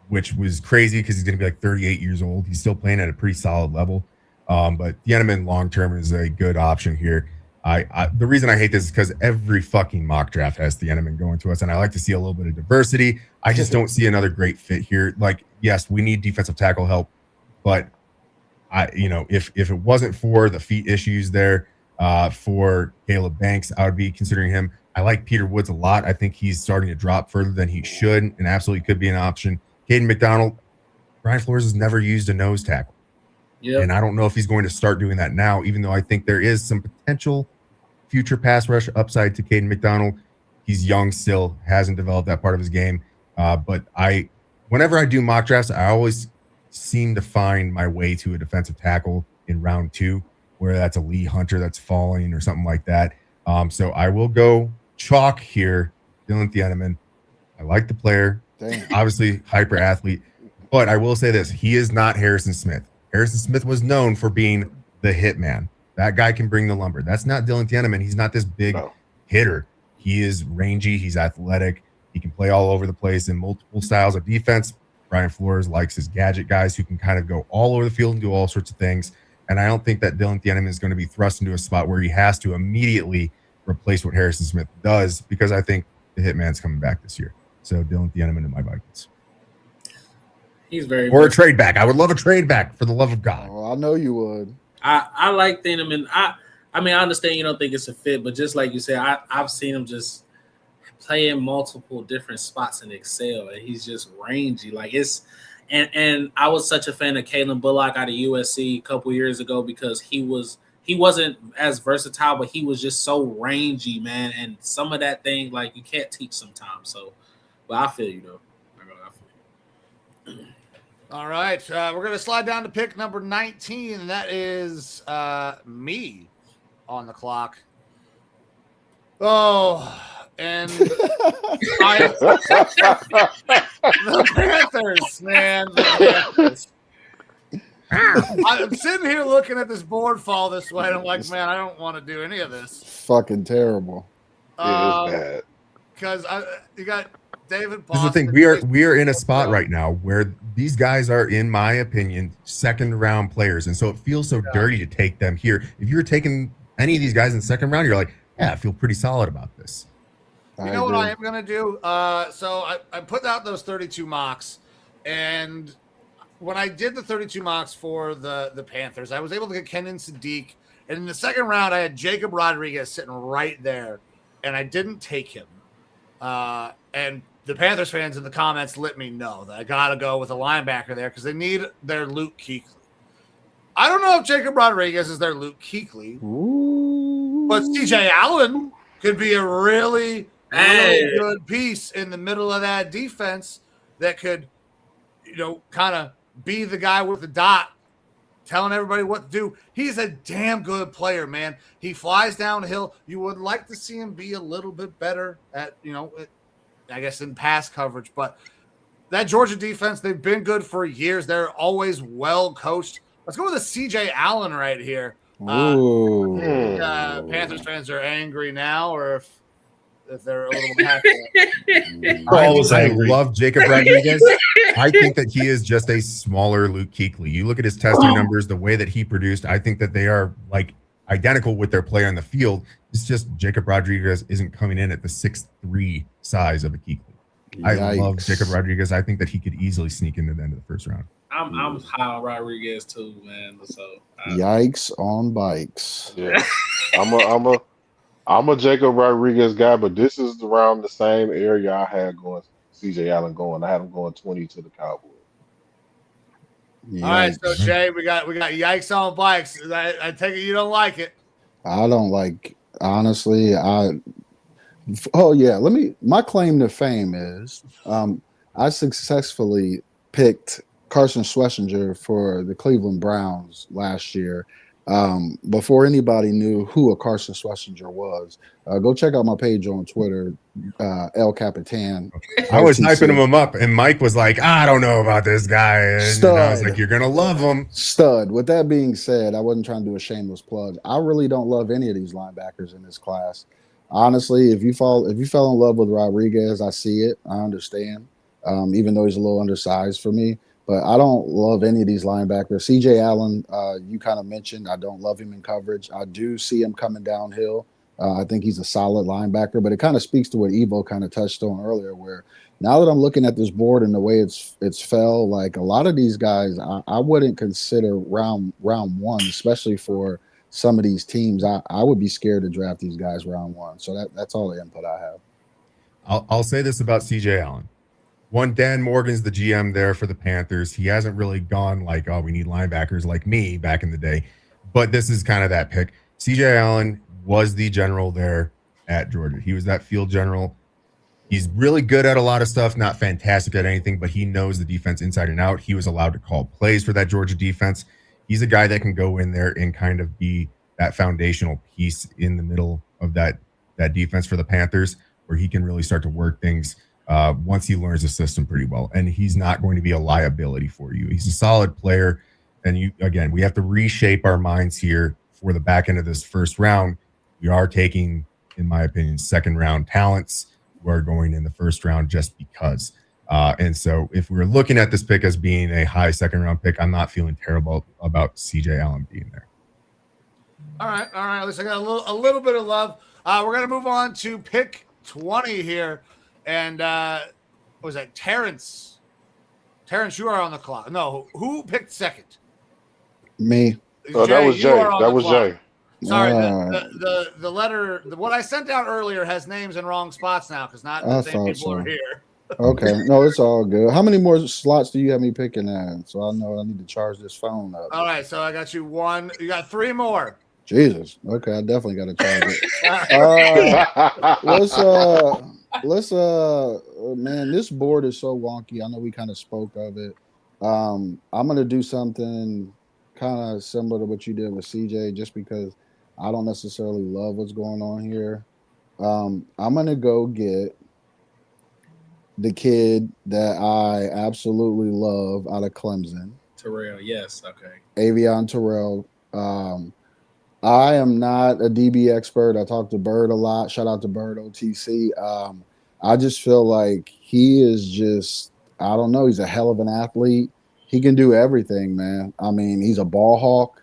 which was crazy because he's going to be like 38 years old. He's still playing at a pretty solid level. But Tiedemann long term is a good option here. The reason I hate this is because every fucking mock draft has Tiedemann going to us, and I like to see a little bit of diversity. I just don't see another great fit here. Like, yes, we need defensive tackle help, but if it wasn't for the feet issues there for Caleb Banks, I would be considering him. I like Peter Woods a lot. I think he's starting to drop further than he should, and absolutely could be an option. Caden McDonald, Brian Flores has never used a nose tackle. Yep. And I don't know if he's going to start doing that now, even though I think there is some potential future pass rush upside to Caden McDonald. He's young still, hasn't developed that part of his game. But whenever I do mock drafts, I always seem to find my way to a defensive tackle in round 2, where that's a Lee Hunter that's falling or something like that. So I will go chalk here, Dylan Tiedemann. I like the player. Damn. Obviously hyper athlete, but I will say this: he is not Harrison Smith. Harrison Smith was known for being the hitman. That guy can bring the lumber. That's not Dylan Tiedemann. He's not this big hitter. He is rangy. He's athletic. He can play all over the place in multiple styles of defense. Brian Flores likes his gadget guys who can kind of go all over the field and do all sorts of things. And I don't think that Dylan Tiedemann is going to be thrust into a spot where he has to immediately replace what Harrison Smith does, because I think the hitman's coming back this year. So Dylan Tiedemann and my Vikings. He's very or a trade back. I would love a trade back, for the love of God. Oh, I know you would. I like Tiedemann. I mean, I understand you don't think it's a fit, but just like you said, I've seen him just play in multiple different spots and excel, and he's just rangy. Like and I was such a fan of Kalen Bullock out of USC a couple years ago because he wasn't as versatile, but he was just so rangy, man. And some of that thing, like, you can't teach sometimes. So, but I feel you though. All right, we're going to slide down to pick number 19, and that is me on the clock. Oh, and the Panthers, man. The Panthers. I'm sitting here looking at this board fall this way, and I'm like, man, I don't want to do any of this. Fucking terrible. Yeah, it's bad. Because you got David This is the thing. We are in a spot right now where these guys are, in my opinion, second round players. And so it feels so dirty to take them here. If you're taking any of these guys in the second round, you're like, yeah, I feel pretty solid about this. You know what I am going to do? So I put out those 32 mocks, and when I did the 32 mocks for the Panthers, I was able to get Kenyon Sadiq. And in the second round, I had Jacob Rodriguez sitting right there, and I didn't take him. And the Panthers fans in the comments let me know that I got to go with a linebacker there because they need their Luke Kuechly. I don't know if Jacob Rodriguez is their Luke Kuechly, but CJ Allen could be a really good piece in the middle of that defense that could, kind of be the guy with the dot telling everybody what to do. He's a damn good player, man. He flies downhill. You would like to see him be a little bit better at, I guess in pass coverage, but that Georgia defense, they've been good for years. They're always well coached. Let's go with a CJ Allen right here. Panthers fans are angry now, or if they're a little happy. I love Jacob Rodriguez. I think that he is just a smaller Luke Kuechly. You look at his testing numbers, the way that he produced, I think that they are like identical with their play on the field. It's just Jacob Rodriguez isn't coming in at the 6'3" size of a Kuechly. I love Jacob Rodriguez. I think that he could easily sneak into the end of the first round. I'm high on Rodriguez too, man. So yikes on bikes. Yeah, I'm a Jacob Rodriguez guy, but this is around the same area I had going CJ Allen going. I had him going 20 to the Cowboys. Yikes. All right, so Jay, we got yikes on bikes. I take it you don't like it. I don't like, honestly. My claim to fame is I successfully picked Carson Schlesinger for the Cleveland Browns last year. Before anybody knew who a Carson Schlesinger was, go check out my page on Twitter, El Capitan. I was hyping him up, and Mike was like, I don't know about this guy. And I was like, you're going to love him. Stud. With that being said, I wasn't trying to do a shameless plug. I really don't love any of these linebackers in this class. Honestly, if you fell in love with Rodriguez, I see it. I understand. even though he's a little undersized for me. But I don't love any of these linebackers. C.J. Allen, you kind of mentioned, I don't love him in coverage. I do see him coming downhill. I think he's a solid linebacker, but it kind of speaks to what Evo kind of touched on earlier, where now that I'm looking at this board and the way it's fell, like a lot of these guys, I wouldn't consider round one, especially for some of these teams. I would be scared to draft these guys round one. So that's all the input I have. I'll say this about CJ Allen. One, Dan Morgan's the GM there for the Panthers. He hasn't really gone like, oh, we need linebackers like me back in the day. But this is kind of that pick. CJ Allen was the general there at Georgia. He was that field general. He's really good at a lot of stuff, not fantastic at anything, but he knows the defense inside and out. He was allowed to call plays for that Georgia defense. He's a guy that can go in there and kind of be that foundational piece in the middle of that defense for the Panthers, where he can really start to work things once he learns the system pretty well. And he's not going to be a liability for you. He's a solid player. And we have to reshape our minds here for the back end of this first round. We are taking, in my opinion, second round talents who are going in the first round just because. And so if we're looking at this pick as being a high second round pick, I'm not feeling terrible about CJ Allen being there. All right. At least I got a little bit of love. We're going to move on to pick 20 here. And what was that? Terrence, you are on the clock. No, who picked second? Me. That was Jay. That was Jay. Sorry, the letter, what I sent out earlier has names in wrong spots now because not the same people are here. Okay. No, it's all good. How many more slots do you have me picking at? So I know I need to charge this phone up. All right. So I got you one. You got three more. Jesus. Okay. I definitely got to charge it. Let's man, this board is so wonky. I know we kind of spoke of it. I'm going to do something kind of similar to what you did with CJ, just because I don't necessarily love what's going on here. I'm going to go get the kid that I absolutely love out of Clemson. Terrell, yes, okay. Avion Terrell. I am not a DB expert. I talk to Bird a lot. Shout out to Bird OTC. I just feel like he is just, I don't know, he's a hell of an athlete. He can do everything, man. I mean, he's a ball hawk.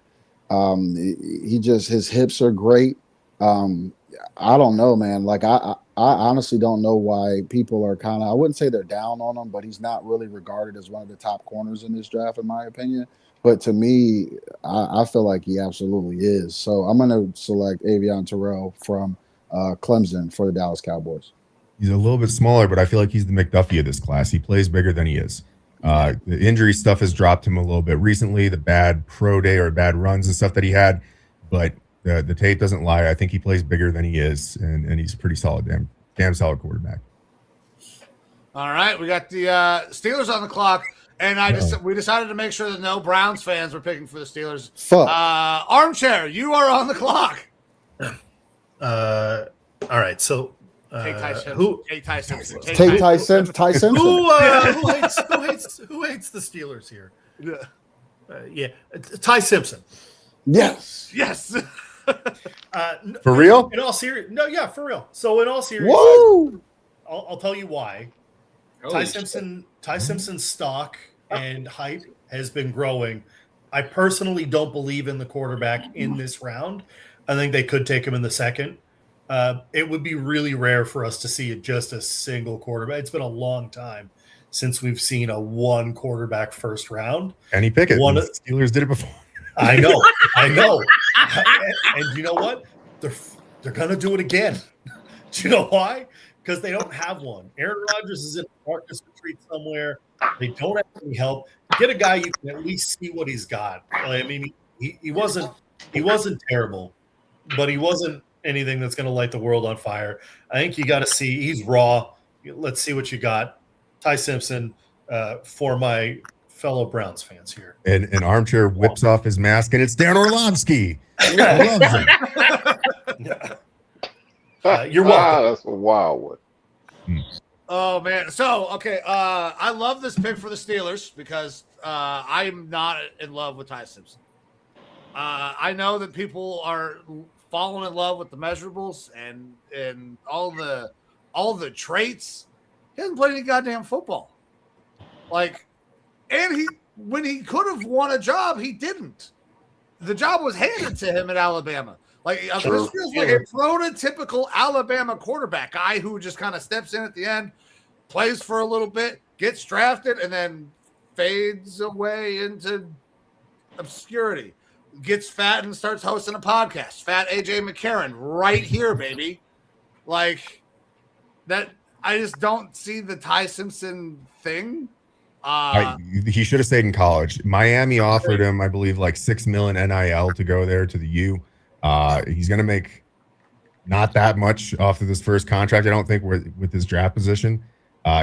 His hips are great. I don't know, man. Like, I honestly don't know why people are kind of, I wouldn't say they're down on him, but he's not really regarded as one of the top corners in this draft, in my opinion. But to me, I feel like he absolutely is. So I'm going to select Avion Terrell from Clemson for the Dallas Cowboys. He's a little bit smaller, but I feel like he's the McDuffie of this class. He plays bigger than he is. The injury stuff has dropped him a little bit recently, the bad pro day or bad runs and stuff that he had. But the tape doesn't lie. I think he plays bigger than he is, and he's pretty solid, damn solid quarterback. All right, we got the Steelers on the clock, and we decided to make sure that no Browns fans were picking for the Steelers. Fuck. Armchair, you are on the clock. All right, so Tate Tyson. who Tate Tyson. who Tate hates the Steelers here? Yeah. Ty Simpson. Yes. Yes. For real? In all serious, no, yeah, for real. So in all seriousness, Whoa. I'll tell you why. Ty Simpson's stock and hype has been growing. I personally don't believe in the quarterback in this round. I think they could take him in the second. It would be really rare for us to see just a single quarterback. It's been a long time since we've seen a one quarterback first round. Kenny Pickett. The Steelers did it before. I know. And you know what? They're gonna do it again. Do you know why? Because they don't have one. Aaron Rodgers is in a darkness retreat somewhere. They don't have any help. Get a guy you can at least see what he's got. I mean, he wasn't terrible, but he wasn't anything that's going to light the world on fire. I think you got to see he's raw. Let's see what you got. Ty Simpson for my fellow Browns fans here. And an Armchair whips off his mask, and it's Dan Orlovsky. I love him. You're welcome. That's a wild one. Oh man. So okay, I love this pick for the Steelers because I'm not in love with Ty Simpson. I know that people are falling in love with the measurables and all the traits. He hasn't played any goddamn football. Like, and when he could have won a job, he didn't. The job was handed to him at Alabama. Like, this feels like a prototypical Alabama quarterback guy who just kind of steps in at the end, plays for a little bit, gets drafted, and then fades away into obscurity. Gets fat and starts hosting a podcast. Fat AJ McCarron right here, baby. Like, that, I just don't see the Ty Simpson thing. He should have stayed in college. Miami offered him, I believe, like $6 million NIL to go there to the U. He's going to make not that much off of this first contract, I don't think, with his draft position.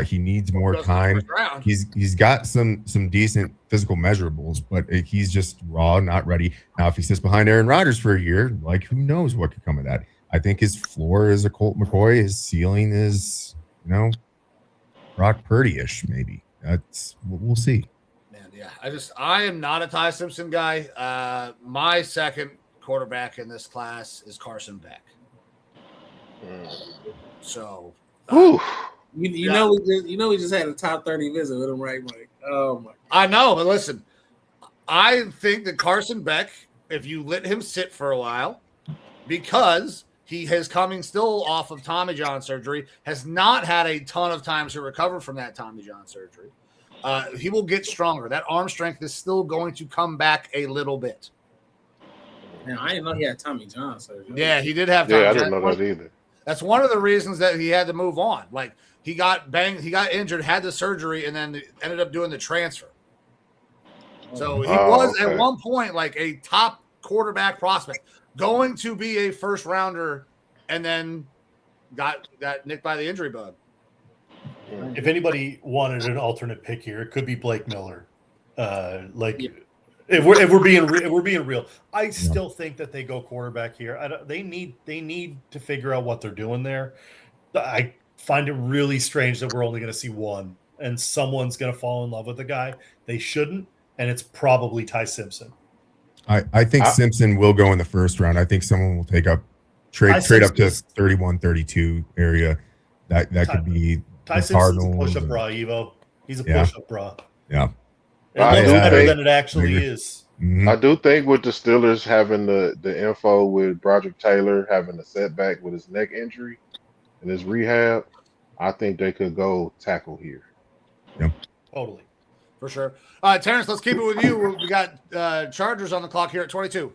He needs more time. He's got some decent physical measurables, but he's just raw, not ready. Now, if he sits behind Aaron Rodgers for a year, like, who knows what could come of that? I think his floor is a Colt McCoy. His ceiling is, Brock Purdy-ish, maybe. We'll see. Man, yeah. I am not a Ty Simpson guy. My second quarterback in this class is Carson Beck. So, we just had a top 30 visit with him, right, Mike? Oh my! I know, but listen, I think that Carson Beck, if you let him sit for a while, because he is coming still off of Tommy John surgery, has not had a ton of time to recover from that Tommy John surgery. He will get stronger. That arm strength is still going to come back a little bit. Man, I didn't know he had Tommy John surgery. Yeah, he did have Tommy John. I didn't know that either. That's one of the reasons that he had to move on. Like, he got banged, he got injured, had the surgery, and then ended up doing the transfer. So he was at one point like a top quarterback prospect, going to be a first rounder, and then got nicked by the injury bug. If anybody wanted an alternate pick here, it could be Blake Miller. If we're being real, I still think that they go quarterback here. They need to figure out what they're doing there. I find it really strange that we're only going to see one, and someone's going to fall in love with the guy. They shouldn't, and it's probably Ty Simpson. I think Simpson will go in the first round. I think someone will trade up to 31, 32 area. That could be Ty Simpson's a push-up bra, Evo. He's a push-up bra. Yeah. It looks better than it actually is. Mm-hmm. I do think with the Steelers having the info with Broderick Taylor having a setback with his neck injury and his rehab, I think they could go tackle here. Yeah. Totally. For sure. Terrence, let's keep it with you. We got Chargers on the clock here at 22.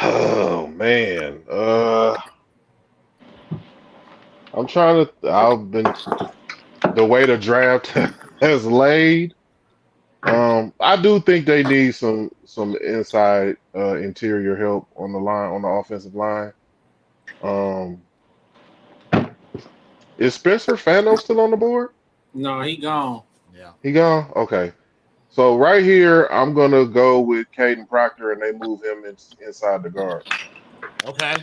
Oh, man. I'm trying to – the way the draft has laid, I do think they need some inside interior help on the offensive line. Is Spencer Fano still on the board? No, he gone. Yeah. He gone? Okay. So right here, I'm going to go with Caden Proctor, and they move him inside the guard. Okay.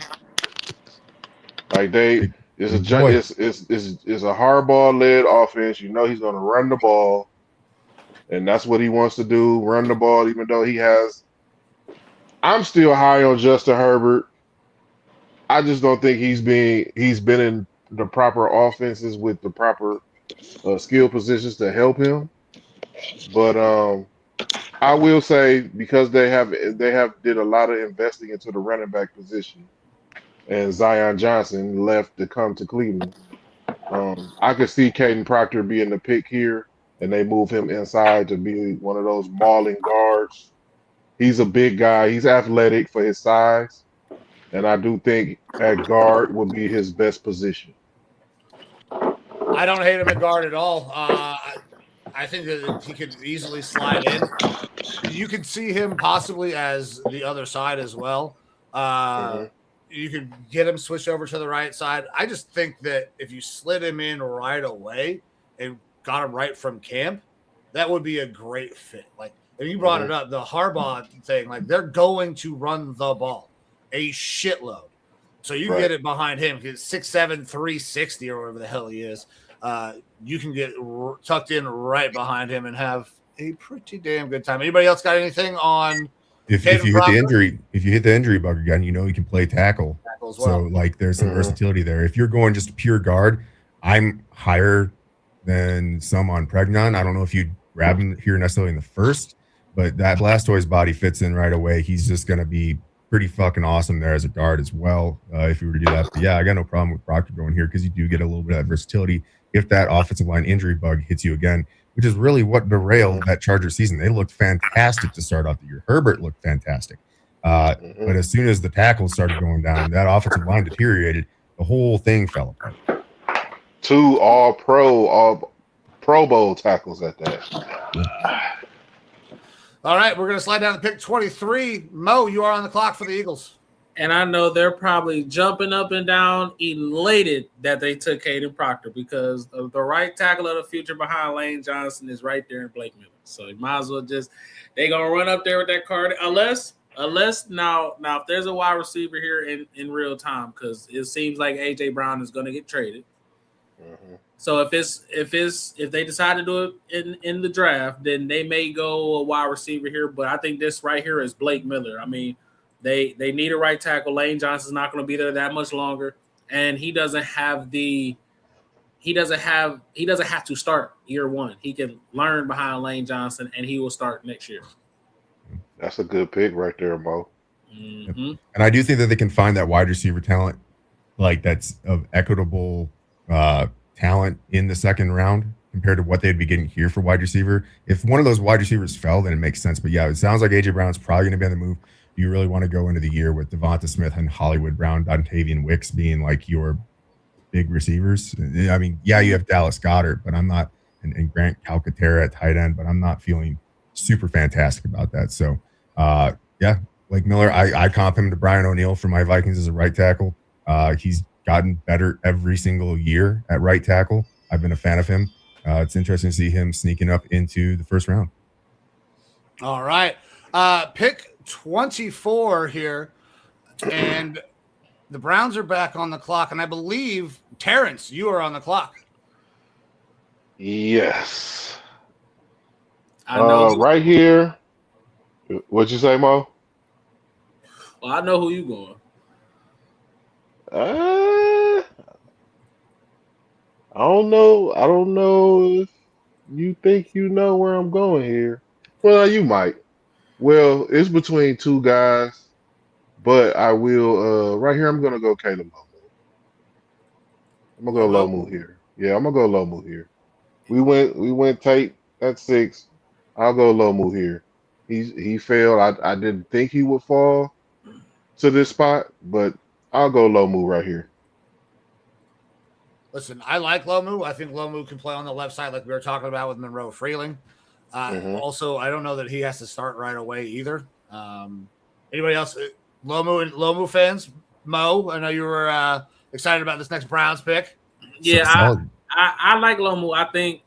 Like it's a hardball-led offense. You know he's going to run the ball. And that's what he wants to do, run the ball, even though I'm still high on Justin Herbert. I just don't think he's been in the proper offenses with the proper skill positions to help him. But I will say, because they have did a lot of investing into the running back position, and Zion Johnson left to come to Cleveland, I could see Caden Proctor being the pick here. And they move him inside to be one of those mauling guards. He's a big guy. He's athletic for his size. And I do think at guard would be his best position. I don't hate him at guard at all. I think that he could easily slide in. You could see him possibly as the other side as well. You could get him switched over to the right side. I just think that if you slid him in right away and got him right from camp, that would be a great fit. Like, and you brought it up, the Harbaugh thing, like, they're going to run the ball a shitload. So you get it behind him, because 6'7", 360 or whatever the hell he is. You can get tucked in right behind him and have a pretty damn good time. Anybody else got anything on if you hit the injury bug again, you can play tackle as well. So like there's some versatility there. If you're going just pure guard, I'm higher than some on Pregnon. I don't know if you'd grab him here necessarily in the first, but that Blastoise body fits in right away. He's just going to be pretty fucking awesome there as a guard as well, if you were to do that. But yeah, I got no problem with Proctor going here because you do get a little bit of that versatility if that offensive line injury bug hits you again, which is really what derailed that Charger season. They looked fantastic to start off the year. Herbert looked fantastic. But as soon as the tackles started going down, that offensive line deteriorated. The whole thing fell apart. 2 all Pro Bowl tackles at that. All right, we're going to slide down to pick 23. Mo, you are on the clock for the Eagles. And I know they're probably jumping up and down, elated that they took Caden Proctor because the right tackle of the future behind Lane Johnson is right there in Blake Miller. So you might as well they're going to run up there with that card unless now if there's a wide receiver here in real time, because it seems like A.J. Brown is going to get traded. Mm-hmm. So if they decide to do it in the draft, then they may go a wide receiver here. But I think this right here is Blake Miller. I mean, they need a right tackle. Lane Johnson's not going to be there that much longer, and he doesn't have to start year one. He can learn behind Lane Johnson, and he will start next year. That's a good pick right there, Mo. Mm-hmm. And I do think that they can find that wide receiver talent, like that's of equitable talent in the second round compared to what they'd be getting here for wide receiver. If one of those wide receivers fell, then it makes sense. But yeah, it sounds like A.J. Brown's probably going to be on the move. Do you really want to go into the year with Devonta Smith and Hollywood Brown, Dontavian Wicks being like your big receivers? I mean, yeah, you have Dallas Goedert, but I'm not, and Grant Calcaterra at tight end, but I'm not feeling super fantastic about that. So, yeah, Blake Miller, I comp him to Brian O'Neill for my Vikings as a right tackle. He's gotten better every single year at right tackle. I've been a fan of him. It's interesting to see him sneaking up into the first round. All right. Pick 24 here. And the Browns are back on the clock. And I believe, Terrence, you are on the clock. Yes. I know. Right here. What'd you say, Mo? Well, I know who you going. I don't know if you think you know where I'm going here. Well, you might. Well, it's between 2 guys, but I will. Right here, I'm gonna go Caleb Lomu. I'm gonna go Lomu here. Yeah, I'm gonna go Lomu here. We went Tate at 6. I'll go Lomu here. He failed. I didn't think he would fall to this spot, but I'll go Lomu right here. Listen, I like Lomu. I think Lomu can play on the left side like we were talking about with Monroe Freeling. Also, I don't know that he has to start right away either. Anybody else? Lomu fans? Mo, I know you were excited about this next Browns pick. Yeah, I like Lomu. I think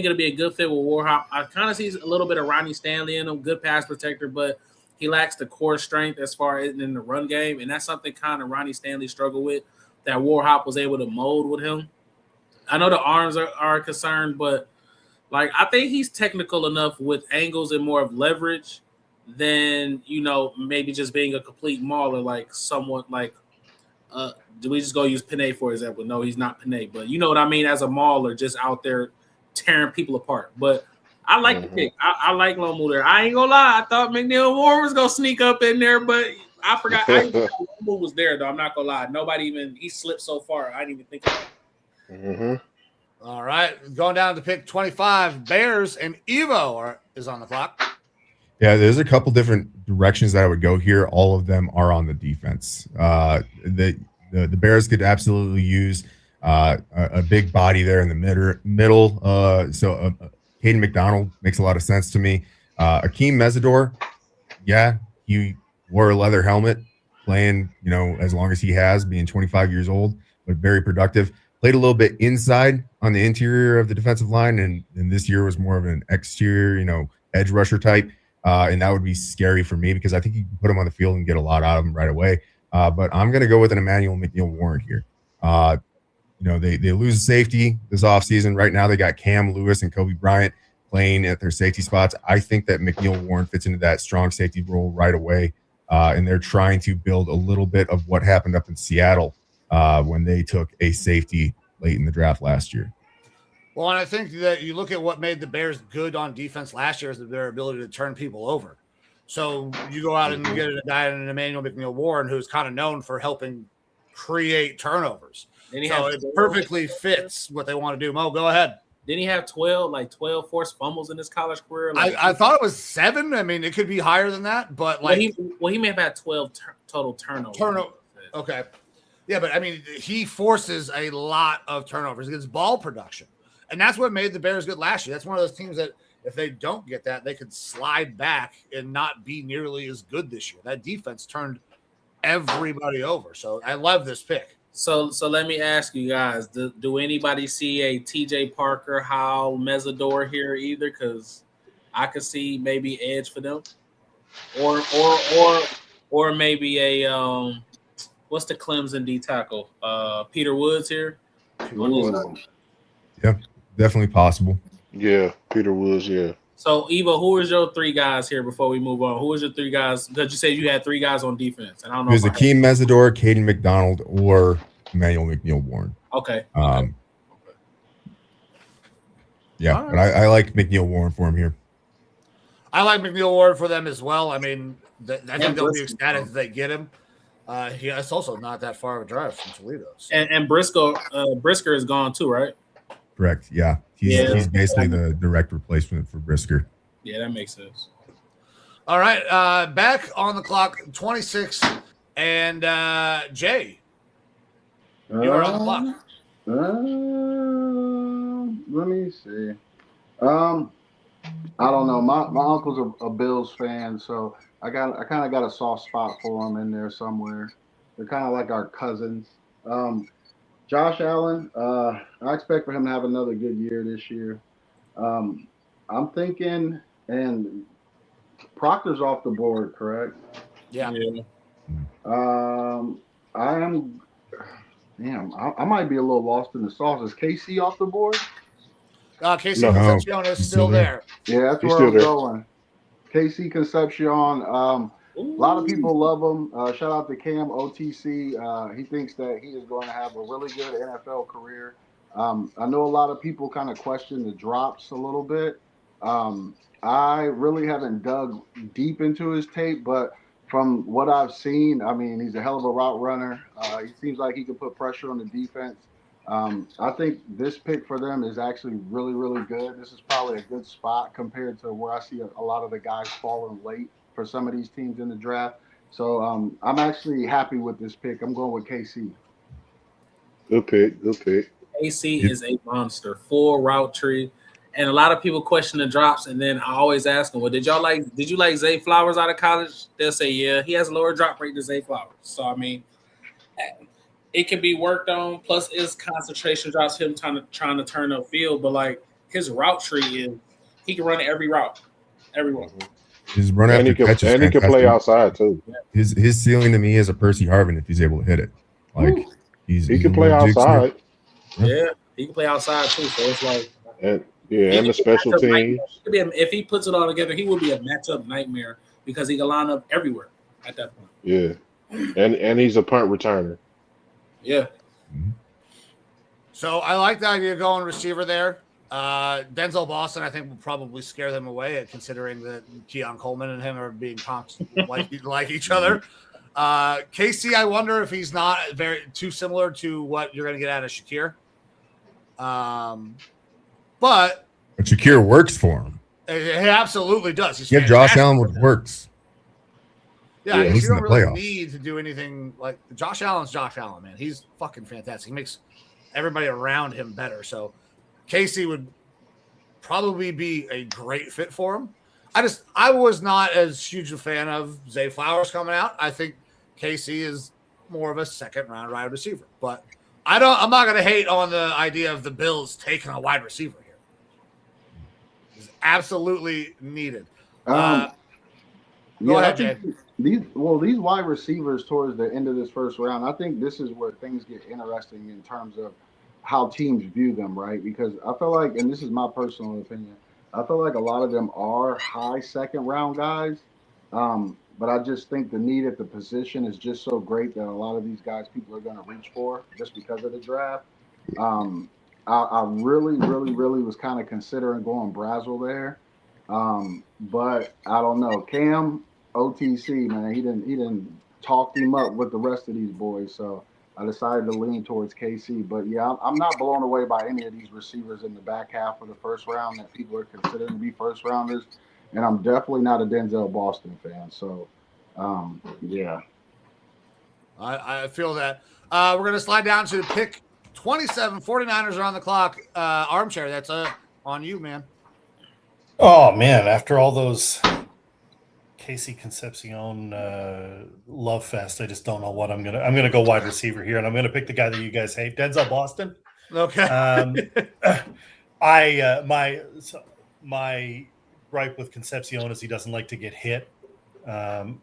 it'll be a good fit with Warhop. I kind of see a little bit of Ronnie Stanley in him, good pass protector, but he lacks the core strength as far as in the run game, and that's something kind of Ronnie Stanley struggled with that Warhop was able to mold with him. I know the arms are a concern, but like I think he's technical enough with angles and more of leverage than, maybe just being a complete mauler, like somewhat like do we just go use Panay for example? No, he's not Panay, but you know what I mean, as a mauler, just out there tearing people apart. But I like the pick. I like Lomu there. I ain't gonna lie, I thought McNeil-Warren was gonna sneak up in there, but I forgot. Lomu was there though. I'm not gonna lie. He slipped so far. I didn't even think about it. Mm-hmm. All right, going down to pick 25. Bears and Evo is on the clock. Yeah, there's a couple different directions that I would go here. All of them are on the defense. The Bears could absolutely use a big body there in the middle. So Caden McDonald makes a lot of sense to me. Akeem Mesidor, yeah, he wore a leather helmet, playing as long as he has, being 25 years old, but very productive. Played a little bit inside on the interior of the defensive line, and this year was more of an exterior, edge rusher type. And that would be scary for me because I think you can put him on the field and get a lot out of him right away. But I'm going to go with an Emmanuel McNeil-Warren here. They lose a safety this offseason. Right now they got Cam Lewis and Kobe Bryant playing at their safety spots. I think that McNeil-Warren fits into that strong safety role right away. And they're trying to build a little bit of what happened up in Seattle when they took a safety late in the draft last year. Well, and I think that you look at what made the Bears good on defense last year is their ability to turn people over. So you go out and you get a guy in McNeil-Warren who's kind of known for helping create turnovers. So it perfectly fits what they want to do. Mo, go ahead. Didn't he have 12 forced fumbles in his college career? I thought it was 7. I mean, it could be higher than that, but he may have had 12 total turnovers. Okay. Yeah, but I mean, he forces a lot of turnovers against ball production. And that's what made the Bears good last year. That's one of those teams that if they don't get that, they could slide back and not be nearly as good this year. That defense turned everybody over. So I love this pick. So let me ask you guys, do anybody see a TJ Parker, Howell, Mezzador here either? Because I could see maybe edge for them. Or maybe a what's the Clemson D tackle? Peter Woods here. Yep, definitely possible. Yeah, Peter Woods. Yeah. So Eva, who is your 3 guys here before we move on? Who is your 3 guys? Because you said you had 3 guys on defense, and I don't know. There's Akeem Mezzador, Caden McDonald, or McNeil-Warren. Okay. Yeah, right. But I like McNeil-Warren for him here. I like McNeil-Warren for them as well. I mean, I think they'll be ecstatic if they get him. It's also not that far of a drive from Toledo. So. And Brisker is gone too, right? Correct. Yeah. He's basically the direct replacement for Brisker. Yeah, that makes sense. All right. Back on the clock, 26. And Jay, you're on the clock. Let me see. I don't know. My uncle's a Bills fan, so I kind of got a soft spot for him in there somewhere. They're kind of like our cousins. Josh Allen, I expect for him to have another good year this year. I'm thinking, and Proctor's off the board, correct? Yeah. I might be a little lost in the sauce. Is KC off the board? Casey Concepcion is still there. Yeah, that's where I'm going. KC Concepcion. A lot of people love him. Shout out to Cam OTC. He thinks that he is going to have a really good NFL career. I know a lot of people kind of question the drops a little bit. I really haven't dug deep into his tape, but from what I've seen, I mean, he's a hell of a route runner. He seems like he can put pressure on the defense. I think this pick for them is actually really, really good. This is probably a good spot compared to where I see a lot of the guys falling late for some of these teams in the draft. So I'm actually happy with this pick. I'm going with KC. Good pick. KC is a monster. Full route tree. And a lot of people question the drops, and then I always ask them, well, did you like Zay Flowers out of college? They'll say, yeah, he has a lower drop rate than Zay Flowers. So, I mean, it can be worked on. Plus, his concentration drops him trying to turn upfield. But, like, his route tree is he can run every route. Everyone. His run after catch is and he can play outside, too. His ceiling to me is a Percy Harvin if he's able to hit it. Like, he can play outside. Yeah, he can play outside, too. So, it's like – and the special teams. If he puts it all together, he would be a matchup nightmare because he can line up everywhere at that point. Yeah, and he's a punt returner. Yeah. So I like the idea of going receiver there. Denzel Boston, I think, will probably scare them away, considering that Keon Coleman and him are being like each other. KC, I wonder if he's not too similar to what you're going to get out of Shakir. But Shakir works for him. It absolutely does. He's Josh Allen works. Yeah, you don't really need to do anything like Josh Allen's Josh Allen, man. He's fucking fantastic. He makes everybody around him better. So Casey would probably be a great fit for him. I was not as huge a fan of Zay Flowers coming out. I think Casey is more of a second round wide receiver, but I'm not going to hate on the idea of the Bills taking a wide receiver here. It's absolutely needed. Go ahead, Jay. These wide receivers towards the end of this first round, I think this is where things get interesting in terms of how teams view them, right? Because I feel like, and this is my personal opinion, I feel like a lot of them are high second round guys. But I just think the need at the position is just so great that a lot of these guys people are going to reach for just because of the draft. I really, really, really was kind of considering going Brazzle there. But I don't know. Cam, OTC, man, he didn't talk him up with the rest of these boys. So I decided to lean towards KC. But yeah, I'm not blown away by any of these receivers in the back half of the first round that people are considering to be first rounders. And I'm definitely not a Denzel Boston fan. So yeah. I feel that. We're going to slide down to pick 27. 49ers are on the clock. Armchair, that's on you, man. Oh man, after all those Casey Concepcion love fest, I just don't know what I'm gonna go wide receiver here, and I'm gonna pick the guy that you guys hate, Denzel Boston. Okay. My gripe with Concepcion is he doesn't like to get hit. That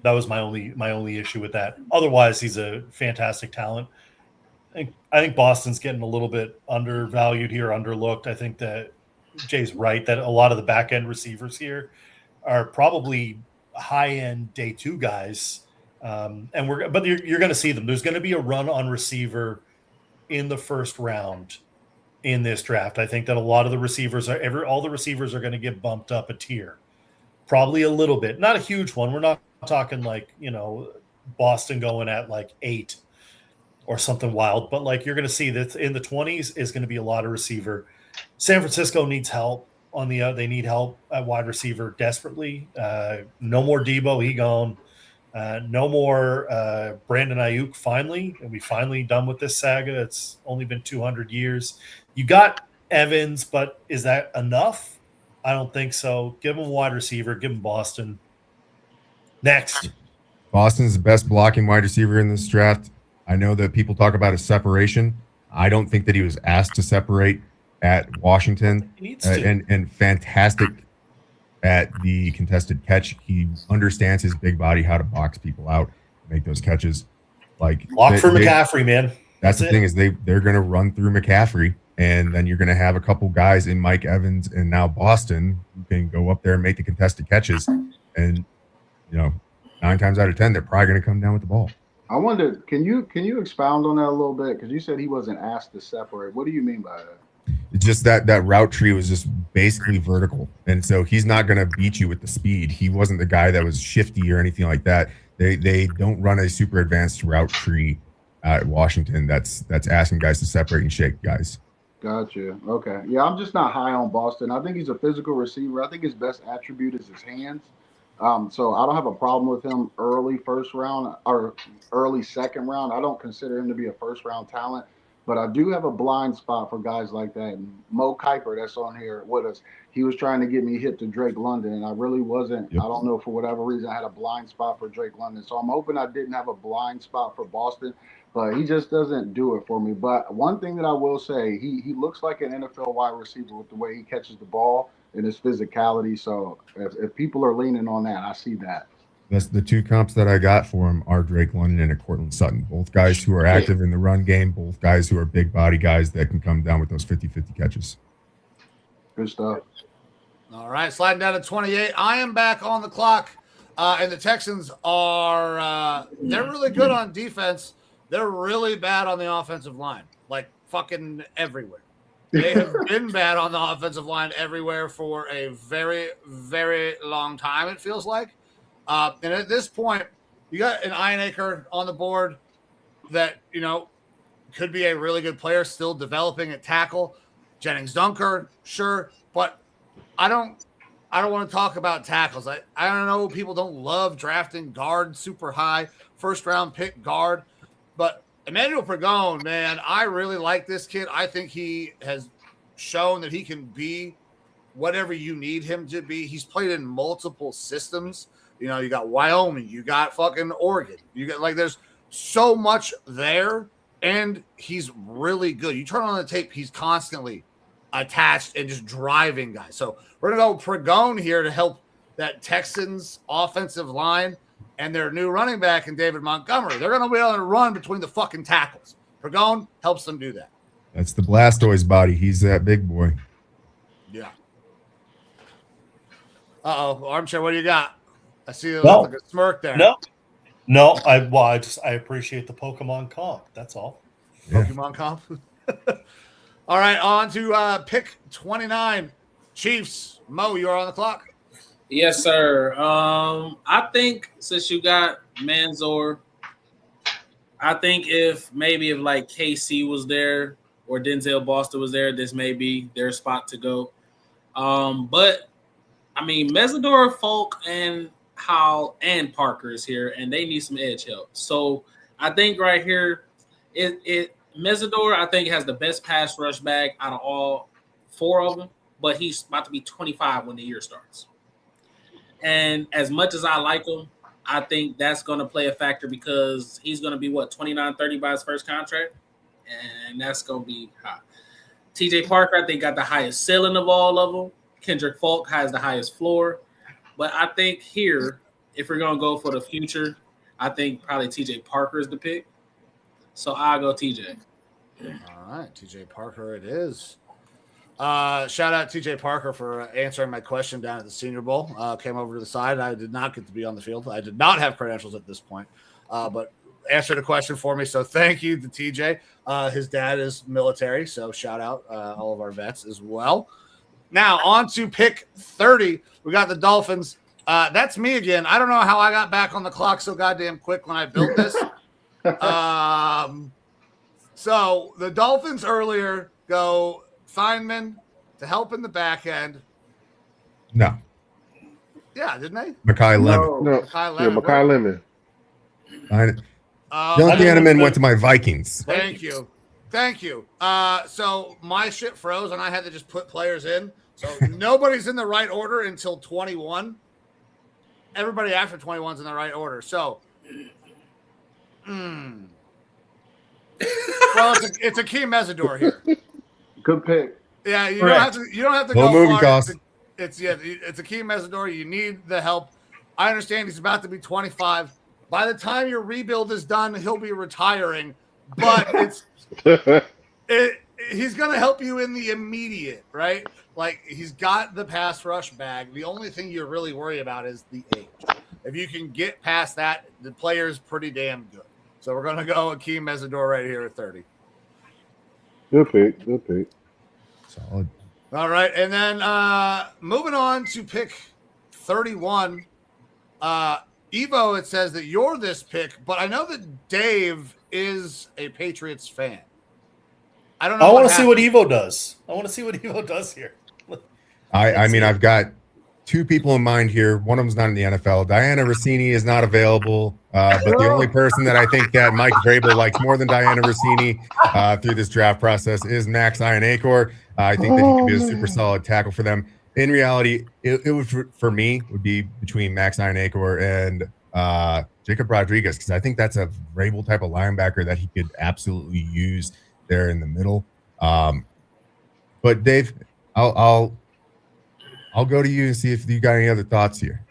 was my only issue with that. Otherwise, he's a fantastic talent. I think Boston's getting a little bit undervalued here, underlooked. I think that Jay's right that a lot of the back end receivers here are probably high end day two guys, but you're going to see them. There's going to be a run on receiver in the first round in this draft. I think that a lot of the receivers all the receivers are going to get bumped up a tier, probably a little bit, not a huge one. We're not talking like Boston going at like 8 or something wild, but like you're going to see that in the 20s is going to be a lot of receiver. San Francisco needs help they need help at wide receiver desperately. No more Debo, he gone. No more Brandon Ayuk. Finally, and we finally done with this saga. It's only been 200 years. You got Evans, but is that enough? I don't think so. Give him a wide receiver. Give him Boston. Next. Boston's the best blocking wide receiver in this draft. I know that people talk about his separation. I don't think that he was asked to separate at Washington, and fantastic at the contested catch. He understands his big body, how to box people out, make those catches. Like lock for McCaffrey, man. That's the thing is they're going to run through McCaffrey, and then you're going to have a couple guys in Mike Evans and now Boston who can go up there and make the contested catches. And 9 times out of 10, they're probably going to come down with the ball. I wonder, can you expound on that a little bit? Because you said he wasn't asked to separate. What do you mean by that? It's just that route tree was just basically vertical. And so he's not going to beat you with the speed. He wasn't the guy that was shifty or anything like that. They don't run a super advanced route tree at Washington that's asking guys to separate and shake guys. Gotcha. Okay. Yeah, I'm just not high on Boston. I think he's a physical receiver. I think his best attribute is his hands. So I don't have a problem with him early first round or early second round. I don't consider him to be a first round talent. But I do have a blind spot for guys like that. And Mo Kiper, that's on here with us, he was trying to get me hip to Drake London, and I really wasn't. Yep. I don't know, for whatever reason, I had a blind spot for Drake London. So I'm hoping I didn't have a blind spot for Boston, but he just doesn't do it for me. But one thing that I will say, he looks like an NFL wide receiver with the way he catches the ball and his physicality. So if people are leaning on that, I see that. That's the two comps that I got for him are Drake London and Courtland Sutton. Both guys who are active in the run game, both guys who are big body guys that can come down with those 50-50 catches. Good stuff. All right, sliding down to 28. I am back on the clock, and the Texans are they're really good on defense. They're really bad on the offensive line, like fucking everywhere. They have been bad on the offensive line everywhere for a very, very long time, it feels like. And at this point, you got an Ioane on the board that, could be a really good player, still developing at tackle. Jennings Dunker, sure, but I don't want to talk about tackles. I don't know, people don't love drafting guard super high, first round pick guard, but Emmanuel Pregone, man, I really like this kid. I think he has shown that he can be whatever you need him to be. He's played in multiple systems. You got Wyoming, you got fucking Oregon. You got there's so much there, and he's really good. You turn on the tape, he's constantly attached and just driving guys. So we're going to go Pregone here to help that Texans offensive line and their new running back in David Montgomery. They're going to be able to run between the fucking tackles. Pregone helps them do that. That's the Blastoise body. He's that big boy. Yeah. Uh-oh. Armchair, what do you got? I see like a smirk there. No. I appreciate the Pokemon comp. That's all. Pokemon comp. All right, on to pick 29. Chiefs. Mo, you are on the clock. Yes, sir. I think since you got Mansoor, I think if like KC was there or Denzel Boston was there, this may be their spot to go. But I mean, Mesidor, Folk, and Howell and Parker is here, and they need some edge help. So I think right here, Mesidor, I think, has the best pass rush bag out of all four of them, but he's about to be 25 when the year starts. And as much as I like him, I think that's going to play a factor because he's going to be, 29, 30 by his first contract? And that's going to be high. TJ Parker, I think, got the highest ceiling of all of them. Kendrick Falk has the highest floor. But I think here, if we're going to go for the future, I think probably TJ Parker is the pick. So I'll go TJ. All right, TJ Parker it is. Shout out TJ Parker for answering my question down at the Senior Bowl. Came over to the side. I did not get to be on the field. I did not have credentials at this point, but answered a question for me. So thank you to TJ. His dad is military, so shout out all of our vets as well. Now on to pick 30. We got the Dolphins. That's me again. I don't know how I got back on the clock so goddamn quick when I built this. So the Dolphins earlier go Feynman to help in the back end. No. Yeah, didn't they? Makai Lemon. No, Makai yeah, Lemon. Makai Lemon. Young Hanneman went to my Vikings. Thank you. So my shit froze and I had to just put players in. So nobody's in the right order until 21. Everybody after 21 is in the right order. So, well, it's a key Mesidor here. Good pick. Yeah, you Correct. don't have to Low go moving far. cost. It's a key Mesidor. You need the help. I understand he's about to be 25. By the time your rebuild is done, he'll be retiring. But he's going to help you in the immediate, right? Like, he's got the pass rush bag. The only thing you really worry about is the age. If you can get past that, the player's pretty damn good. So we're going to go Akeem Mesidor right here at 30. Good pick. Solid. All right. And then moving on to pick 31. Evo, it says that you're this pick, but I know that Dave is a Patriots fan. I don't know. I want to see what Evo does. I want to see what Evo does here. I mean, I've got two people in mind here. One of them's not in the NFL. Diana Rossini is not available, but the only person that I think that Mike Vrabel likes more than Diana Rossini through this draft process is Max Ioane. I think that he could be a super solid tackle for them. In reality, it would for me would be between Max Ioane and Jacob Rodriguez, because I think that's a Vrabel type of linebacker that he could absolutely use there in the middle. But Dave, I'll go to you and see if you got any other thoughts here.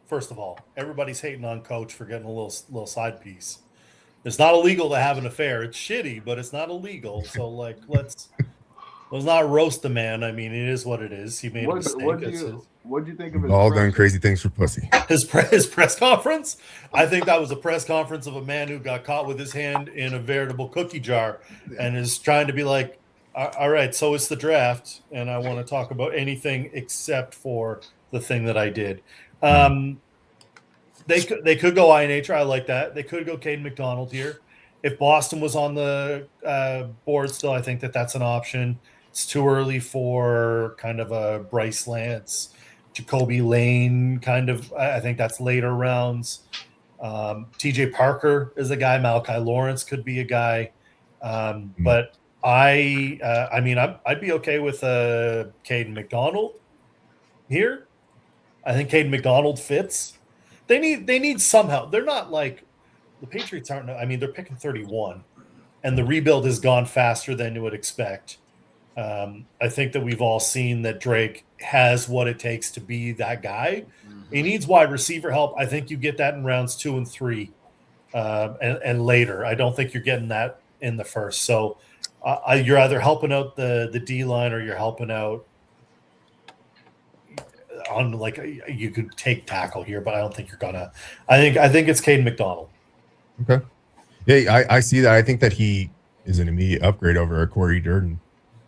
First of all, everybody's hating on Coach for getting a little side piece. It's not illegal to have an affair. It's shitty, but it's not illegal. So let's not roast the man. I mean, it is what it is. He made a mistake. What do you think of his All done crazy things for pussy. His press conference? I think that was a press conference of a man who got caught with his hand in a veritable cookie jar and is trying to be like, all right, so it's the draft, and I want to talk about anything except for the thing that I did. They could go INH. I like that. They could go Caden McDonald here. If Boston was on the board still, I think that's an option. It's too early for kind of a Bryce Lance, Jacoby Lane kind of. I think that's later rounds. TJ Parker is a guy. Malachi Lawrence could be a guy. But I'd be okay with Caden McDonald here. I think Caden McDonald fits. They need some help. They're not like the Patriots aren't. I mean, they're picking 31, and the rebuild has gone faster than you would expect. I think that we've all seen that Drake has what it takes to be that guy. He needs wide receiver help. I think you get that in rounds 2 and 3, and later. I don't think you're getting that in the first. So you're either helping out the D line or you're helping out on like you could take tackle here, but I don't think you're gonna. I think it's Caden McDonald. Okay. Yeah, I see that. I think that he is an immediate upgrade over Corey Jordyn.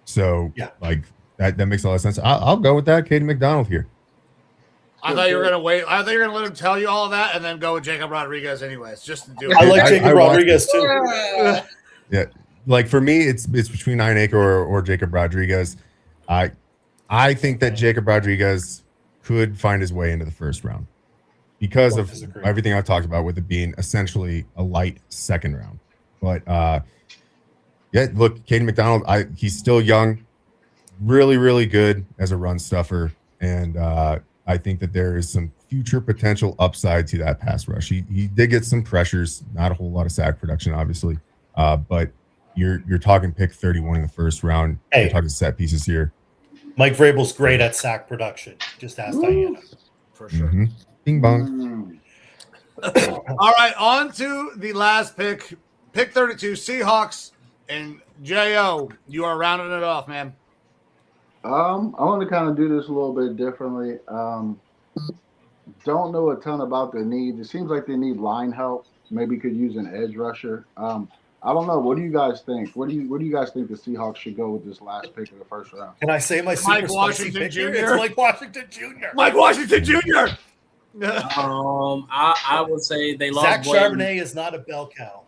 So, like, that makes a lot of sense. I'll go with that. Katie McDonald here. I thought you were gonna wait. I thought you were gonna let him tell you all of that and then go with Jacob Rodriguez anyways, just to do it. I like Jacob Rodriguez too. Yeah, like for me, it's between Ioane or Jacob Rodriguez. I think that Jacob Rodriguez could find his way into the first round because of everything I've talked about with it being essentially a light second round. But yeah, look, Katie McDonald, he's still young, really, really good as a run stuffer, and I think that there is some future potential upside to that pass rush. He did get some pressures, not a whole lot of sack production, obviously, but you're talking pick 31 in the first round. Hey, you're talking set pieces here. Mike Vrabel's great at sack production. Just ask Diana. For sure. Mm-hmm. Bing bong. All right, on to the last pick. Pick 32, Seahawks, and J.O., you are rounding it off, man. I want to kind of do this a little bit differently. Don't know a ton about their needs. It seems like they need line help. Maybe could use an edge rusher. I don't know. What do you guys think? What do you guys think the Seahawks should go with this last pick of the first round? Can I say my super spicy pick here? It's Mike Washington Jr. Mike Washington Jr. I would say they lost. Zach Charbonnet is not a bell cow.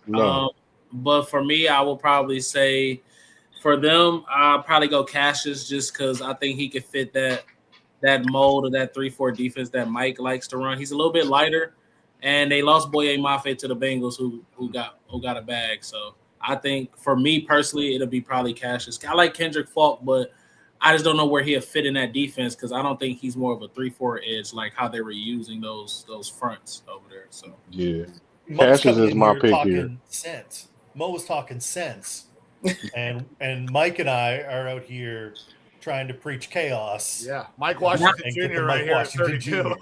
No. But for me, I will probably say for them, I'll probably go Cassius just because I think he could fit that mold of that 3-4 defense that Mike likes to run. He's a little bit lighter, and they lost Boye Mafe to the Bengals, who got a bag. So I think for me personally, it'll be probably Cassius. I like Kendrick Falk, but I just don't know where he'll fit in that defense because I don't think he's more of a 3-4 edge like how they were using those fronts over there. So yeah, Cassius is my pick here. Sense. Mo was talking sense, and Mike and I are out here trying to preach chaos. Yeah, Mike Washington Jr. right here, 32.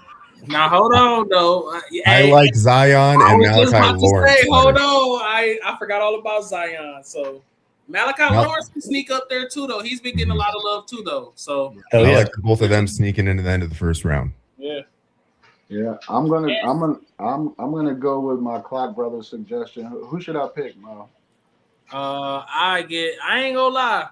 Now hold on though. I like Zion and Malachi Lawrence. Hold on, I forgot all about Zion. So Malachi Lawrence can sneak up there too, though. He's been getting a lot of love too, though. So I like both of them sneaking into the end of the first round. Yeah. I'm gonna go with my Clock Brothers suggestion. Who should I pick, Mo? I ain't gonna lie.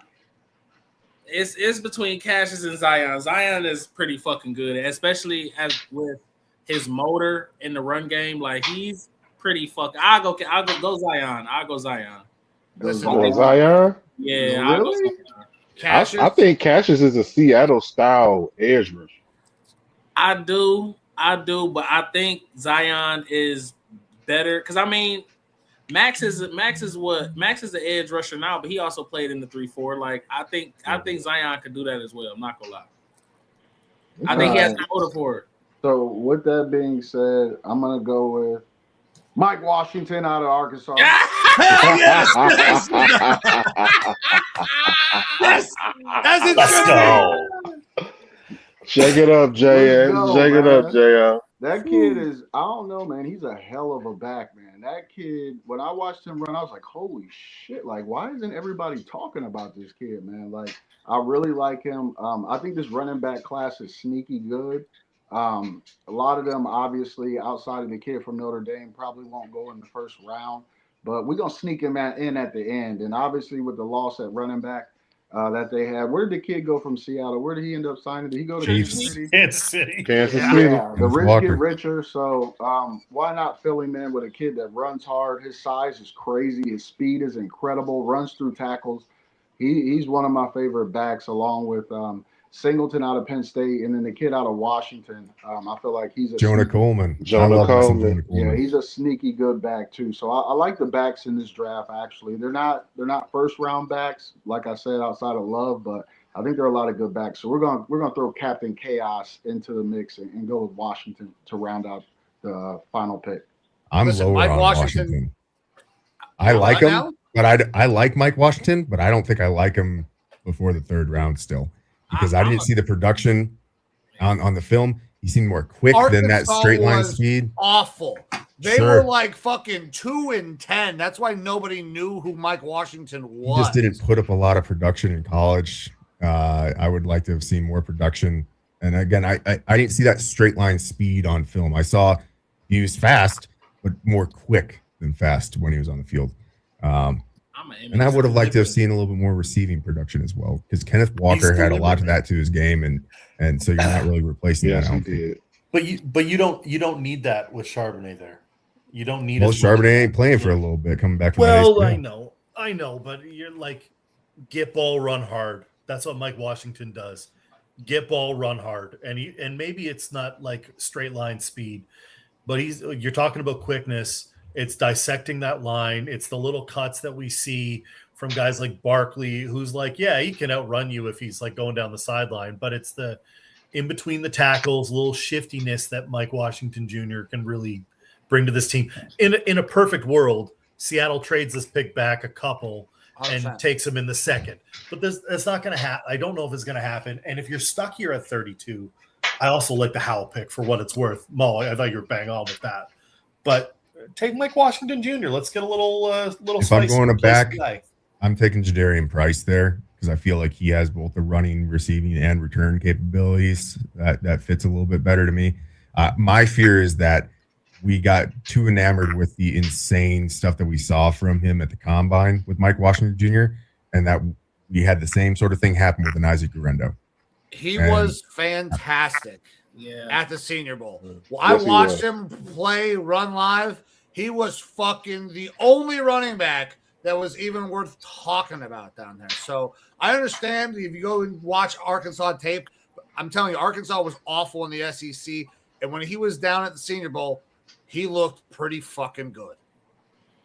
It's between Cassius and Zion. Zion is pretty fucking good, especially with his motor in the run game. Like he's pretty fucking. I'll go Zion. I'll go Zion. Zion? Yeah, really? Cassius? I think Cassius is a Seattle style edge rusher. I do, but I think Zion is better because I mean, Max is the edge rusher now, but he also played in the 3-4. Like I think Zion could do that as well. I'm not gonna lie. I think he has the motor for it. So with that being said, I'm gonna go with Mike Washington out of Arkansas. Yes. That's it. Let's go. Shake it up, JS. Shake it up, JL. That kid is, I don't know, man. He's a hell of a back, man. That kid, when I watched him run, I was like, holy shit. Like, why isn't everybody talking about this kid, man? Like, I really like him. I think this running back class is sneaky good. A lot of them, obviously, outside of the kid from Notre Dame, probably won't go in the first round. But we're going to sneak him in at the end. And obviously, with the loss at running back that they had, where did the kid go from Seattle? Where did he end up signing? Did he go to Kansas City? Kansas City. Yeah, the rich get richer. So why not fill him in with a kid that runs hard? His size is crazy. His speed is incredible. Runs through tackles. He's one of my favorite backs, along with Singleton out of Penn State, and then the kid out of Washington. I feel like he's a Jonah Coleman. Jonah Coleman. Yeah, he's a sneaky good back too. So I like the backs in this draft. Actually, they're not first round backs, like I said, outside of Love, but I think there are a lot of good backs. So we're gonna throw Captain Chaos into the mix and go with Washington to round out the final pick. I'm lower on Washington. I like him, but I like Mike Washington, but I don't think I like him before the third round still. Because I didn't see the production on the film. He seemed more quick than that straight line speed. Awful. They were like fucking 2-10. That's why nobody knew who Mike Washington was. He just didn't put up a lot of production in college. I would like to have seen more production. And again, I didn't see that straight line speed on film. I saw he was fast, but more quick than fast when he was on the field. And I would have liked to have seen a little bit more receiving production as well, because Kenneth Walker had a lot of that to his game, and so you're not really replacing that. Yes, he did. But you don't need that with Charbonnet there. You don't need. Well, Charbonnet ain't playing for a little bit, coming back from Well, that I know, but you're like, get ball, run hard. That's what Mike Washington does. Get ball, run hard, and maybe it's not like straight line speed, but you're talking about quickness. It's dissecting that line. It's the little cuts that we see from guys like Barkley, who's like, yeah, he can outrun you if he's like going down the sideline, but it's the in between the tackles, little shiftiness that Mike Washington Jr. can really bring to this team. In a perfect world, Seattle trades this pick back a couple and takes him in the second. But that's not going to happen. I don't know if it's going to happen. And if you're stuck here at 32, I also like the Howell pick for what it's worth. Mo, I thought you were bang on with that. But take Mike Washington Jr. Let's get a little if I'm going to back, I'm taking Jadarian Price there, because I feel like he has both the running, receiving, and return capabilities. That fits a little bit better to me. My fear is that we got too enamored with the insane stuff that we saw from him at the Combine with Mike Washington Jr., and that we had the same sort of thing happen with an Isaac Guerrero. He was fantastic at the Senior Bowl. Well, I watched him run live. He was fucking the only running back that was even worth talking about down there. So I understand if you go and watch Arkansas tape, I'm telling you, Arkansas was awful in the SEC. And when he was down at the Senior Bowl, he looked pretty fucking good.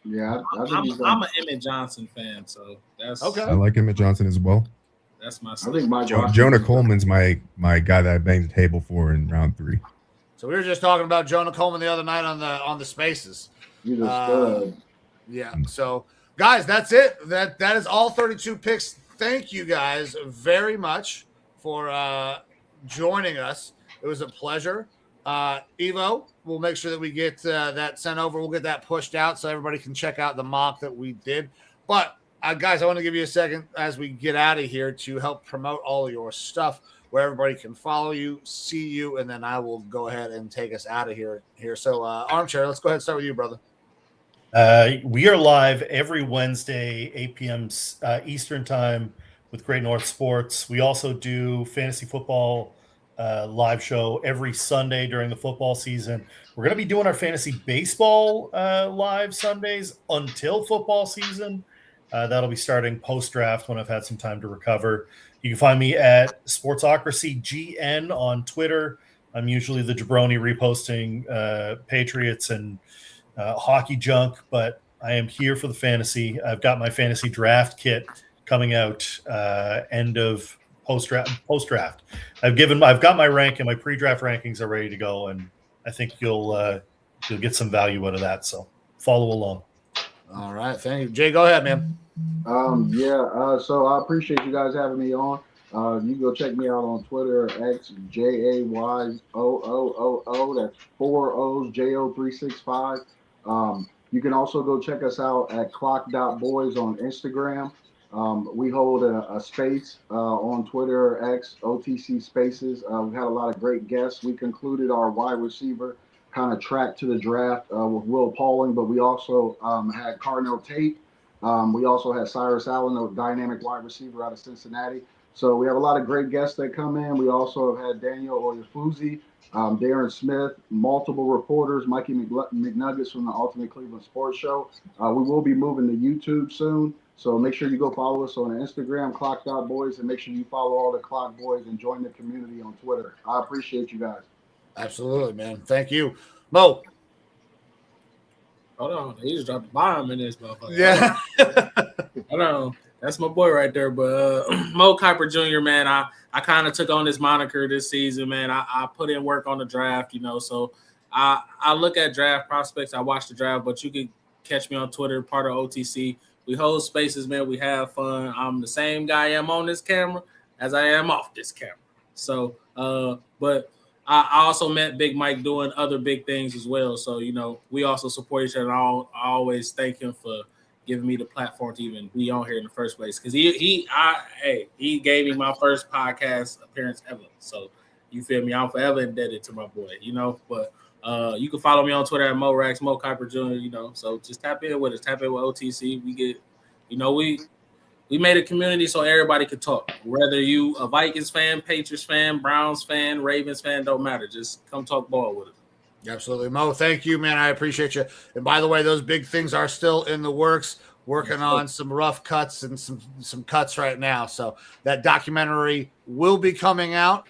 Yeah, I'm an Emmett Johnson fan, so that's okay. I like Emmett Johnson as well. That's my. I think Jonah Coleman's my guy that I banged the table for in round 3. So we were just talking about Jonah Coleman the other night on the Spaces. He's a stud. Yeah. So guys, that's it. That is all 32 picks. Thank you guys very much for joining us. It was a pleasure. Evo, we'll make sure that we get that sent over. We'll get that pushed out so everybody can check out the mock that we did. But guys, I want to give you a second as we get out of here to help promote all of your stuff, where everybody can follow you, see you, and then I will go ahead and take us out of here. So, Armchair, let's go ahead and start with you, brother. We are live every Wednesday, 8 p.m. Eastern time with Great North Sports. We also do fantasy football live show every Sunday during the football season. We're going to be doing our fantasy baseball live Sundays until football season. That'll be starting post-draft when I've had some time to recover. You can find me at Sportsocracy GN on Twitter. I'm usually the jabroni reposting Patriots and hockey junk, but I am here for the fantasy. I've got my fantasy draft kit coming out end of post-draft. I've got my rank, and my pre-draft rankings are ready to go, and I think you'll get some value out of that. So follow along. All right, thank you, Jay. Go ahead, man. So I appreciate you guys having me on. You can go check me out on Twitter, XJAYOOO. That's 4 O's, JO365. You can also go check us out at clock.boys on Instagram. We hold a space on Twitter, X, OTC Spaces. We've had a lot of great guests. We concluded our wide receiver kind of track to the draft with Will Pauling, but we also had Carnell Tate. We also had Cyrus Allen, a dynamic wide receiver out of Cincinnati. So we have a lot of great guests that come in. We also have had Daniel Oyefuzi, Darren Smith, multiple reporters, Mikey McNuggets from the Ultimate Cleveland Sports Show. We will be moving to YouTube soon. So make sure you go follow us on Instagram, Clock.Boys, and make sure you follow all the Clock Boys and join the community on Twitter. I appreciate you guys. Absolutely, man. Thank you. Mo. Hold on. He just dropped a bomb in this motherfucker. Yeah. Hold on. That's my boy right there. But Mo Kiper Jr., man, I kind of took on this moniker this season, man. I put in work on the draft, so I look at draft prospects. I watch the draft, but you can catch me on Twitter, part of OTC. We hold spaces, man. We have fun. I'm the same guy I am on this camera as I am off this camera. So, but I also met Big Mike doing other big things as well. So, we also support each other. I always thank him for giving me the platform to even be on here in the first place. Because he gave me my first podcast appearance ever. So, you feel me? I'm forever indebted to my boy, But You can follow me on Twitter at MoRax, Mo Kuiper Jr., you know. So just tap in with us. Tap in with OTC. We get, you know, we made a community so everybody could talk. Whether you a Vikings fan, Patriots fan, Browns fan, Ravens fan, don't matter. Just come talk ball with us. Absolutely. Mo, thank you, man. I appreciate you. And by the way, those big things are still in the works, working on some rough cuts and some cuts right now. So that documentary will be coming out.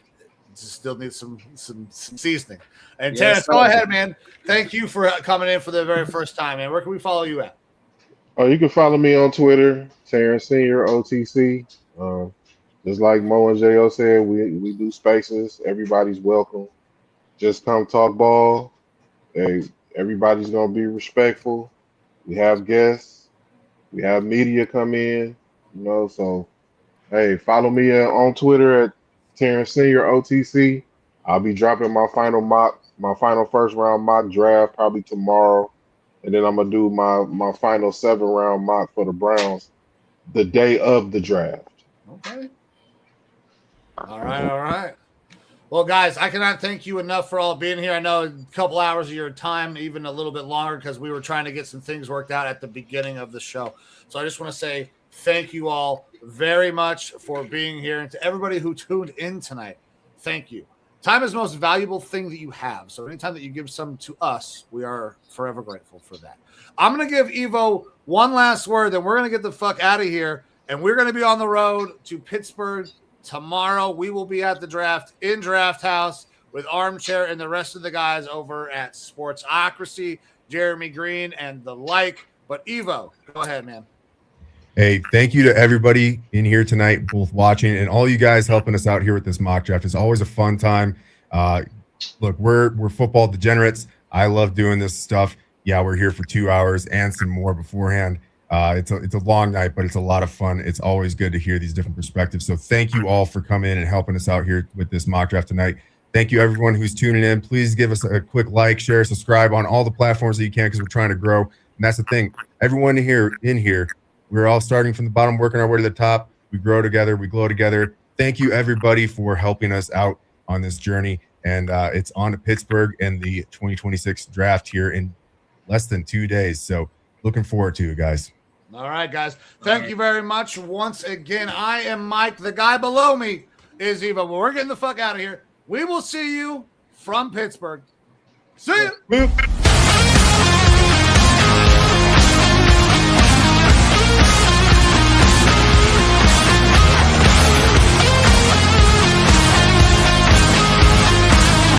Just still needs some seasoning. And Terrence, go ahead, man. Thank you for coming in for the very first time, man. Where can we follow you at? Oh, you can follow me on Twitter, Terrence Senior OTC. Just like Mo and Jo said, we do spaces. Everybody's welcome. Just come talk ball. Hey, everybody's gonna be respectful. We have guests. We have media come in. You know, so hey, follow me on Twitter at Terrence Senior OTC. I'll be dropping my final first round mock draft probably tomorrow, and then I'm gonna do my final 7-round mock for the Browns the day of the draft. Okay. All right. Well, guys, I cannot thank you enough for all being here. I know a couple hours of your time, even a little bit longer, because we were trying to get some things worked out at the beginning of the show. So I just want to say thank you all very much for being here. And to everybody who tuned in tonight, thank you. Time is the most valuable thing that you have. So anytime that you give some to us, we are forever grateful for that. I'm going to give Evo one last word, then we're going to get the fuck out of here. And we're going to be on the road to Pittsburgh tomorrow. We will be at the draft in Draft House with Armchair and the rest of the guys over at Sportsocracy, Jeremy Greene, and the like. But Evo, go ahead, man. Hey, thank you to everybody in here tonight, both watching and all you guys helping us out here with this mock draft. It's always a fun time. Look, we're football degenerates. I love doing this stuff. Yeah, we're here for 2 hours and some more beforehand. It's a long night, but it's a lot of fun. It's always good to hear these different perspectives. So thank you all for coming in and helping us out here with this mock draft tonight. Thank you, everyone who's tuning in. Please give us a quick like, share, subscribe on all the platforms that you can, because we're trying to grow. And that's the thing. Everyone in here, we're all starting from the bottom, working our way to the top. We grow together. We glow together. Thank you, everybody, for helping us out on this journey. And it's on to Pittsburgh and the 2026 draft here in less than 2 days. So looking forward to it, guys. All right, guys. Thank you very much once again. I am Mike. The guy below me is Evo. Well, we're getting the fuck out of here. We will see you from Pittsburgh. See you.